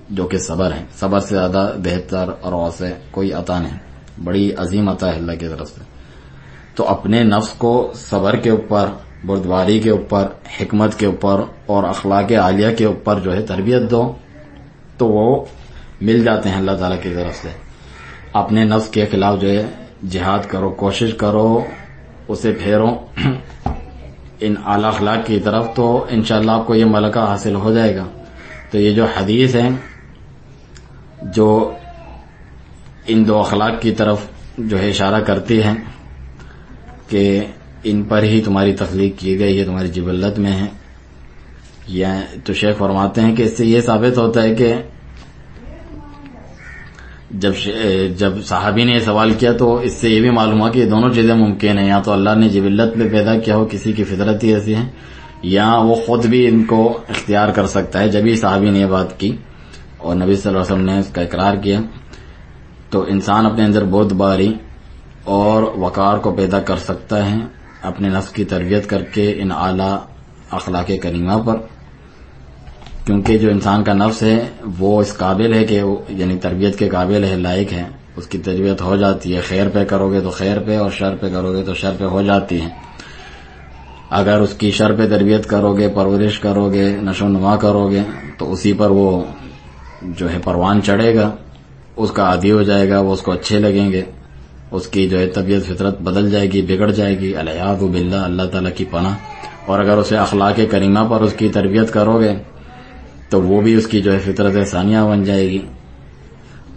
جو کہ صبر ہے. صبر سے زیادہ بہتر اور وسیع کوئی عطا نہیں، بڑی عظیم عطا ہے اللہ کی طرف سے. تو اپنے نفس کو صبر کے اوپر، بردباری کے اوپر، حکمت کے اوپر اور اخلاق عالیہ کے اوپر جو ہے تربیت دو تو وہ مل جاتے ہیں اللہ تعالیٰ کی طرف سے. اپنے نفس کے خلاف جو ہے جہاد کرو، کوشش کرو، اسے پھیرو ان اعلی اخلاق کی طرف، تو انشاءاللہ آپ کو یہ ملکہ حاصل ہو جائے گا. تو یہ جو حدیث ہے جو ان دو اخلاق کی طرف جو ہے اشارہ کرتی ہے کہ ان پر ہی تمہاری تخلیق کی گئی ہے، تمہاری جبلت میں ہے، یا تو شیخ فرماتے ہیں کہ اس سے یہ ثابت ہوتا ہے کہ جب صحابی نے یہ سوال کیا تو اس سے یہ بھی معلوم ہوا کہ یہ دونوں چیزیں ممکن ہیں، یا تو اللہ نے جبلت میں پیدا کیا ہو، کسی کی فطرت ہی ایسی ہے، یا وہ خود بھی ان کو اختیار کر سکتا ہے. جبھی صحابی نے یہ بات کی اور نبی صلی اللہ علیہ وسلم نے اس کا اقرار کیا. تو انسان اپنے اندر بردباری اور وقار کو پیدا کر سکتا ہے اپنے نفس کی تربیت کر کے ان اعلیٰ اخلاق کریمہ پر، کیونکہ جو انسان کا نفس ہے وہ اس قابل ہے کہ یعنی تربیت کے قابل ہے، لائق ہے، اس کی تربیت ہو جاتی ہے. خیر پہ کرو گے تو خیر پہ، اور شر پہ کرو گے تو شر پہ ہو جاتی ہے. اگر اس کی شر پہ تربیت کرو گے، پرورش کرو گے، نشو و نما کرو گے تو اسی پر وہ جو ہے پروان چڑھے گا، اس کا عادی ہو جائے گا، وہ اس کو اچھے لگیں گے، اس کی جو ہے طبیعت فطرت بدل جائے گی، بگڑ جائے گی، العیاذ باللہ، اللہ تعالیٰ کی پناہ. اور اگر اسے اخلاق کریمہ پر اس کی تربیت کرو گے تو وہ بھی اس کی جو ہے فطرت ثانیہ بن جائے گی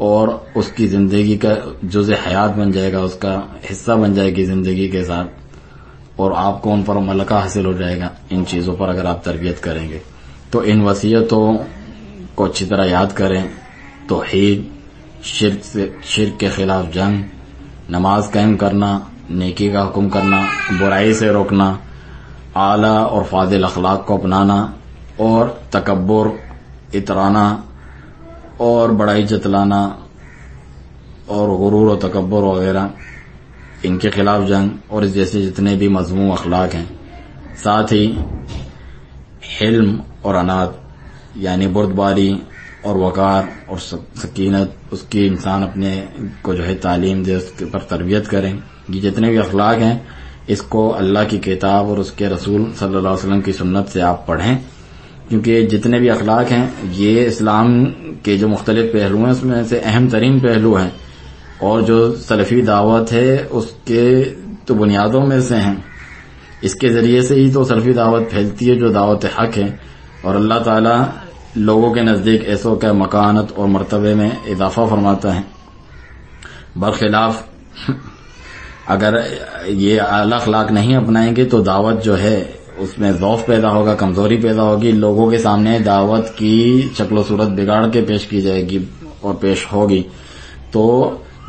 اور اس کی زندگی کا جزء حیات بن جائے گا، اس کا حصہ بن جائے گی زندگی کے ساتھ، اور آپ کو ان پر ملکہ حاصل ہو جائے گا ان چیزوں پر اگر آپ تربیت کریں گے. تو ان وصیتوں کو اچھی طرح یاد کریں. توحید، شرک کے خلاف جنگ، نماز قائم کرنا، نیکی کا حکم کرنا، برائی سے روکنا، اعلیٰ اور فاضل اخلاق کو اپنانا، اور تکبر، اترانا اور بڑائی جتلانا اور غرور و تکبر وغیرہ، ان کے خلاف جنگ اور اس جیسے جتنے بھی مذموم اخلاق ہیں. ساتھ ہی حلم اور انات یعنی بردباری اور وقار اور سکینت، اس کی انسان اپنے کو جو ہے تعلیم دے، اس کے پر تربیت کریں. یہ جتنے بھی اخلاق ہیں اس کو اللہ کی کتاب اور اس کے رسول صلی اللہ علیہ وسلم کی سنت سے آپ پڑھیں، کیونکہ جتنے بھی اخلاق ہیں یہ اسلام کے جو مختلف پہلو ہیں اس میں سے اہم ترین پہلو ہیں، اور جو سلفی دعوت ہے اس کے تو بنیادوں میں سے ہیں. اس کے ذریعے سے ہی تو سلفی دعوت پھیلتی ہے جو دعوت حق ہے، اور اللہ تعالیٰ لوگوں کے نزدیک ایسو کا مکانت اور مرتبے میں اضافہ فرماتا ہے، برخلاف اگر یہ اعلی اخلاق نہیں اپنائیں گے تو دعوت جو ہے اس میں ضعف پیدا ہوگا، کمزوری پیدا ہوگی، لوگوں کے سامنے دعوت کی شکل و صورت بگاڑ کے پیش کی جائے گی اور پیش ہوگی۔ تو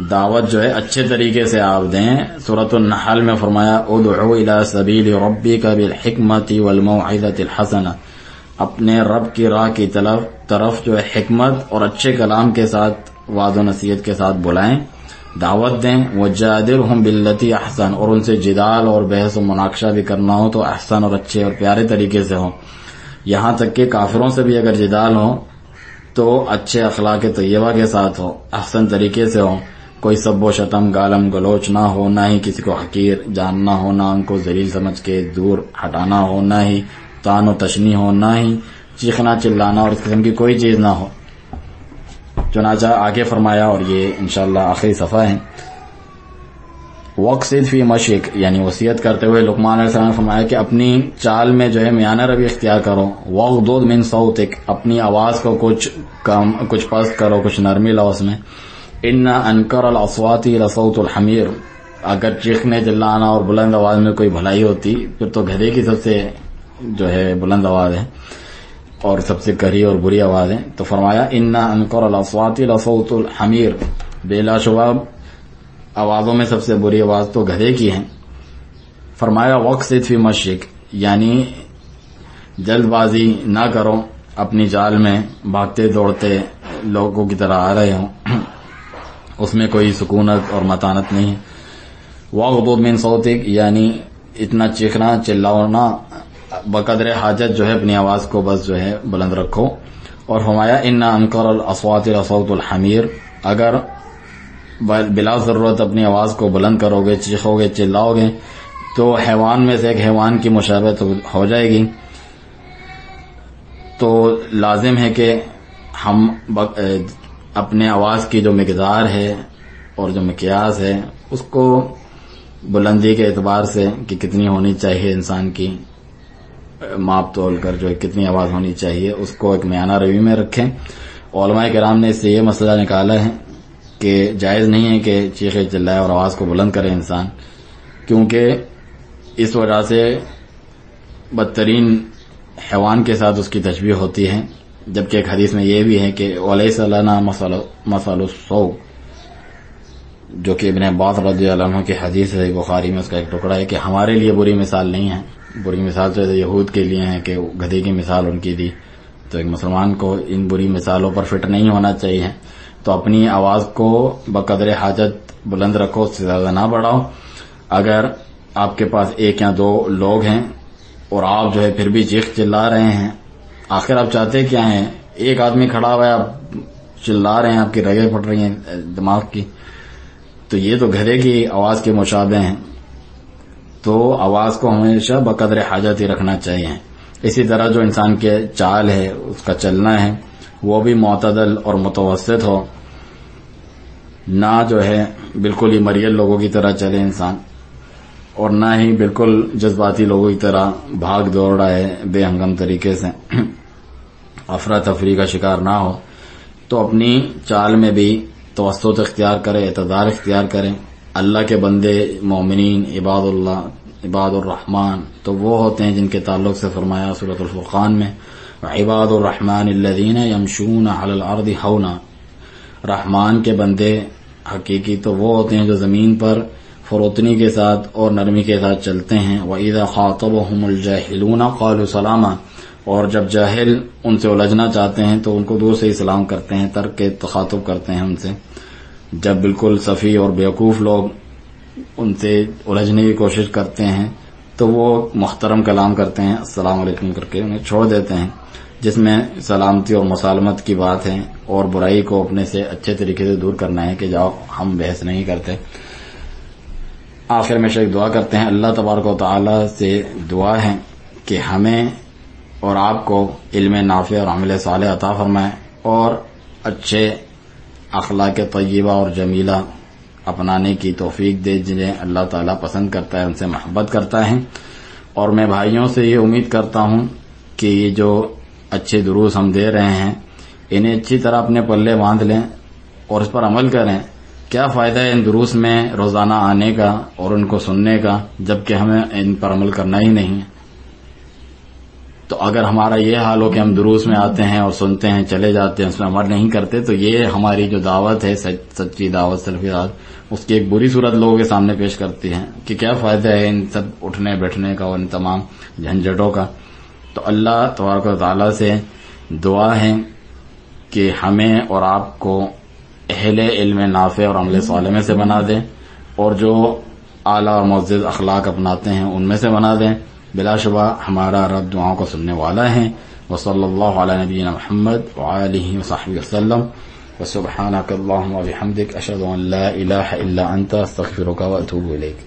دعوت جو ہے اچھے طریقے سے آپ دیں۔ سورۃ النحل میں فرمایا ادعو الی سبیل ربک بالحکمۃ والموعظۃ الحسنہ، اپنے رب کی راہ کی طرف جو ہے حکمت اور اچھے کلام کے ساتھ وعظ و نصیحت کے ساتھ بلائیں، دعوت دیں۔ وجادلہم باللتی احسن، اور ان سے جدال اور بحث و مناقشہ بھی کرنا ہو تو احسن اور اچھے اور پیارے طریقے سے ہو، یہاں تک کہ کافروں سے بھی اگر جدال ہو تو اچھے اخلاق طیبہ کے ساتھ ہو، احسن طریقے سے ہو، کوئی سب و شتم گالم گلوچ نہ ہو، نہ ہی کسی کو حقیر جاننا ہو، نہ ان کو ذلیل سمجھ کے دور ہٹانا ہو، نہ ہی تان و تشنی ہو، نہ ہی چیخنا چلانا اور اس قسم کی کوئی چیز نہ ہو۔ چنانچہ آگے فرمایا، اور یہ انشاءاللہ آخری صفحہ ہے، وقصد فی مشیک، یعنی وصیت کرتے ہوئے لقمان علیہ السلام نے فرمایا کہ اپنی چال میں جو ہے میانہ روی اختیار کرو، وغضض من صوتک، اپنی آواز کو کچھ کم کچھ پست کرو، کچھ نرمی لاؤ اس میں۔ ان انکر الاصوات لصوت الحمیر، اگر چیخنے چلانا اور بلند آواز میں کوئی بھلائی ہوتی پھر تو گدھے کی سب سے جو ہے بلند آواز ہے اور سب سے کڑی اور بری آواز ہے۔ تو فرمایا ان انکر الاصوات لصوت الحمیر، بلا شبہ آوازوں میں سب سے بری آواز تو گدھے کی ہے۔ فرمایا وقصد فی مشیک، یعنی جلد بازی نہ کرو اپنی چال میں، بھاگتے دوڑتے لوگوں کی طرح آ رہے ہوں، اس میں کوئی سکونت اور متانت نہیں ہے۔ وغضض من صوتک، یعنی اتنا چیخنا چلانا بقدر حاجت جو ہے اپنی آواز کو بس جو ہے بلند رکھو۔ اور فرمایا ان انکر الاصوات لصوت الحمیر، اگر بلا ضرورت اپنی آواز کو بلند کرو گے، چیخو گے، چلاؤ گے تو حیوان میں سے ایک حیوان کی مشابہت ہو جائے گی۔ تو لازم ہے کہ ہم اپنے آواز کی جو مقدار ہے اور جو مقیاس ہے اس کو بلندی کے اعتبار سے کہ کتنی ہونی چاہیے انسان کی، ماپ تول کر جو ہے کتنی آواز ہونی چاہیے اس کو ایک میانہ روی میں رکھیں۔ علماء کرام نے اس سے یہ مسئلہ نکالا ہے کہ جائز نہیں ہے کہ چیخے چلائے اور آواز کو بلند کرے انسان، کیونکہ اس وجہ سے بدترین حیوان کے ساتھ اس کی تشبیہ ہوتی ہے، جبکہ ایک حدیث میں یہ بھی ہے کہ وَلَيْسَ لَنَا مَثَلُ الصَّوْءِ، جو کہ ابن عباس رضی اللہ عنہ کی حدیث ہے، بخاری میں اس کا ایک ٹکڑا ہے کہ ہمارے لیے بری مثال نہیں ہے۔ بری مثال تو یہود کے لیے ہے کہ گدھے کی مثال ان کی دی، تو ایک مسلمان کو ان بری مثالوں پر فٹ نہیں ہونا چاہیے۔ تو اپنی آواز کو بقدر حاجت بلند رکھو، اس سے زیادہ نہ بڑھاؤ۔ اگر آپ کے پاس ایک یا دو لوگ ہیں اور آپ جو ہے پھر بھی چیخ چلا رہے ہیں، آخر آپ چاہتے کیا ہیں؟ ایک آدمی کھڑا ہوا ہے، آپ چلا رہے ہیں، آپ کی رگیں پھٹ رہی ہیں دماغ کی، تو یہ تو گدھے کی آواز کے مشابہ ہیں۔ تو آواز کو ہمیشہ بقدر حاجت ہی رکھنا چاہیے۔ اسی طرح جو انسان کے چال ہے، اس کا چلنا ہے، وہ بھی معتدل اور متوسط ہو، نہ جو ہے بالکل ہی مریل لوگوں کی طرح چلے انسان، اور نہ ہی بالکل جذباتی لوگوں کی طرح بھاگ دوڑ رہا ہے بے ہنگم طریقے سے، افراتفری کا شکار نہ ہو۔ تو اپنی چال میں بھی توسط اختیار کرے، اعتدال اختیار کریں۔ اللہ کے بندے مومنین عباد الرحمن تو وہ ہوتے ہیں جن کے تعلق سے فرمایا سورۃ الفرقان میں عباد الرحمن الذین یمشون علی الارض ہونا، رحمان کے بندے حقیقی تو وہ ہوتے ہیں جو زمین پر فروتنی کے ساتھ اور نرمی کے ساتھ چلتے ہیں۔ وَإِذَا خَاطَبَهُمُ الْجَاهِلُونَ قَالُوا سَلَامًا، اور جب جاہل ان سے الجھنا چاہتے ہیں تو ان کو دور سے ہی سلام کرتے ہیں، ترک تخاطب کرتے ہیں ان سے۔ جب بالکل صفی اور بیوقوف لوگ ان سے الجھنے کی کوشش کرتے ہیں تو وہ محترم کلام کرتے ہیں، السلام علیکم کر کے انہیں چھوڑ دیتے ہیں، جس میں سلامتی اور مسالمت کی بات ہے، اور برائی کو اپنے سے اچھے طریقے سے دور کرنا ہے کہ جاؤ ہم بحث نہیں کرتے۔ آخر میں شیخ دعا کرتے ہیں، اللہ تبارک و تعالی سے دعا ہے کہ ہمیں اور آپ کو علم نافع اور عمل صالح عطا فرمائے، اور اچھے اخلاق طیبہ اور جمیلہ اپنانے کی توفیق دے جنہیں اللہ تعالیٰ پسند کرتا ہے، ان سے محبت کرتا ہے۔ اور میں بھائیوں سے یہ امید کرتا ہوں کہ یہ جو اچھے دروس ہم دے رہے ہیں انہیں اچھی طرح اپنے پلے باندھ لیں اور اس پر عمل کریں، کیا فائدہ ہے ان دروس میں روزانہ آنے کا اور ان کو سننے کا جبکہ ہمیں ان پر عمل کرنا ہی نہیں ہے؟ تو اگر ہمارا یہ حال ہو کہ ہم دروس میں آتے ہیں اور سنتے ہیں چلے جاتے ہیں، اس میں عمل نہیں کرتے، تو یہ ہماری جو دعوت ہے سچی دعوت سلفی دعوت، اس کی ایک بری صورت لوگوں کے سامنے پیش کرتی ہے کہ کیا فائدہ ہے ان سب اٹھنے بیٹھنے کا اور ان تمام جھنجھٹوں کا۔ تو اللہ تبارک و تعالیٰ سے دعا ہے کہ ہمیں اور آپ کو اہل علم نافع اور عمل صالح میں سے بنا دیں، اور جو اعلیٰ اور معزز اخلاق اپناتے ہیں ان میں سے بنا دیں۔ بلا شبہ ہمارا رب دعاؤں کو سننے والا ہے۔ وصلی اللہ علی نبینا محمد وآلہ وصحبہ وسلم، وسبحانک اللہم وبحمدک، اشہد ان لا الہ الا انت، استغفرک واتوب الیک۔